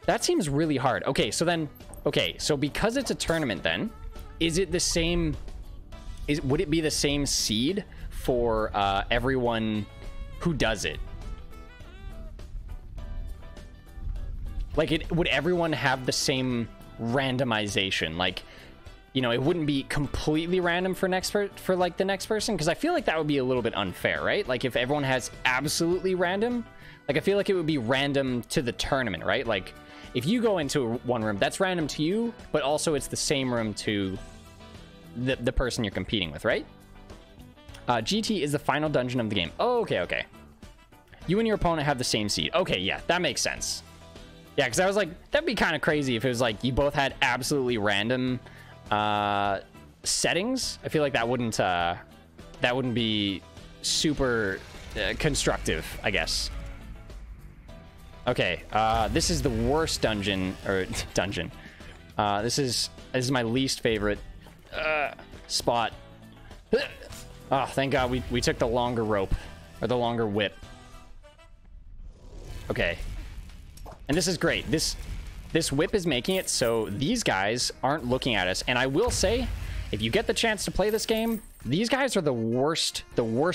[SPEAKER 2] That seems really hard. Okay, so then, okay, so because it's a tournament then, is it the same, would it be the same seed for everyone who does it? Like, would everyone have the same randomization? Like, you know, it wouldn't be completely random for like the next person, because I feel like that would be a little bit unfair, right? Like if everyone has absolutely random, like I feel like it would be random to the tournament, right? Like if you go into one room, that's random to you, but also it's the same room to the person you're competing with, right? GT is the final dungeon of the game. Oh, okay, okay. You and your opponent have the same seed. Okay, yeah, that makes sense. Yeah, because I was like, that'd be kind of crazy if it was like you both had absolutely random settings. I feel like that wouldn't be super constructive, I guess. Okay, this is the worst dungeon this is my least favorite spot. Oh, thank God we took the longer rope or the longer whip. Okay, and this is great. This whip is making it so these guys aren't looking at us. And I will say, if you get the chance to play this game, these guys are the worst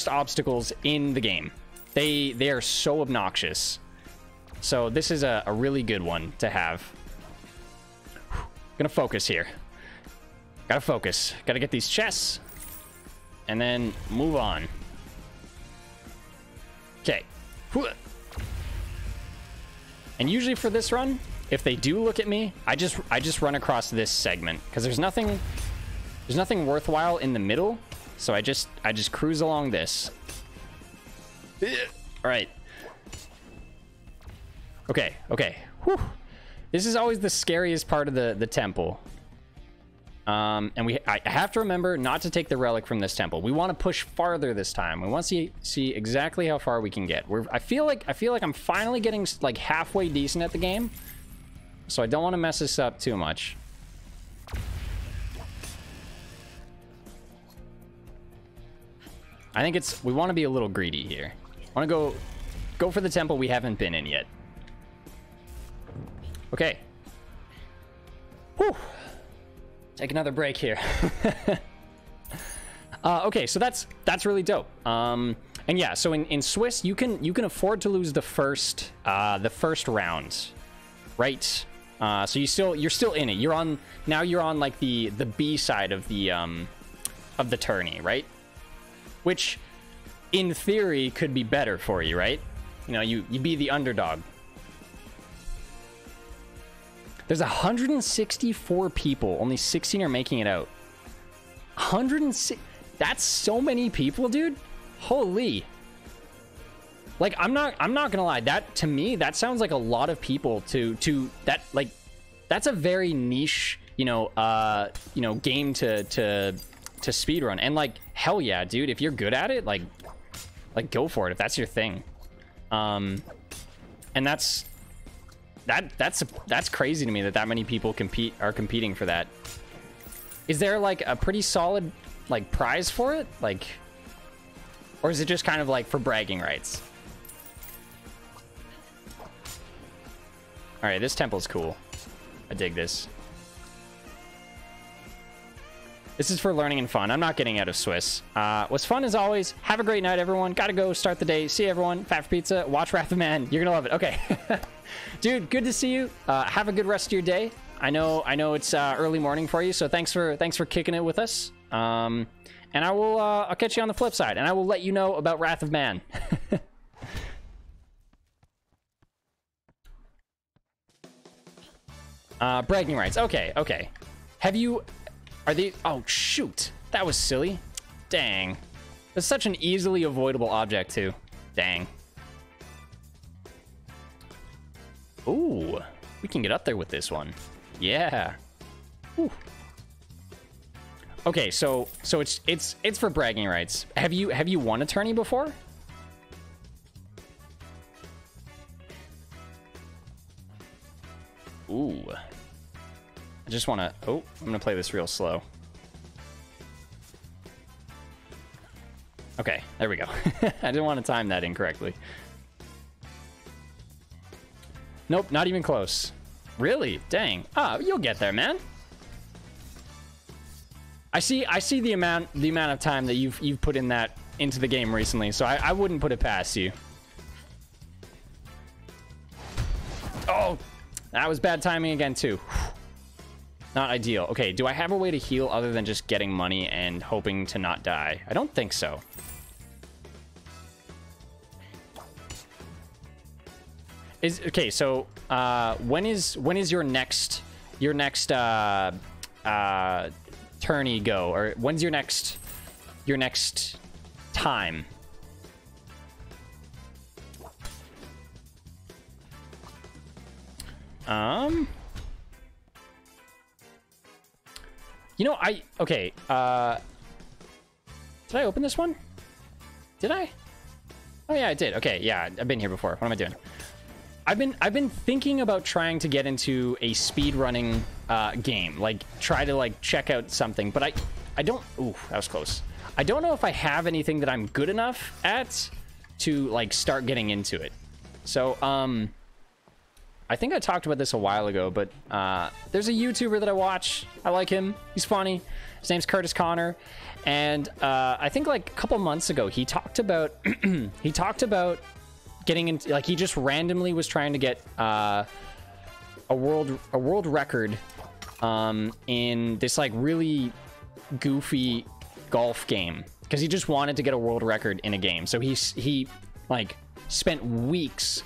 [SPEAKER 2] obstacles in the game. They are so obnoxious. So this is a really good one to have. Gonna focus here. Gotta focus. Gotta get these chests. And then move on. Okay. And usually for this run, if they do look at me, I just run across this segment because there's nothing worthwhile in the middle. So I just cruise along this. All right. Okay, okay. Whew. This is always the scariest part of the temple. And I have to remember not to take the relic from this temple. We want to push farther this time. We want to see exactly how far we can get. I feel like I'm finally getting like halfway decent at the game. So I don't want to mess this up too much. I think we want to be a little greedy here. I want to go for the temple we haven't been in yet. Okay. Whew. Take another break here. Okay, so that's really dope. And yeah, so in Swiss, you can afford to lose the first round, right? So you're still in it. You're on like the B side of the tourney, right? Which in theory could be better for you, right? You know, you be the underdog. There's 164 people. Only 16 are making it out. 106. That's so many people, dude. Holy. Like, I'm not gonna lie. That, to me, that sounds like a lot of people to that, like, that's a very niche, game to speedrun. And like, hell yeah, dude, if you're good at it, like go for it if that's your thing. And that's crazy to me that many people are competing for that. Is there like a pretty solid like prize for it? Like, or is it just kind of like for bragging rights? All right, this temple's cool. I dig this. This is for learning and fun. I'm not getting out of Swiss. Was fun as always. Have a great night, everyone. Gotta go start the day. See you, everyone. Fat for pizza. Watch Wrath of Man. You're gonna love it. Okay. Dude, good to see you. Have a good rest of your day. I know it's early morning for you, so thanks for kicking it with us. And I'll catch you on the flip side, and I will let you know about Wrath of Man. Bragging rights. Okay. Are they... Oh, shoot. That was silly. Dang. That's such an easily avoidable object, too. Dang. Ooh. We can get up there with this one. Yeah. Ooh. Okay, so it's for bragging rights. Have you won a tourney before? Ooh. I just want to... Oh, I'm going to play this real slow. Okay, there we go. I didn't want to time that incorrectly. Nope, not even close. Really? Dang. Ah, you'll get there, man. I see the amount of time that you've put into the game recently, so I wouldn't put it past you. Oh, that was bad timing again too. Not ideal. Okay, do I have a way to heal other than just getting money and hoping to not die? I don't think so. Okay, so when is your next tourney go, or when's your next time? You know, okay, did I open this one? Did I? Oh yeah, I did. Okay, yeah, I've been here before. What am I doing? I've been thinking about trying to get into a speed running game, like try to like check out something, but I don't. Ooh, that was close. I don't know if I have anything that I'm good enough at to like start getting into it. So I think I talked about this a while ago, but there's a YouTuber that I watch. I like him. He's funny. His name's Curtis Connor, and I think like a couple months ago he talked about getting into, like, he just randomly was trying to get a world record in this like really goofy golf game, because he just wanted to get a world record in a game. So he like spent weeks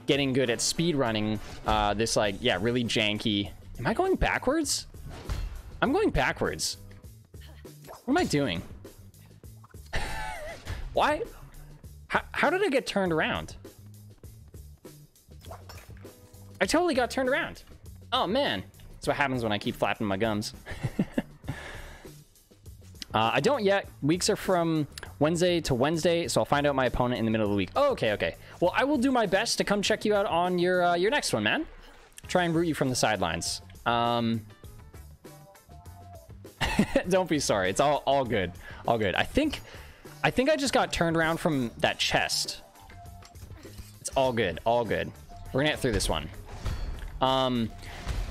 [SPEAKER 2] getting good at speed running this like, yeah, really janky. Am I going backwards? I'm going backwards. What am I doing? Why? How did I get turned around? I totally got turned around. Oh man, that's what happens when I keep flapping my gums. I don't yet. Weeks are from Wednesday to Wednesday, so I'll find out my opponent in the middle of the week. Oh, okay. Well, I will do my best to come check you out on your next one, man. Try and root you from the sidelines. Don't be sorry. It's all good. All good. I think I just got turned around from that chest. It's all good. All good. We're gonna get through this one.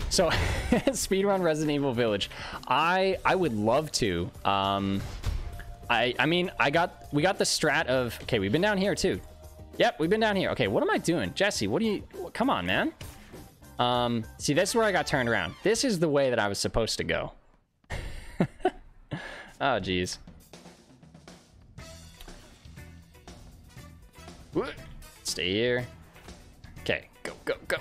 [SPEAKER 2] So speedrun Resident Evil Village. I would love to. I mean, we got the strat of, okay, we've been down here too. Yep, we've been down here. Okay, what am I doing? Jesse, come on, man. See, this is where I got turned around. This is the way that I was supposed to go. Oh, geez. Stay here. Okay, go.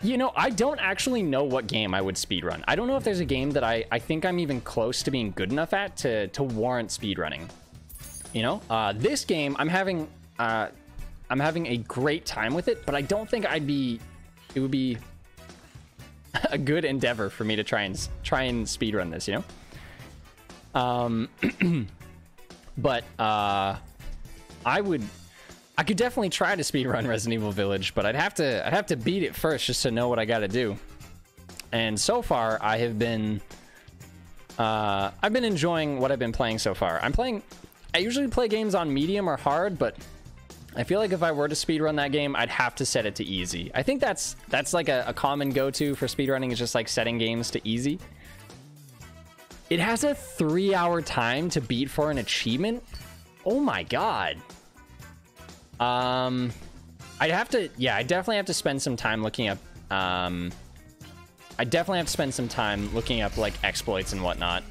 [SPEAKER 2] You know, I don't actually know what game I would speedrun. I don't know if there's a game that I think I'm even close to being good enough at to warrant speedrunning. You know, this game, I'm having a great time with it, but I don't think it would be a good endeavor for me to try and speedrun this, you know? But I could definitely try to speedrun Resident Evil Village, but I'd have to beat it first just to know what I gotta do. And so far, I have been I've been enjoying what I've been playing so far. I usually play games on medium or hard, but I feel like if I were to speedrun that game, I'd have to set it to easy. I think that's like a common go-to for speedrunning, is just like setting games to easy. It has a 3-hour time to beat for an achievement. Oh my god. I definitely have to spend some time looking up, like exploits and whatnot.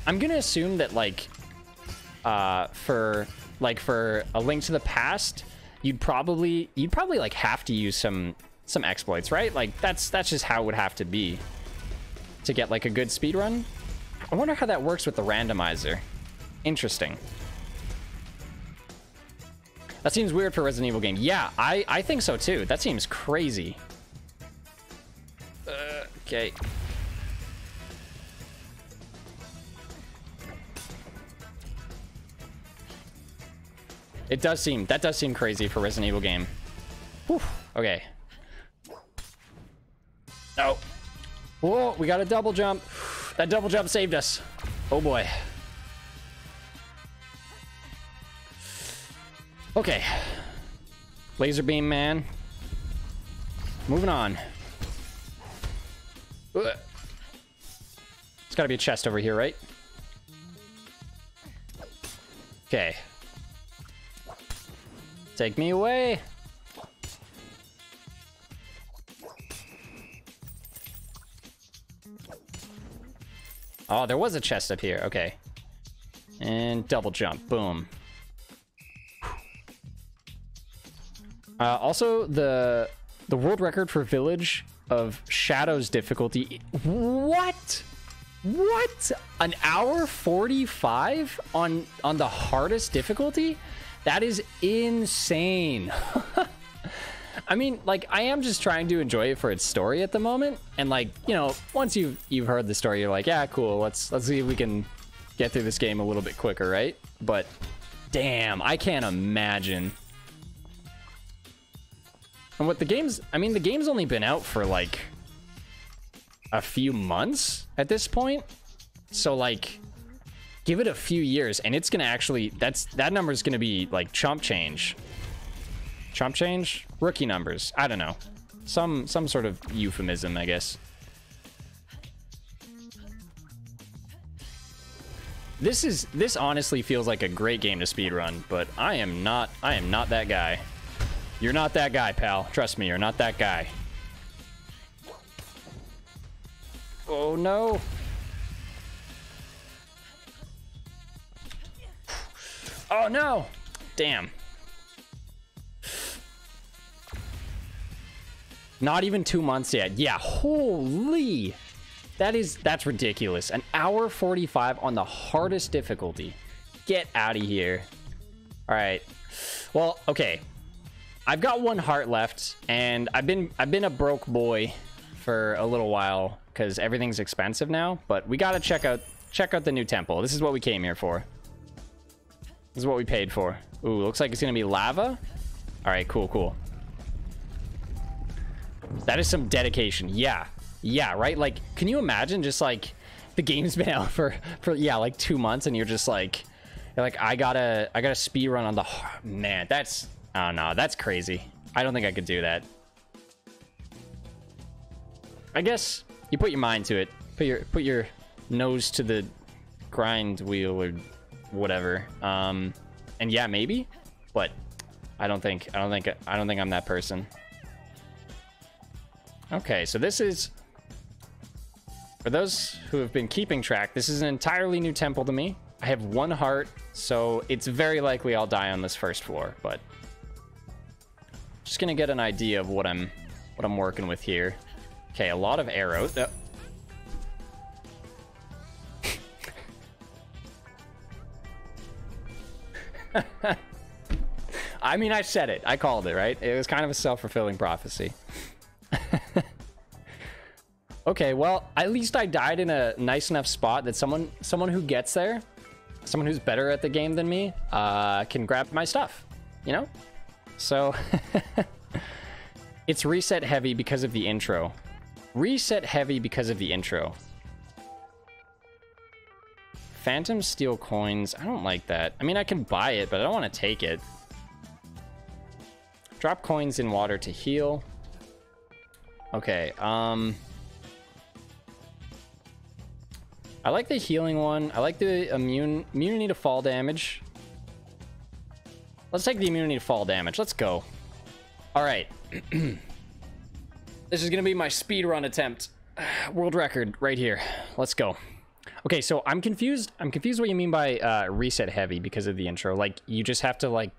[SPEAKER 2] I'm gonna assume that like, for A Link to the Past, you'd probably like have to use some exploits, right? Like that's just how it would have to be to get like a good speed run. I wonder how that works with the randomizer. Interesting. That seems weird for a Resident Evil game. Yeah, I think so too. That seems crazy. Okay. That does seem crazy for a Resident Evil game. Whew. Okay. Oh. Whoa, we got a double jump. That double jump saved us. Oh boy. Okay. Laser beam man. Moving on. There's gotta be a chest over here, right? Okay. Take me away. Oh, there was a chest up here. Okay. And double jump. Boom. Also, the world record for Village of Shadows difficulty. What? What? An hour 45 on the hardest difficulty? That is insane. I mean, like, I am just trying to enjoy it for its story at the moment, and like, you know, once you've heard the story, you're like, yeah, cool. Let's see if we can get through this game a little bit quicker, right? But damn, I can't imagine. And what the game's, I mean, the game's only been out for like a few months at this point, so like, give it a few years, and it's gonna actually, that number is gonna be like chump change. Chump change? Rookie numbers. I don't know. Some sort of euphemism, I guess. This honestly feels like a great game to speedrun, but I am not that guy. You're not that guy, pal. Trust me, you're not that guy. Oh no. Oh no. Damn. Not even 2 months yet. Yeah, holy. That's ridiculous. An hour 45 on the hardest difficulty. Get out of here. All right. Well, okay. I've got 1 heart left, and I've been a broke boy for a little while because everything's expensive now, but we got to check out the new temple. This is what we came here for. This is what we paid for. Ooh, looks like it's going to be lava. All right, cool. That is some dedication. Yeah, right? Like, can you imagine just like the game's been out for yeah, like 2 months, and you're like I gotta speed run on the, man, that's, oh no, that's crazy. I don't think I could do that. I guess you put your mind to it. Put your nose to the grind wheel or whatever. And yeah, maybe, but I don't think I'm that person. Okay, so this is, for those who have been keeping track, this is an entirely new temple to me. I have 1 heart, so it's very likely I'll die on this first floor, but just gonna get an idea of what I'm working with here. Okay, a lot of arrows. I mean, I said it. I called it, right? It was kind of a self-fulfilling prophecy. Okay, well, at least I died in a nice enough spot that someone who gets there, someone who's better at the game than me, can grab my stuff, you know? So it's reset heavy because of the intro. Reset heavy because of the intro. Phantom Steel coins. I don't like that. I mean, I can buy it, but I don't want to take it. Drop coins in water to heal. Okay, I like the healing one. I like the immunity to fall damage. Let's take the immunity to fall damage. Let's go. All right. This is going to be my speed run attempt. World record right here. Let's go. Okay, so I'm confused. I'm confused what you mean by reset heavy because of the intro. Like, you just have to, like,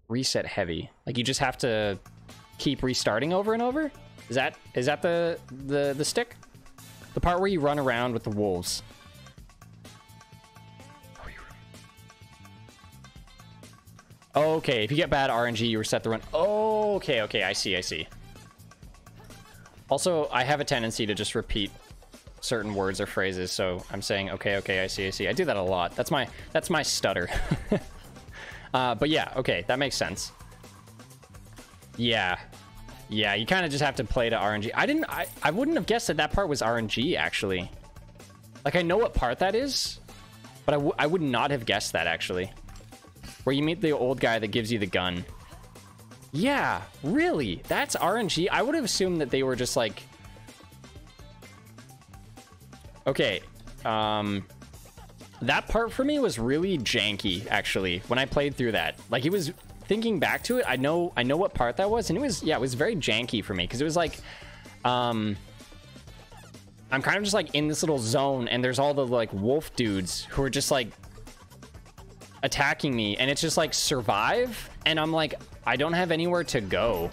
[SPEAKER 2] reset heavy. Like, you just have to keep restarting over and over? Is that the stick? The part where you run around with the wolves. Okay, if you get bad RNG, you reset the run. Oh, okay, I see. Also, I have a tendency to just repeat certain words or phrases, so I'm saying, okay, I see. I do that a lot. That's my stutter. But yeah, okay, that makes sense. Yeah, you kind of just have to play to RNG. I wouldn't have guessed that part was RNG, actually. Like, I know what part that is, but I would not have guessed that, actually. Where you meet the old guy that gives you the gun. Yeah, really? That's RNG? I would have assumed that they were just like... Okay, that part for me was really janky, actually, when I played through that. Like, it was... Thinking back to it, I know what part that was, and it was very janky for me, because it was like... I'm kind of just like in this little zone, and there's all the like wolf dudes who are just like attacking me, and it's just like survive, and I'm like, I don't have anywhere to go.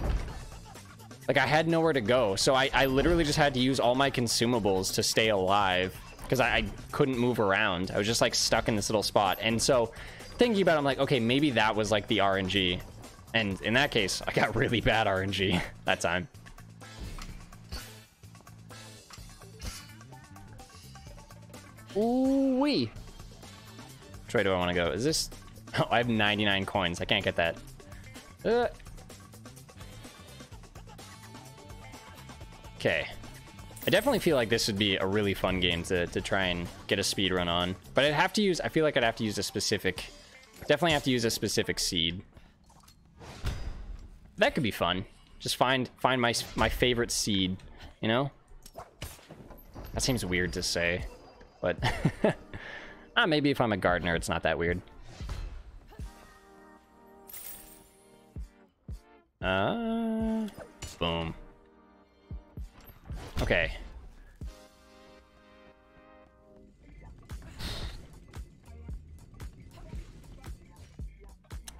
[SPEAKER 2] Like, I had nowhere to go, so I literally just had to use all my consumables to stay alive, because I couldn't move around. I was just like stuck in this little spot. And so thinking about it, I'm like, okay, maybe that was like the RNG, and in that case I got really bad RNG that time. Ooh-wee. Which way do I want to go? Is this... Oh, I have 99 coins. I can't get that. Okay. I definitely feel like this would be a really fun game to try and get a speed run on. But I'd have to use... I feel like I'd have to use a specific... Definitely have to use a specific seed. That could be fun. Just find my favorite seed, you know? That seems weird to say. But maybe if I'm a gardener, it's not that weird. Boom. Okay.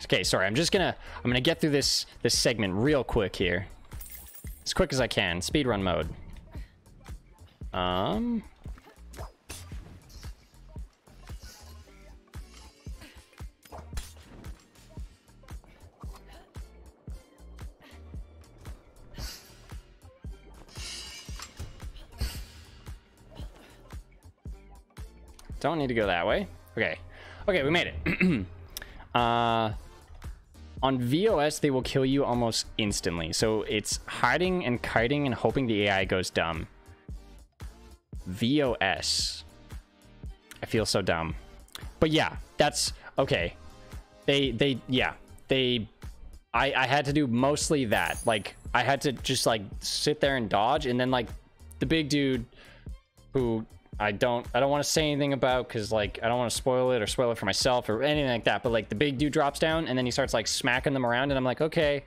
[SPEAKER 2] Okay, sorry. I'm gonna get through this segment real quick here. As quick as I can. Speedrun mode. Don't need to go that way. Okay, we made it. On VOS, they will kill you almost instantly. So it's hiding and kiting and hoping the AI goes dumb. VOS. I feel so dumb. But yeah, that's okay. I had to do mostly that. Like, I had to just like sit there and dodge, and then like the big dude who I don't want to say anything about, because like I don't want to spoil it or spoil it for myself or anything like that, but like the big dude drops down and then he starts like smacking them around, and I'm like, okay,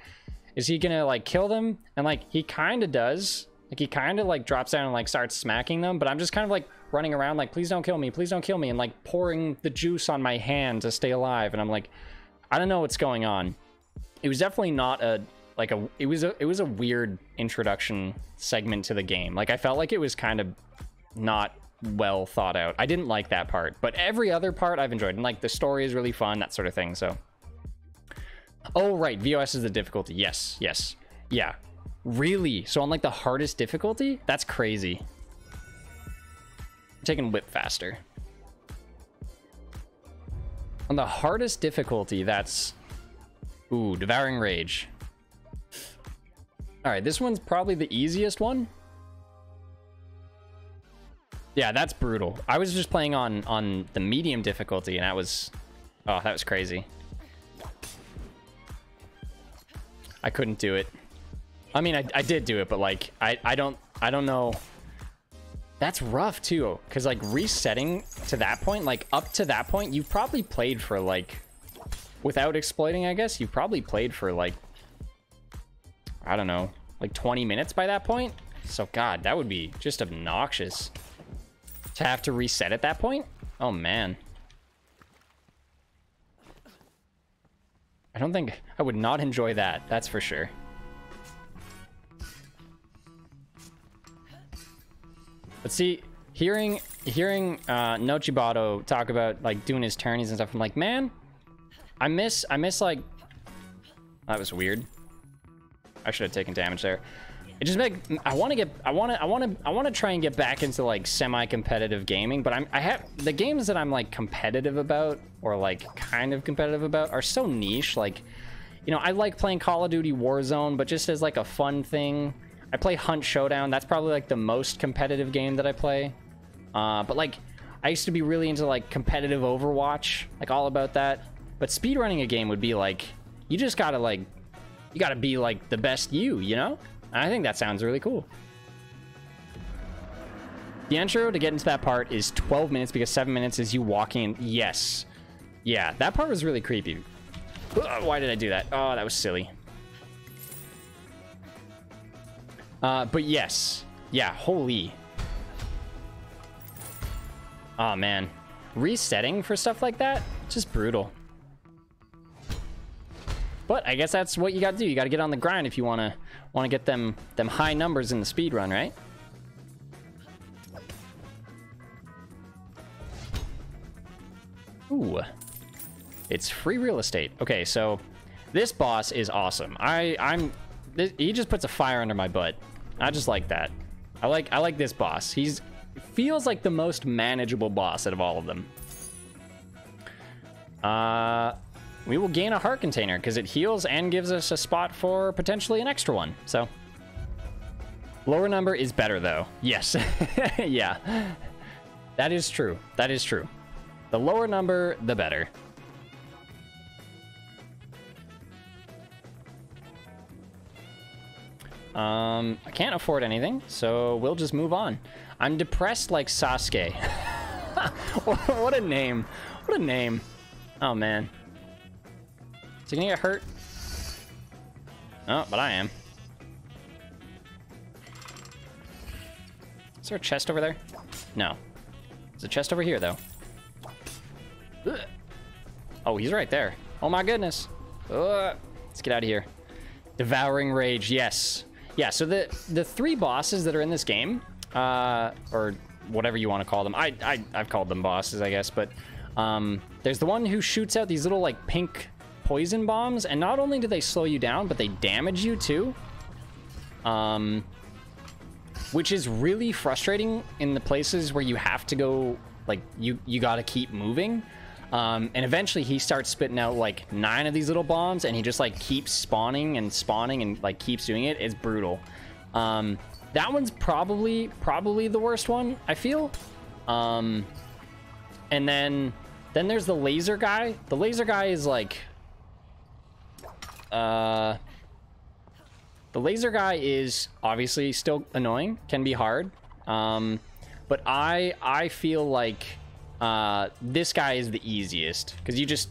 [SPEAKER 2] is he gonna like kill them? And like he kind of does. Like he kind of like drops down and like starts smacking them, but I'm just kind of like running around like, please don't kill me, and like pouring the juice on my hand to stay alive. And I'm like, I don't know what's going on. It was definitely not it was a weird introduction segment to the game. Like I felt like it was kind of not well thought out. I didn't like that part, but every other part I've enjoyed, and like the story is really fun, that sort of thing. So, oh right, VOS is the difficulty. Yes, yeah, really. So on like the hardest difficulty, that's crazy. I'm taking whip faster. On the hardest difficulty, that's devouring rage. All right, this one's probably the easiest one. Yeah, that's brutal. I was just playing on the medium difficulty, and that was crazy. I couldn't do it. I mean, I did do it, but like I don't know. That's rough too, because like resetting to that point, like up to that point, you've probably played for like, without exploiting, I guess, you've probably played for like, I don't know, like 20 minutes by that point. So God, that would be just obnoxious to have to reset at that point. Oh man. I don't think I would not enjoy that. That's for sure. But see, hearing Nochibato talk about like doing his tourneys and stuff, I'm like, man, I miss like, that was weird. I should have taken damage there. It just like, I want to try and get back into like semi-competitive gaming, but I have the games that I'm like competitive about, or like kind of competitive about, are so niche. Like, you know, I like playing Call of Duty Warzone, but just as like a fun thing. I play Hunt Showdown. That's probably like the most competitive game that I play. But like, I used to be really into like competitive Overwatch, like all about that. But speedrunning a game would be like, you just gotta like, you gotta be like the best you know? And I think that sounds really cool. The intro to get into that part is 12 minutes because 7 minutes is you walking. Yes. Yeah, that part was really creepy. Ugh, why did I do that? Oh, that was silly. But yes. Yeah, holy. Oh, man. Resetting for stuff like that? Just brutal. But I guess that's what you gotta do. You gotta get on the grind if you wanna get them high numbers in the speed run, right? Ooh. It's free real estate. Okay, so this boss is awesome. He just puts a fire under my butt. I just like that. I like this boss. Feels like the most manageable boss out of all of them. We will gain a heart container because it heals and gives us a spot for potentially an extra one. So lower number is better though. Yes. Yeah. That is true. That is true. The lower number, the better. I can't afford anything, so we'll just move on. I'm depressed like Sasuke. What a name. What a name. Oh, man. Is he gonna get hurt? Oh, but I am. Is there a chest over there? No. There's a chest over here, though. Ugh. Oh, he's right there. Oh, my goodness. Let's get out of here. Devouring Rage, yes. Yeah, so the three bosses that are in this game, or whatever you want to call them, I've called them bosses, I guess, but there's the one who shoots out these little like pink poison bombs, and not only do they slow you down, but they damage you too, which is really frustrating in the places where you have to go, like you gotta keep moving. And eventually he starts spitting out like 9 of these little bombs, and he just like keeps spawning and like keeps doing it. It's brutal. That one's probably the worst one, I feel. And then there's the laser guy. The laser guy is like, the laser guy is obviously still annoying, can be hard. But I feel like this guy is the easiest because you just,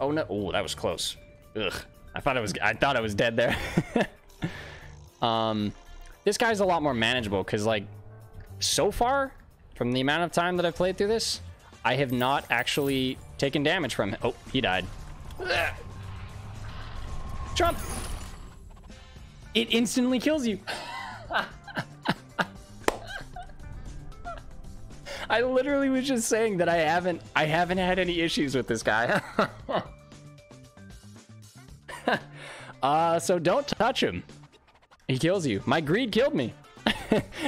[SPEAKER 2] oh no, oh, that was close. Ugh, I thought I was dead there. This guy's a lot more manageable because like so far from the amount of time that I've played through this, I have not actually taken damage from him. Oh, he died. Ugh. Jump. It instantly kills you. I literally was just saying that I haven't had any issues with this guy. So don't touch him. He kills you. My greed killed me.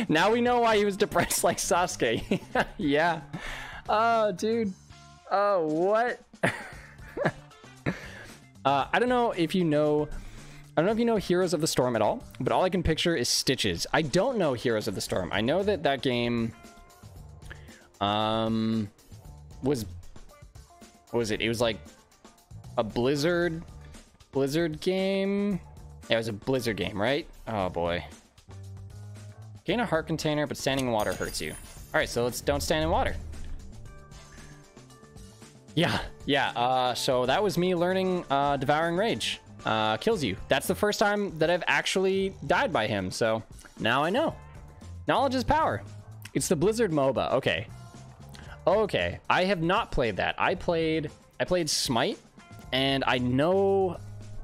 [SPEAKER 2] Now we know why he was depressed like Sasuke. Yeah. Oh, dude. Oh, what? I don't know if you know I don't know if you know Heroes of the Storm at all, but all I can picture is Stitches. I don't know Heroes of the Storm. I know that that game was, what was it? It was like a Blizzard game. Yeah, it was a Blizzard game, right? Oh boy. Gain a heart container, but standing in water hurts you. All right, so let's don't stand in water. Yeah. So that was me learning Devouring Rage. Kills you. That's the first time that I've actually died by him, so now I know. Knowledge is power. It's the Blizzard MOBA. Okay. I have not played that. I played Smite, and I know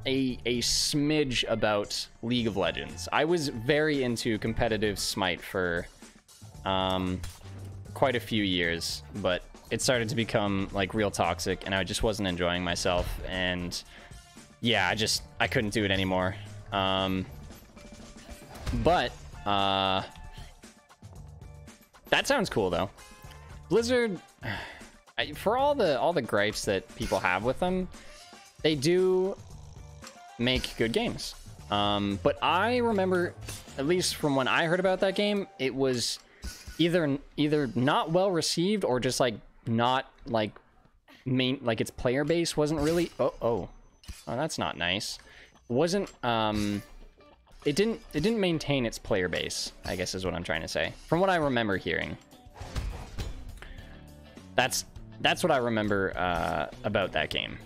[SPEAKER 2] a smidge about League of Legends. I was very into competitive Smite for quite a few years, but it started to become like real toxic, and I just wasn't enjoying myself, and yeah, I couldn't do it anymore. But that sounds cool though. Blizzard, for all the gripes that people have with them, they do make good games. But I remember, at least from when I heard about that game, it was either not well received or just like not like its player base wasn't really Oh, that's not nice. Wasn't it didn't maintain its player base, I guess is what I'm trying to say. From what I remember hearing. That's what I remember about that game.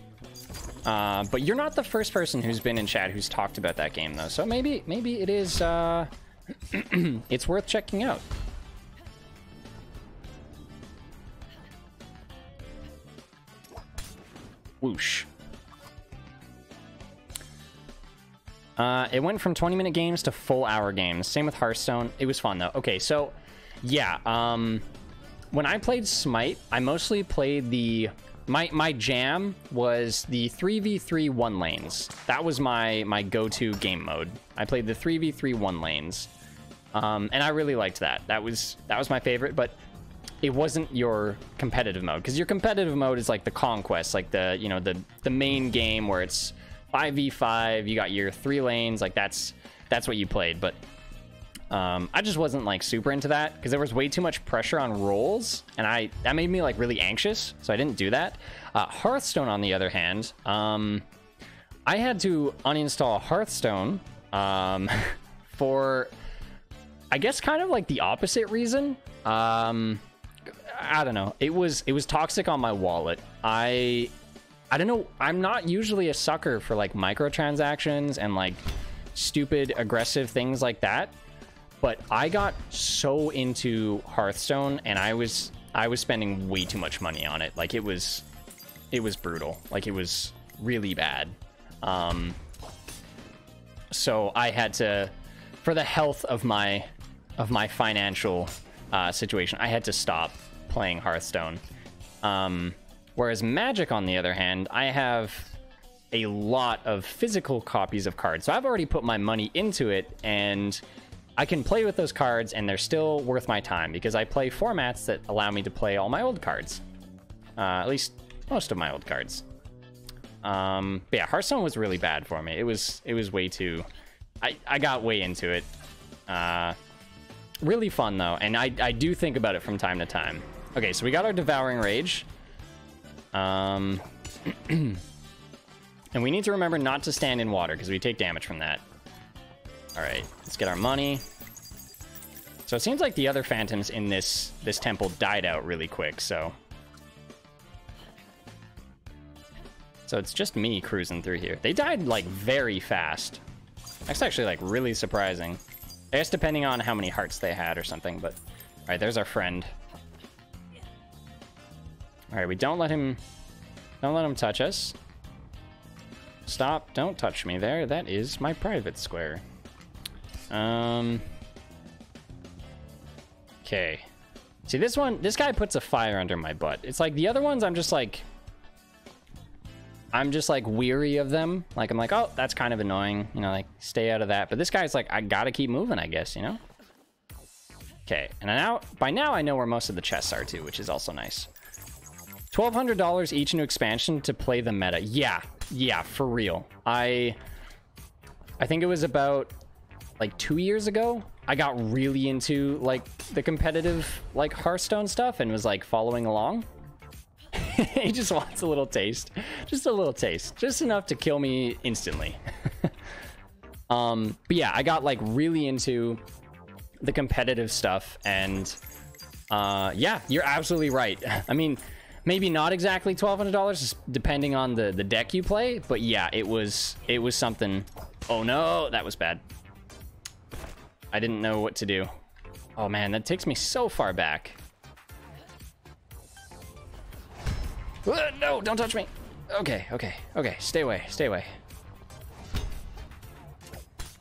[SPEAKER 2] But you're not the first person who's been in chat who's talked about that game though. So maybe it is it's worth checking out. Whoosh. It went from 20-minute games to full-hour games. Same with Hearthstone. It was fun, though. Okay, so, yeah. When I played Smite, I mostly played the... My jam was the 3v3 one lanes. That was my go-to game mode. I played the 3v3 one lanes. And I really liked that. That was my favorite, but it wasn't your competitive mode. Because your competitive mode is like the Conquest, like the main game where it's 5v5, you got your 3 lanes, like that's what you played. But I just wasn't like super into that because there was way too much pressure on rolls, and that made me like really anxious, so I didn't do that. Hearthstone, on the other hand, I had to uninstall Hearthstone for, I guess, kind of like the opposite reason. I don't know. It was toxic on my wallet. I don't know. I'm not usually a sucker for like microtransactions and like stupid aggressive things like that. But I got so into Hearthstone, and I was spending way too much money on it. Like it was brutal. Like it was really bad. So I had to, for the health of my financial situation, I had to stop playing Hearthstone. Whereas Magic, on the other hand, I have a lot of physical copies of cards. So I've already put my money into it, and I can play with those cards, and they're still worth my time because I play formats that allow me to play all my old cards. At least most of my old cards. But yeah, Hearthstone was really bad for me. It was way too... I got way into it. Really fun, though, and I do think about it from time to time. Okay, so we got our Devouring Rage. And we need to remember not to stand in water because we take damage from that. All right, let's get our money. So it seems like the other phantoms in this temple died out really quick, so it's just me cruising through here. They died like very fast. That's actually like really surprising. I guess depending on how many hearts they had or something, but all right, there's our friend. All right, we don't let him touch us. Stop, don't touch me there. That is my private square. Okay. See, this guy puts a fire under my butt. It's like the other ones, I'm just like weary of them. Like, I'm like, oh, that's kind of annoying. You know, like, stay out of that. But this guy's like, I gotta keep moving, I guess, you know? Okay, and by now I know where most of the chests are too, which is also nice. $1,200 each new expansion to play the meta. Yeah, for real. I think it was about like 2 years ago, I got really into like the competitive like Hearthstone stuff and was like following along. He just wants a little taste, just a little taste, just enough to kill me instantly. But yeah, I got like really into the competitive stuff, and yeah, you're absolutely right. I mean, maybe not exactly $1,200 depending on the deck you play, but yeah, it was something. Oh no, that was bad. I didn't know what to do. Oh man, that takes me so far back. No, don't touch me. Okay, okay, okay. Stay away, stay away.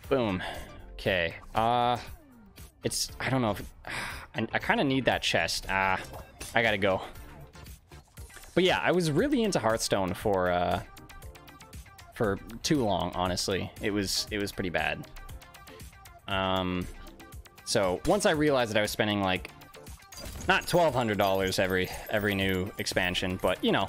[SPEAKER 2] Boom. Okay. It's, I don't know if, I kind of need that chest. I gotta go. But yeah, I was really into Hearthstone for too long, honestly. It was pretty bad. So once I realized that I was spending like, not $1,200 every new expansion, but you know,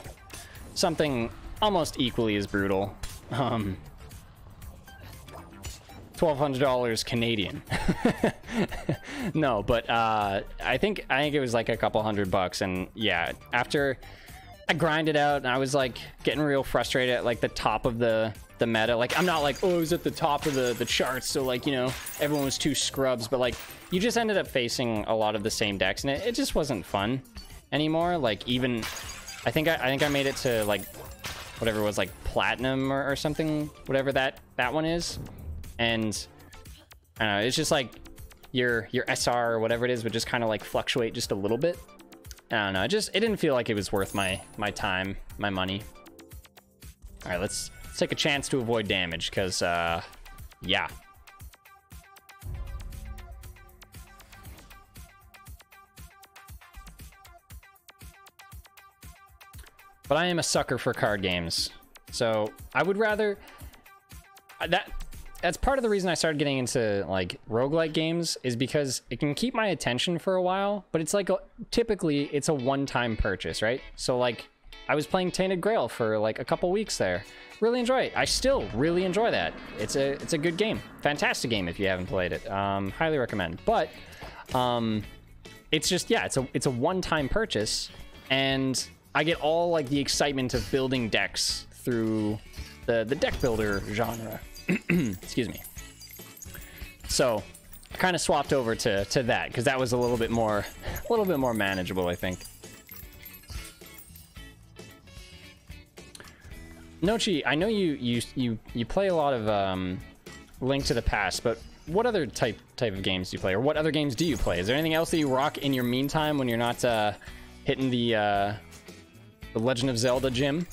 [SPEAKER 2] something almost equally as brutal. $1,200 Canadian. No, but I think it was like a couple $100, and yeah, after I grinded out and I was like getting real frustrated at like the top of the meta. Like, I'm not like, oh, it was at the top of the charts, so like, you know, everyone was too scrubs, but like you just ended up facing a lot of the same decks, and it just wasn't fun anymore. Like, even I think I made it to like whatever it was, like platinum or something, whatever that one is, and I don't know, it's just like your SR or whatever it is would just kind of like fluctuate just a little bit. I don't know, it didn't feel like it was worth my time, my money. All right, let's take a chance to avoid damage, because yeah. But I am a sucker for card games, so I would rather that's part of the reason I started getting into like roguelike games, is because it can keep my attention for a while, but it's like typically it's a one-time purchase, right? So like I was playing Tainted Grail for like a couple weeks there. Really enjoy it. I still really enjoy that. It's a good game. Fantastic game if you haven't played it. Highly recommend. But it's just, yeah, it's a one-time purchase, and I get all like the excitement of building decks through the deck builder genre. Excuse me. So I kind of swapped over to that, because that was a little bit more manageable, I think. Nochi, I know you play a lot of Link to the Past, but what other type of games do you play, or what other games do you play? Is there anything else that you rock in your meantime when you're not hitting the Legend of Zelda gym?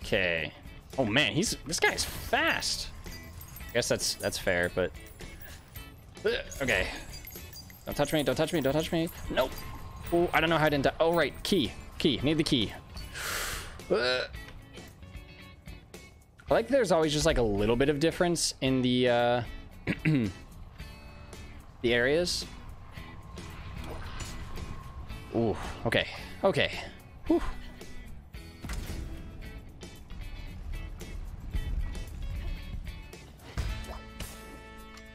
[SPEAKER 2] Okay. Oh man, this guy's fast. I guess that's fair, but okay. Don't touch me! Don't touch me! Don't touch me! Nope. Oh, I don't know how I didn't die. Oh right, key. Need the key. I like there's always just like a little bit of difference in the the areas. Ooh, okay. Whew.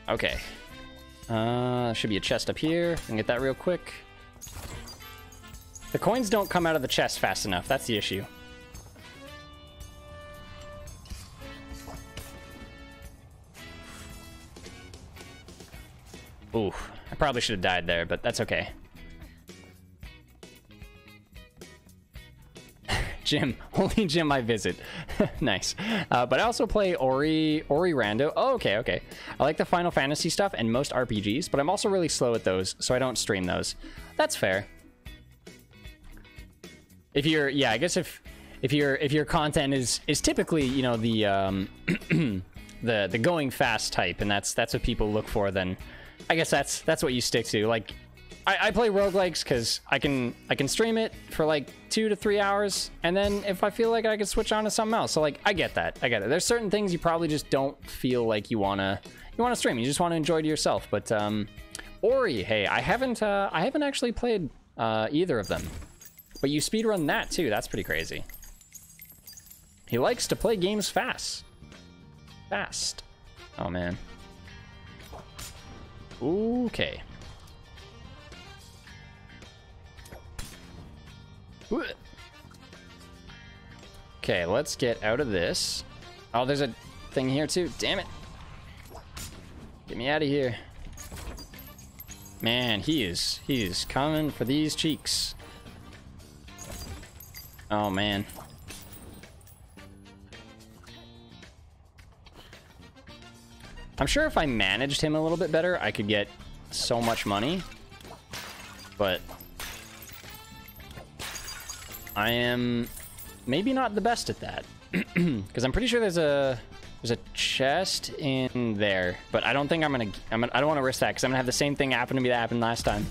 [SPEAKER 2] Okay. Should be a chest up here. I can get that real quick. The coins don't come out of the chest fast enough. That's the issue. Ooh, I probably should have died there, but that's okay. Gym, only gym I visit. Nice. But I also play Ori Rando. Oh, okay. I like the Final Fantasy stuff and most RPGs, but I'm also really slow at those, so I don't stream those. That's fair. If you're, yeah, I guess if your content is typically, you know, the the going fast type, and that's what people look for, then I guess that's what you stick to. Like, I play roguelikes because I can stream it for like 2 to 3 hours, and then if I feel like I can switch on to something else. So like I get that. There's certain things you probably just don't feel like you wanna stream. You just want to enjoy it yourself. But Ori, hey, I haven't actually played either of them. But you speedrun that too. That's pretty crazy. He likes to play games fast. Fast. Oh, man. Okay. Okay, let's get out of this. Oh, there's a thing here too. Damn it. Get me out of here. Man, he is coming for these cheeks. Oh, man. I'm sure if I managed him a little bit better, I could get so much money. But I am maybe not the best at that. Because I'm pretty sure there's a chest in there, but I don't think I don't want to risk that because I'm gonna have the same thing happen to me that happened last time.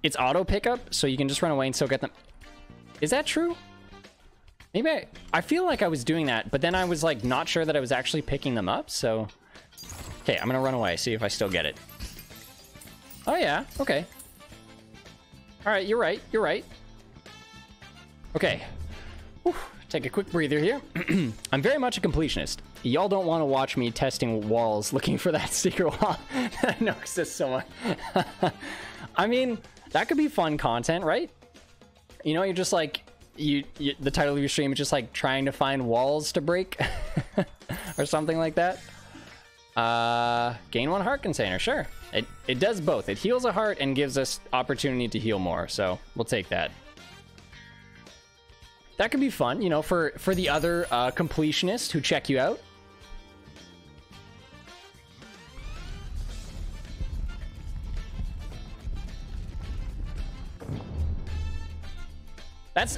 [SPEAKER 2] It's auto pickup, so you can just run away and still get them. Is that true? Maybe I feel like I was doing that, but then I was like not sure that I was actually picking them up. So, okay, I'm gonna run away, see if I still get it. Oh yeah, okay. All right, you're right. You're right. Okay. Whew. Take a quick breather here. I'm very much a completionist. Y'all don't want to watch me testing walls looking for that secret wall that I know exists somewhere. I mean, that could be fun content, right? You know, you're just like, the title of your stream is just like trying to find walls to break or something like that. Gain 1 heart container, sure. It does both. It heals a heart and gives us opportunity to heal more, so we'll take that. That could be fun, you know, for the other completionists who check you out.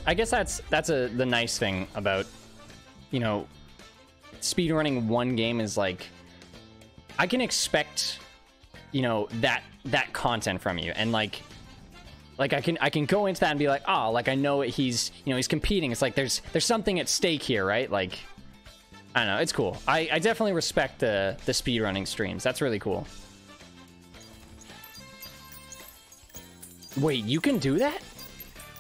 [SPEAKER 2] I guess that's the nice thing about, you know, speedrunning one game is like, I can expect, you know, that content from you, and like I can go into that and be like, oh, like I know he's, you know, he's competing. It's like there's something at stake here, right? Like, I don't know, it's cool. I definitely respect the speedrunning streams. That's really cool. Wait, you can do that?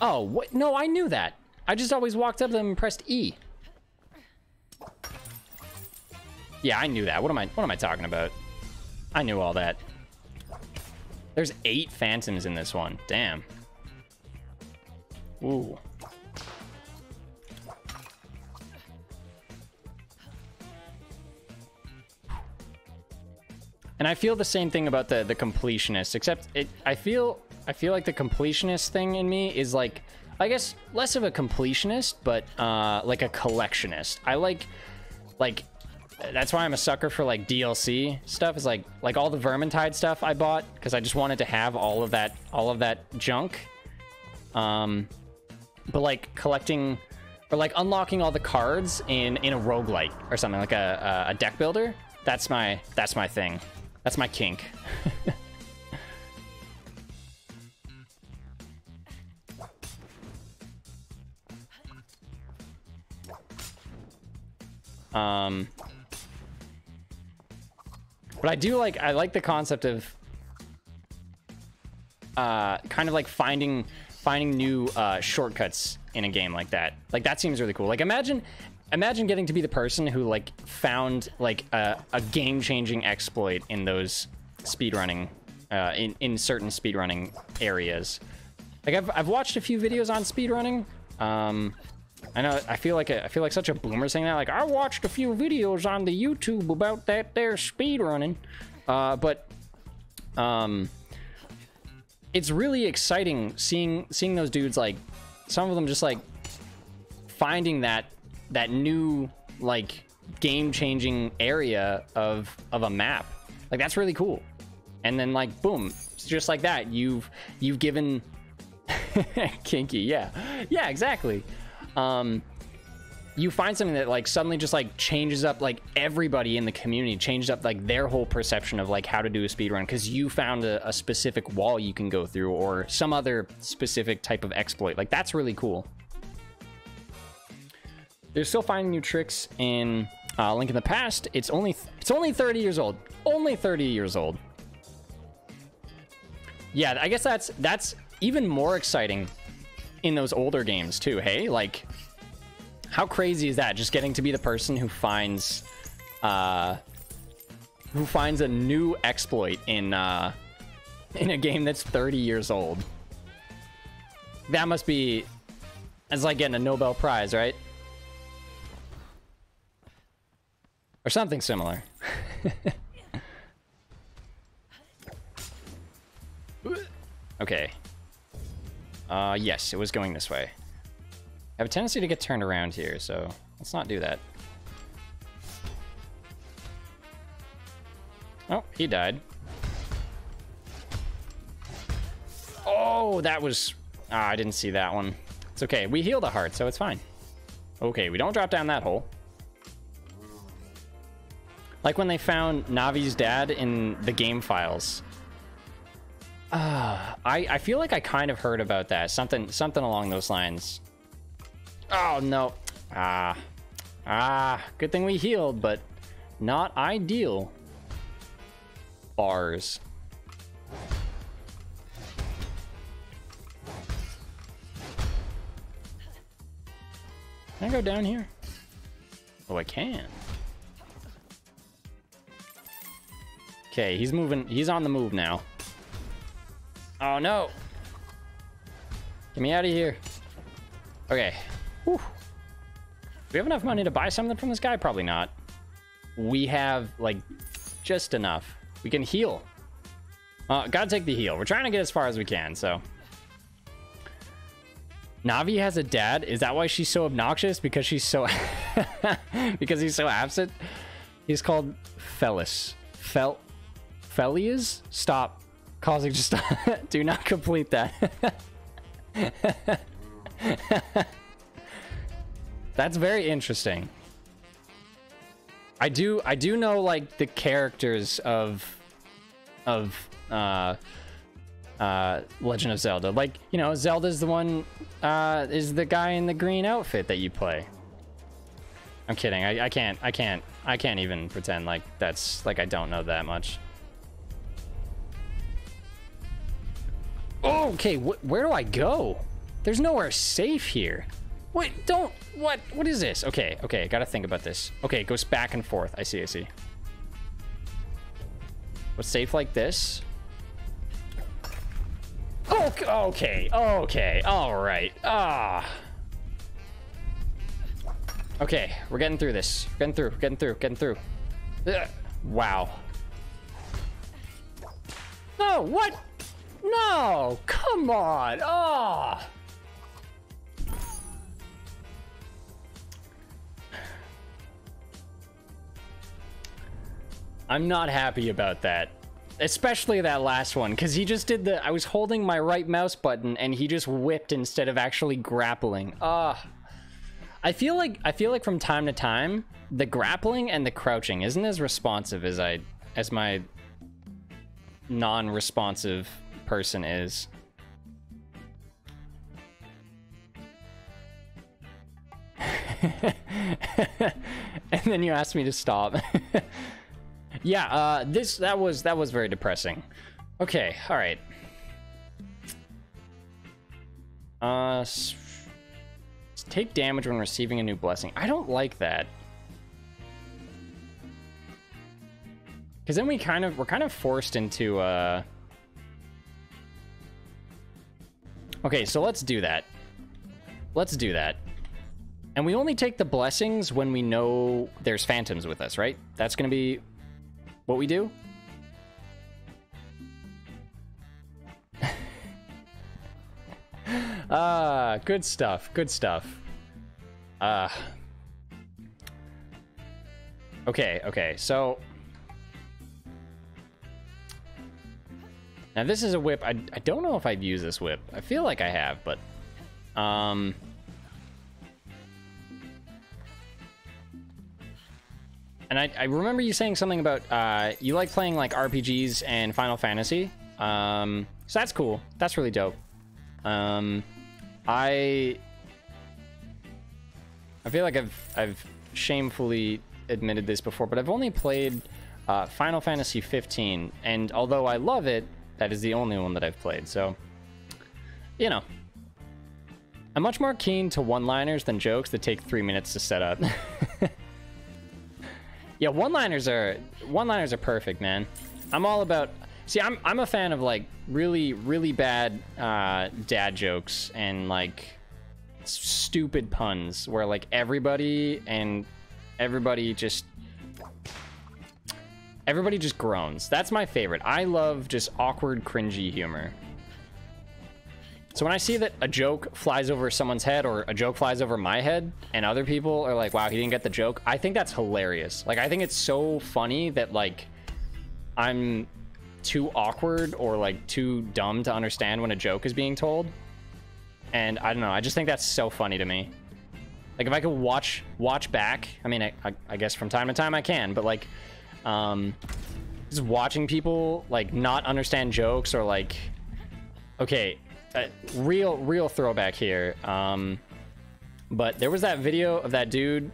[SPEAKER 2] Oh, what? No, I knew that. I just always walked up to them and pressed E. Yeah, I knew that. What am I talking about? I knew all that. There's 8 phantoms in this one. Damn. Ooh. And I feel the same thing about the completionist, except I feel like the completionist thing in me is like, I guess less of a completionist, but like a collectionist. I like that's why I'm a sucker for like DLC stuff. Is like all the Vermintide stuff I bought because I just wanted to have all of that junk. But like collecting or like unlocking all the cards in a roguelite or something, like a deck builder. That's my thing. That's my kink. But I like the concept of kind of like finding new shortcuts in a game like that. Like that seems really cool. Like imagine getting to be the person who like found like a game-changing exploit in those speedrunning in certain speedrunning areas. Like I've watched a few videos on speedrunning. I know I feel like such a boomer saying that. Like I watched a few videos on the YouTube about that there speedrunning, but it's really exciting seeing those dudes, like some of them just like finding that new like game-changing area of a map. Like that's really cool. And then like boom, just like that you've given kinky. Yeah exactly. You find something that like suddenly just like changes up like everybody in the community, changes up like their whole perception of like how to do a speedrun because you found a specific wall you can go through or some other specific type of exploit. Like that's really cool. They're still finding new tricks in Link in the Past. It's only 30 years old. Only 30 years old. Yeah, I guess that's even more exciting in those older games too. Hey, like, how crazy is that? Just getting to be the person who finds a new exploit in a game that's 30 years old. That must be, it's like getting a Nobel Prize, right? Or something similar. Okay. Yes, it was going this way. I have a tendency to get turned around here, so let's not do that. Oh, he died. Oh, that was... Ah, I didn't see that one. It's okay. We healed a heart, so it's fine. Okay, we don't drop down that hole. Like when they found Navi's dad in the game files. I feel like I kind of heard about that. Something along those lines. Oh, no. Good thing we healed, but not ideal. Bars. Can I go down here? Oh, I can. Okay, he's moving. He's on the move now. Oh, no. Get me out of here. Okay. Whew. Do we have enough money to buy something from this guy? Probably not. We have, like, just enough. We can heal. Gotta take the heal. We're trying to get as far as we can, so. Navi has a dad? Is that why she's so obnoxious? Because she's so... because he's so absent? He's called Felis. Felias? Stop causing... Just do not complete that. That's very interesting. I do know, like, the characters of Legend of Zelda. Like, you know, Zelda's the one, is the guy in the green outfit that you play. I'm kidding. I can't even pretend like that's, like, I don't know that much. Oh, okay, where do I go? There's nowhere safe here. Wait, don't, what is this? Okay, gotta think about this. Okay, it goes back and forth. I see. What's safe like this? Okay, all right. Okay, we're getting through this. Getting through. Ugh. Wow. No, what? No, come on. I'm not happy about that. Especially that last one, because he just did I was holding my right mouse button and he just whipped instead of actually grappling. I feel like from time to time, the grappling and the crouching isn't as responsive as my non-responsive person is. And then you asked me to stop. Yeah, that was very depressing. Okay, all right. Take damage when receiving a new blessing. I don't like that. Because then we're kind of forced into Okay, so let's do that. And we only take the blessings when we know there's phantoms with us, right? That's gonna be what we do? Good stuff. Okay, so now this is a whip. I don't know if I've used this whip. I feel like I have, but and I remember you saying something about you like playing like RPGs and Final Fantasy. So that's cool. That's really dope. I feel like I've shamefully admitted this before, but I've only played Final Fantasy 15, and although I love it, that is the only one that I've played. So, you know, I'm much more keen to one-liners than jokes that take 3 minutes to set up. Yeah, one-liners are perfect, man. I'm all about... See, I'm a fan of, like, really bad dad jokes and, like, stupid puns where, like, everybody just groans. That's my favorite. I love just awkward, cringy humor. So when I see that a joke flies over someone's head or a joke flies over my head and other people are like, wow, he didn't get the joke, I think that's hilarious. Like, I think it's so funny that, like, I'm too awkward or, like, too dumb to understand when a joke is being told. And I don't know, I just think that's so funny to me. Like, if I could watch back, I mean, I guess from time to time I can, but, like, just watching people, like, not understand jokes or, like, okay, real throwback here, but there was that video of that dude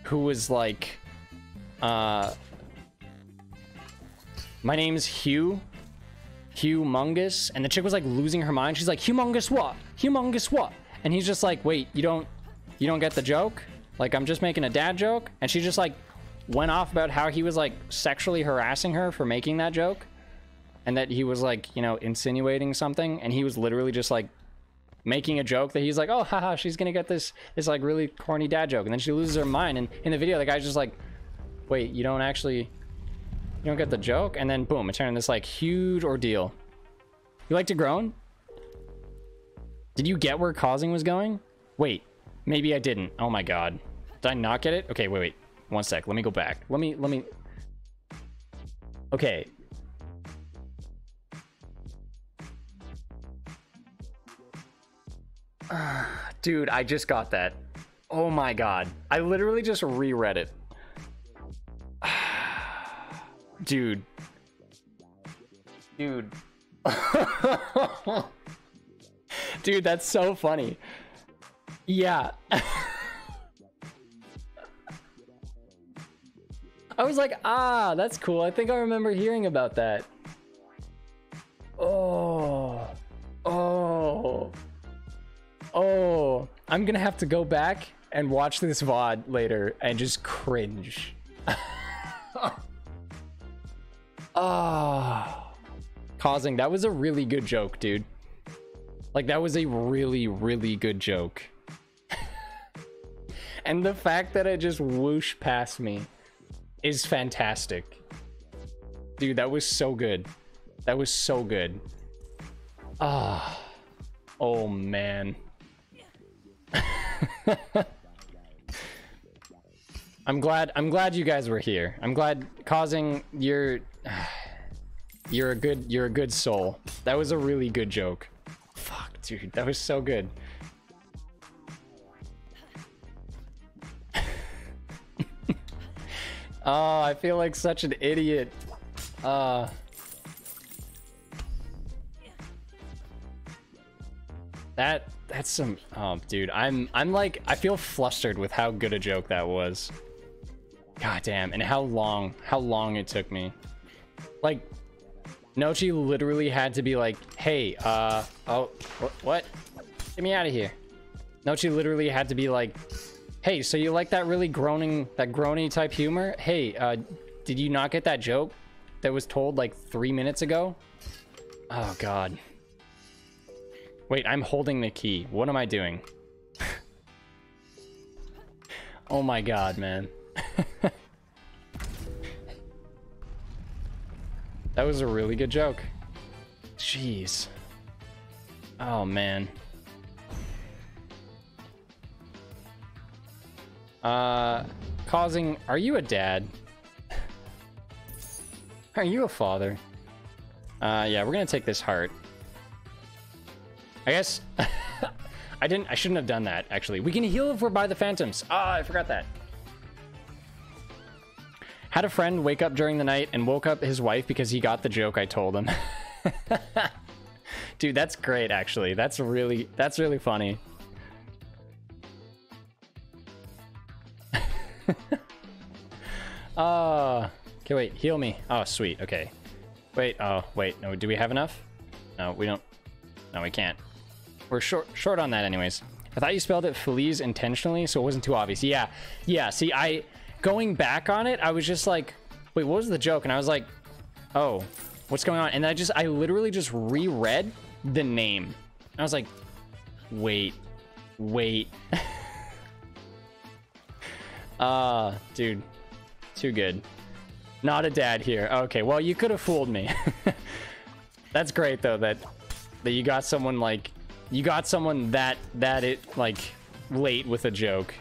[SPEAKER 2] who was like, my name's Humongous, and the chick was like losing her mind. She's like, humongous what? And he's just like, wait, you don't get the joke? Like, I'm just making a dad joke? And she just like went off about how he was like sexually harassing her for making that joke. And that he was, like, you know, insinuating something, and he was literally just, like, making a joke that he's like, oh, haha, she's gonna get this, like, really corny dad joke, and then she loses her mind, and in the video, the guy's just like, wait, you don't get the joke? And then, boom, it turned into this, like, huge ordeal. You like to groan? Did you get where causing was going? Wait, maybe I didn't. Oh my god. Did I not get it? Okay, wait. One sec, let me go back. Let me... Okay. Dude, I just got that. Oh my god. I literally just reread it. Dude. Dude, that's so funny. Yeah. I was like, ah, that's cool. I think I remember hearing about that. Oh, I'm gonna have to go back and watch this VOD later and just cringe. Causing, that was a really good joke, dude. Like, that was a really good joke. And the fact that it just whooshed past me is fantastic. Dude, that was so good. That was so good. Oh man. I'm glad you guys were here. I'm glad Causing, you're a good soul. That was a really good joke. Fuck, dude, that was so good. Oh, I feel like such an idiot. That's some, oh dude, I'm like, I feel flustered with how good a joke that was. God damn, and how long it took me. Like, Nochi literally had to be like, hey, oh, what? Get me out of here. Nochi literally had to be like, hey, so you like that really groany type humor? Hey, did you not get that joke that was told like 3 minutes ago? Oh god. Wait, I'm holding the key. What am I doing? Oh my god, man. That was a really good joke. Jeez. Oh man. Causing, are you a dad? Are you a father? Yeah, we're gonna take this heart. I guess I shouldn't have done that, actually. We can heal if we're by the phantoms. Ah, I forgot that. Had a friend wake up during the night and woke up his wife because he got the joke I told him. Dude, that's great, actually. That's really funny. Okay, wait, heal me. Oh, sweet, okay. Wait, oh, wait, no, do we have enough? No, we don't. No, we can't. We're short on that anyways. I thought you spelled it Feliz intentionally, so it wasn't too obvious. Yeah. See, going back on it, I was just like, wait, what was the joke? And I was like, oh, what's going on? And I literally just reread the name. I was like, wait. Dude, too good. Not a dad here. Okay, well, you could have fooled me. That's great though, that you got someone like, you got someone that it like late with a joke.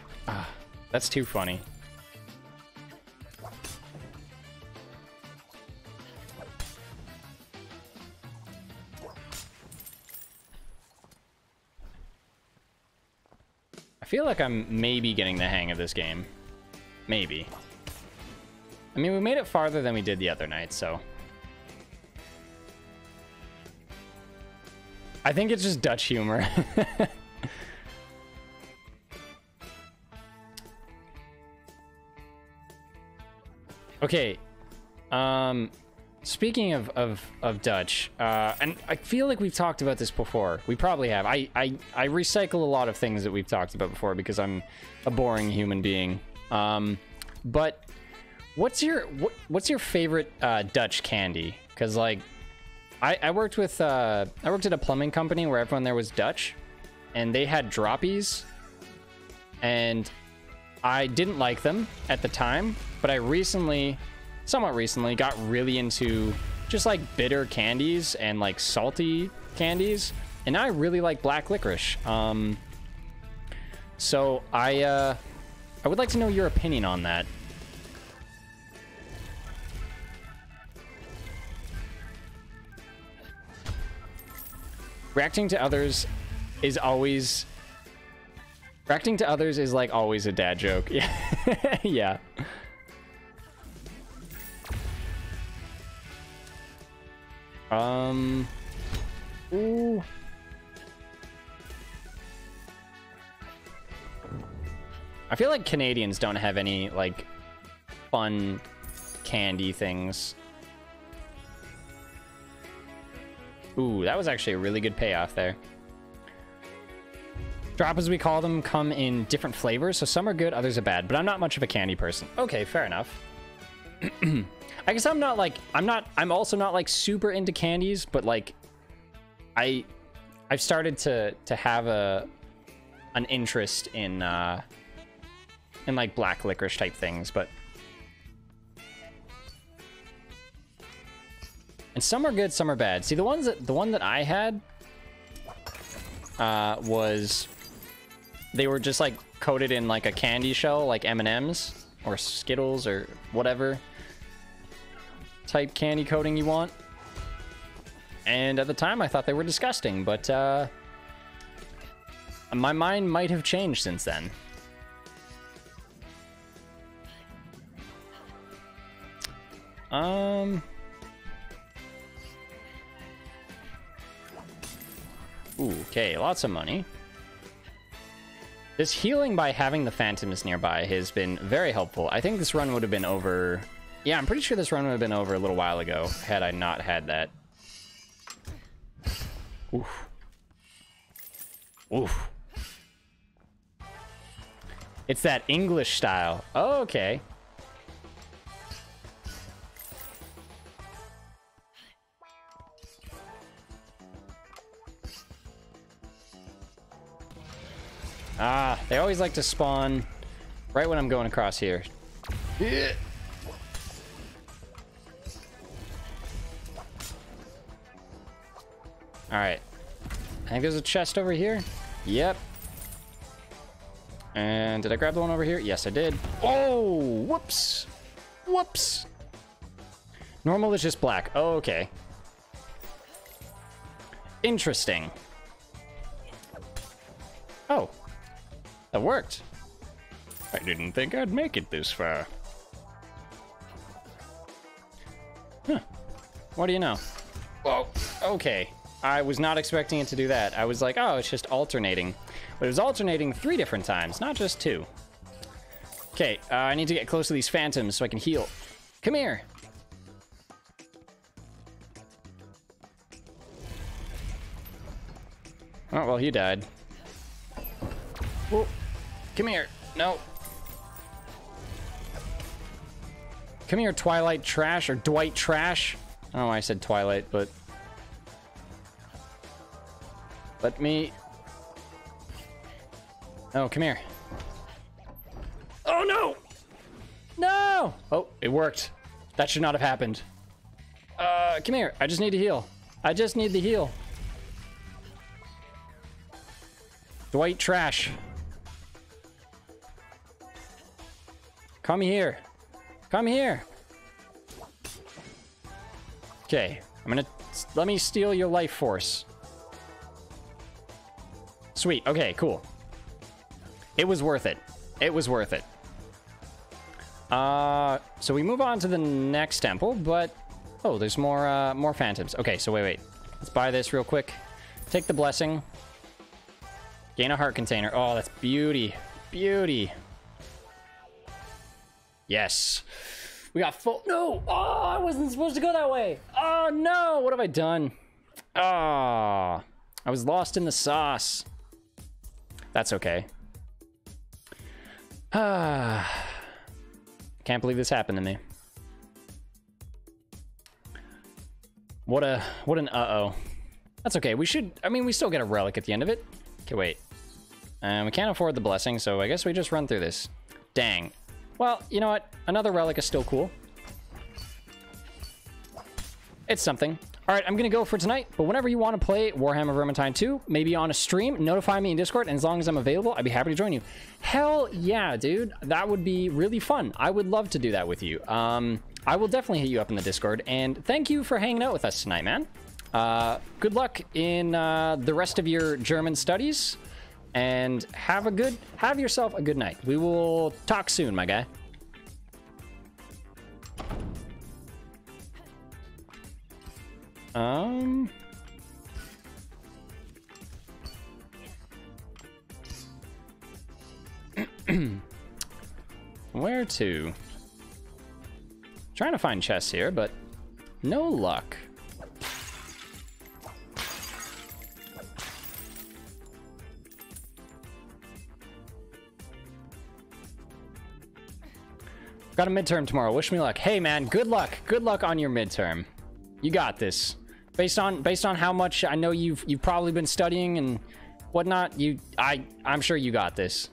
[SPEAKER 2] That's too funny. I feel like I'm maybe getting the hang of this game. Maybe. I mean, we made it farther than we did the other night, so. I think it's just Dutch humor. Okay. Speaking of Dutch, and I feel like we've talked about this before. We probably have. I recycle a lot of things that we've talked about before because I'm a boring human being. But what's your favorite Dutch candy? Because like I worked at a plumbing company where everyone there was Dutch, and they had droppies, and I didn't like them at the time, but I somewhat recently got really into just like bitter candies and like salty candies, and now I really like black licorice. So I would like to know your opinion on that. Reacting to others is like always a dad joke. Yeah. Yeah. Ooh. I feel like Canadians don't have any like fun candy things. Ooh, that was actually a really good payoff there. Drop, as we call them, come in different flavors, so some are good, others are bad, but I'm not much of a candy person. Okay, fair enough. I guess I'm also not like super into candies, but like I've started to have an interest in like black licorice type things, but and some are good, some are bad. See, the one that I had was, they were just like coated in like a candy shell, like M&Ms or Skittles or whatever type candy coating you want. And at the time I thought they were disgusting, but my mind might have changed since then. Ooh, okay, lots of money. This healing by having the phantoms nearby has been very helpful. I think this run would have been over... Yeah, I'm pretty sure this run would have been over a little while ago had I not had that. Oof. Oof. It's that English style. Oh, okay. Ah, they always like to spawn right when I'm going across here. Yeah. All right. I think there's a chest over here. Yep. And did I grab the one over here? Yes, I did. Oh, whoops. Whoops. Normal is just black. Oh, okay. Interesting. Oh. That worked. I didn't think I'd make it this far. Huh. What do you know? Whoa. Okay. I was not expecting it to do that. I was like, oh, it's just alternating. But it was alternating 3 different times, not just 2. Okay, I need to get close to these phantoms so I can heal. Come here. Oh, well, he died. Whoa. Come here. No. Come here, Twilight Trash, or Dwight Trash. I don't know why I said Twilight, but... Let me... Oh, come here. Oh, no! No! Oh, it worked. That should not have happened. Come here. I just need to heal. I just need the heal. Dwight Trash. Come here. Come here. Okay. Let me steal your life force. Sweet. Okay, cool. It was worth it. It was worth it. So we move on to the next temple, but... Oh, there's more phantoms. Okay, so wait. Let's buy this real quick. Take the blessing. Gain a heart container. Oh, that's beauty. Beauty. Yes. We got full... No! Oh, I wasn't supposed to go that way. Oh, no! What have I done? Oh, I was lost in the sauce. That's okay. Ah. Can't believe this happened to me. What an uh-oh. That's okay. We still get a relic at the end of it. Okay, wait. We can't afford the blessing, so I guess we just run through this. Dang. Well, you know what? Another relic is still cool. It's something. All right, I'm going to go for tonight, but whenever you want to play Warhammer Vermintide 2, maybe on a stream, notify me in Discord, and as long as I'm available, I'd be happy to join you. Hell yeah, dude. That would be really fun. I would love to do that with you. I will definitely hit you up in the Discord, and thank you for hanging out with us tonight, man. Good luck in the rest of your German studies, and have yourself a good night. We will talk soon, my guy. Where to? Trying to find chests here, but no luck. Got a midterm tomorrow. Wish me luck. Hey man, good luck. Good luck on your midterm. You got this. Based on how much I know you've probably been studying and whatnot, I'm sure you got this.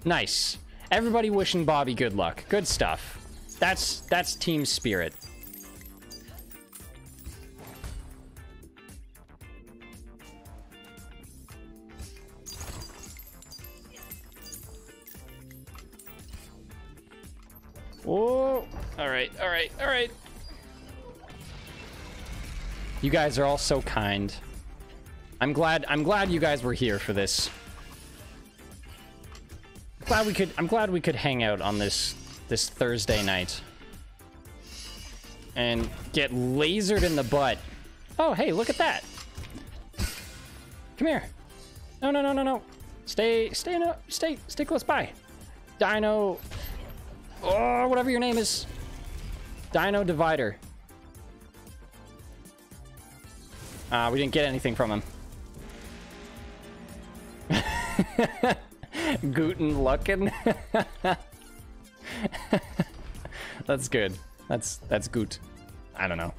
[SPEAKER 2] Nice. Everybody wishing Bobby good luck. Good stuff. That's team spirit. Whoa. All right. You guys are all so kind. I'm glad you guys were here for this. I'm glad we could hang out on this Thursday night and get lasered in the butt. Oh, hey, look at that. Come here. No. Stay close by. Dino. Oh, whatever your name is. Dino Divider. We didn't get anything from him. Guten Lucken. That's good. That's good. I don't know.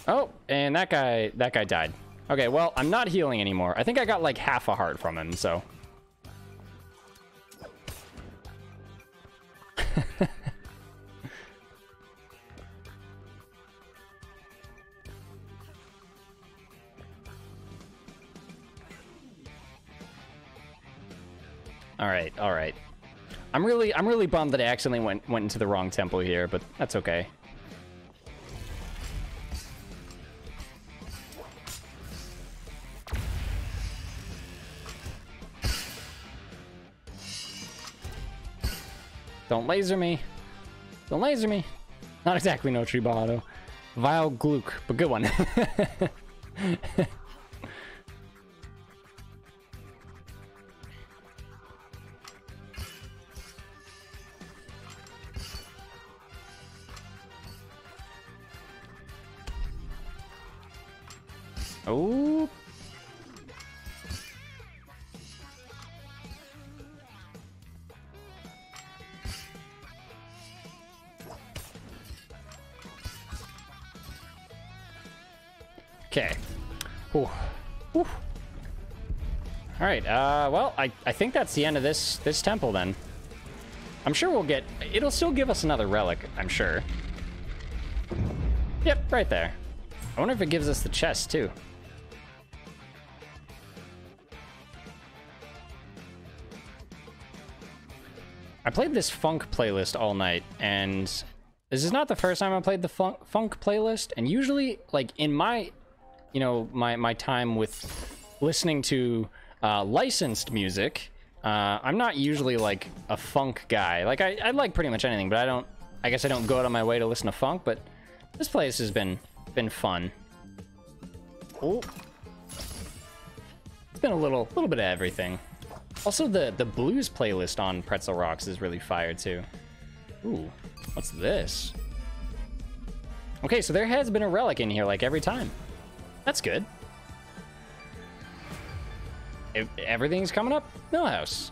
[SPEAKER 2] Oh, and that guy died. Okay, well, I'm not healing anymore. I think I got like half a heart from him, so. All right. I'm really bummed that I accidentally went into the wrong temple here, but that's okay. Don't laser me. Don't laser me. Not exactly no Tribado. Vile Gluck, but good one. Oh. Okay. Ooh. Ooh. All right. Well, I think that's the end of this temple then. I'm sure we'll get... It'll still give us another relic, I'm sure. Yep, right there. I wonder if it gives us the chest, too. I played this funk playlist all night, and this is not the first time I played the funk playlist. And usually, like, in my, you know, my time with listening to licensed music, I'm not usually, like, a funk guy. Like, I like pretty much anything, but I guess I don't go out of my way to listen to funk, but this place has been fun. Oh. It's been a little bit of everything. Also, the blues playlist on Pretzel Rocks is really fire, too. Ooh, what's this? Okay, so there has been a relic in here, like, every time. That's good. Everything's coming up. Millhouse.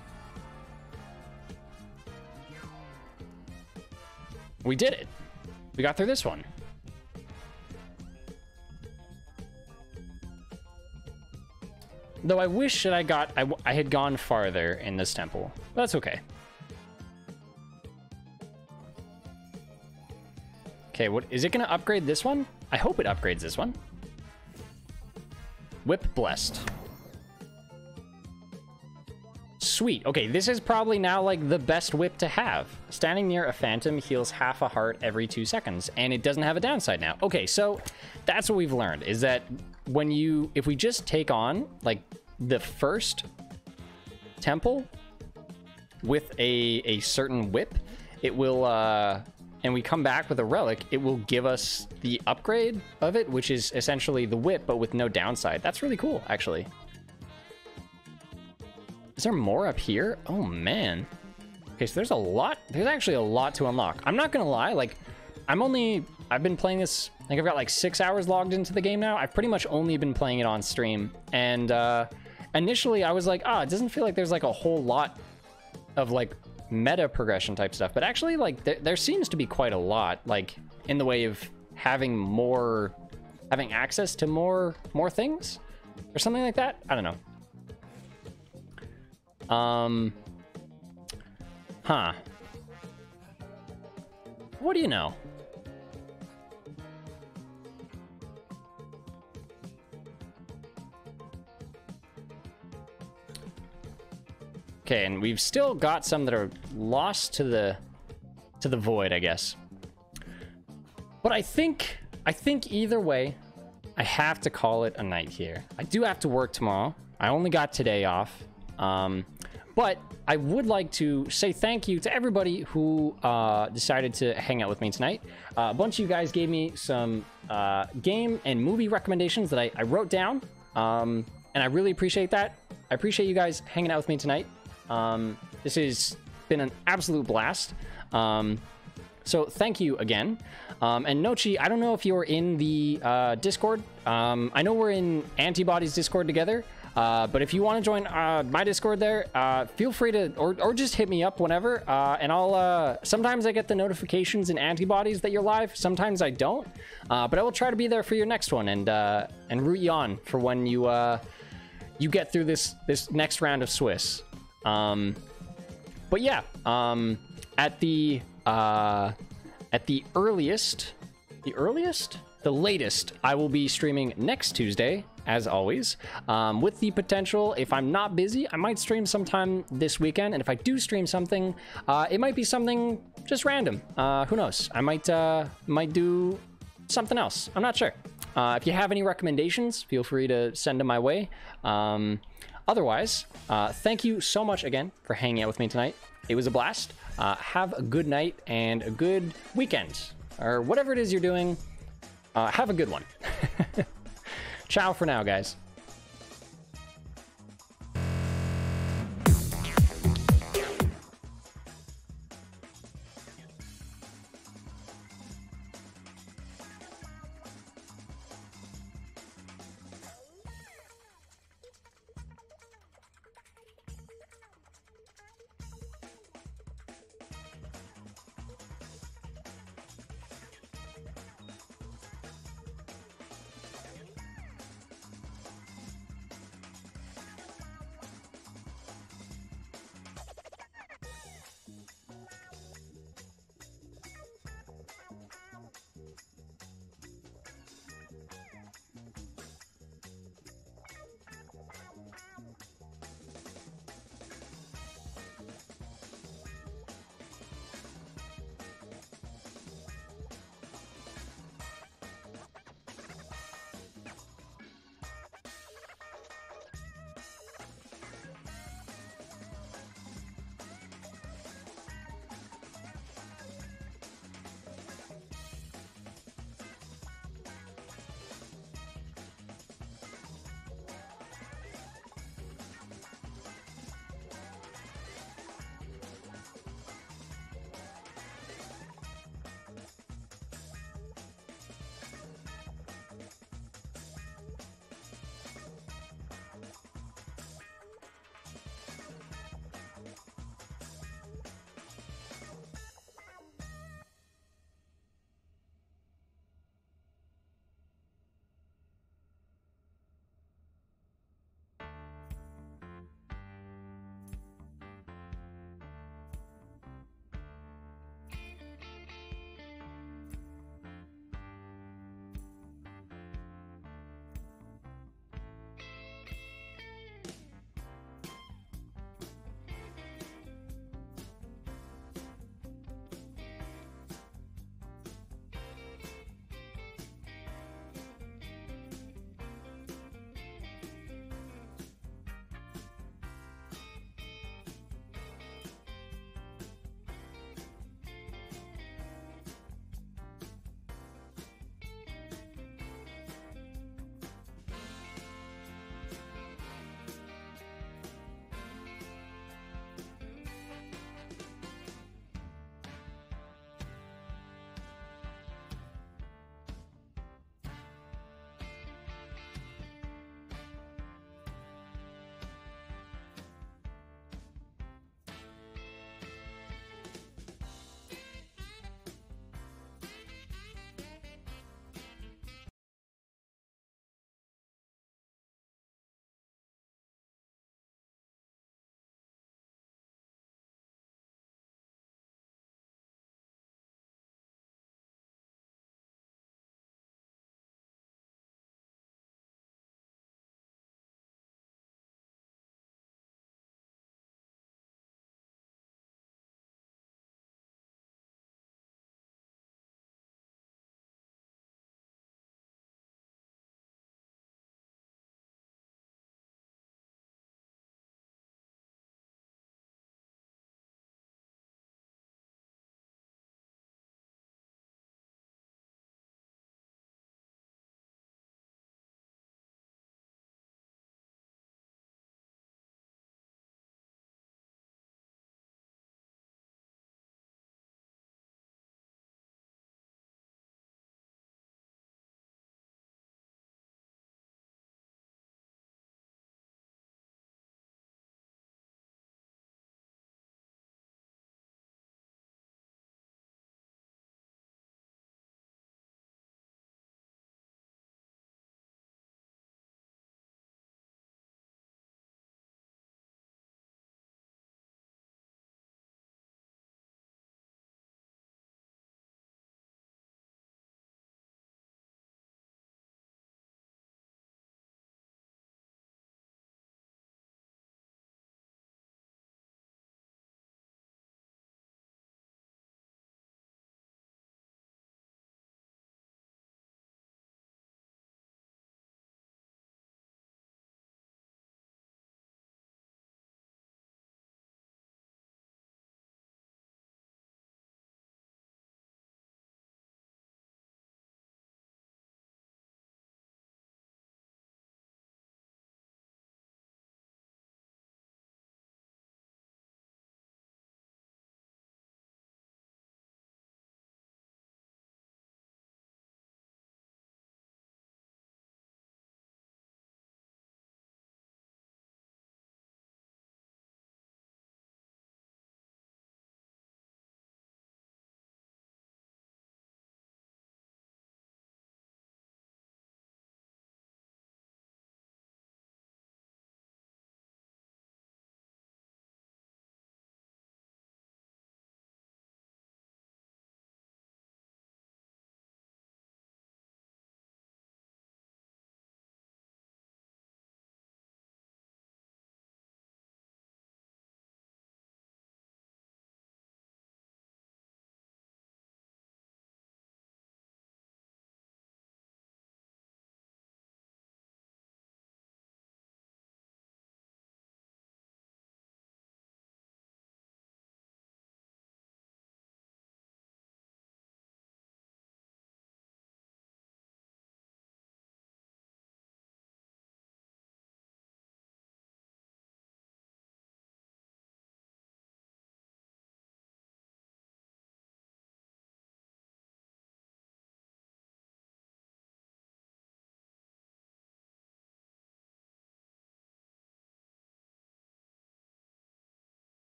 [SPEAKER 2] We did it. We got through this one. Though I wish that I had gone farther in this temple. But that's okay. Okay, what is it gonna upgrade this one? I hope it upgrades this one. Whip Blessed. Sweet. Okay, this is probably now like the best whip to have. Standing near a phantom heals half a heart every 2 seconds, and it doesn't have a downside now. Okay, so that's what we've learned, is that if we just take on like the first temple with a certain whip, it will and we come back with a relic, it will give us the upgrade of it, which is essentially the whip but with no downside. That's really cool, actually. Is there more up here? Oh man. Okay, so there's actually a lot to unlock. I'm not gonna lie, like I've been playing this, I think I've got like 6 hours logged into the game now. I've pretty much only been playing it on stream. And initially I was like, it doesn't feel like there's like a whole lot of like meta progression type stuff. But actually like there seems to be quite a lot, like in the way of having access to more things or something like that. I don't know. What do you know? Okay, and we've still got some that are lost to the void, I guess. But I think either way, I have to call it a night here. I do have to work tomorrow. I only got today off. But I would like to say thank you to everybody who decided to hang out with me tonight. A bunch of you guys gave me some game and movie recommendations that I wrote down, and I really appreciate that. I appreciate you guys hanging out with me tonight. This has been an absolute blast. So thank you again. And Nochi, I don't know if you're in the Discord. I know we're in Antibodies Discord together. But if you want to join my Discord there, feel free to, or just hit me up whenever, and I'll, sometimes I get the notifications in Antibodies that you're live, sometimes I don't, but I will try to be there for your next one, and root you on for when you get through this next round of Swiss. But yeah, at the latest, I will be streaming next Tuesday, as always, with the potential, if I'm not busy, I might stream sometime this weekend. And if I do stream something, it might be something just random. Who knows? I might do something else. I'm not sure. If you have any recommendations, feel free to send them my way. Otherwise, thank you so much again for hanging out with me tonight. It was a blast. Have a good night and a good weekend, or whatever it is you're doing. Have a good one. Ciao for now, guys.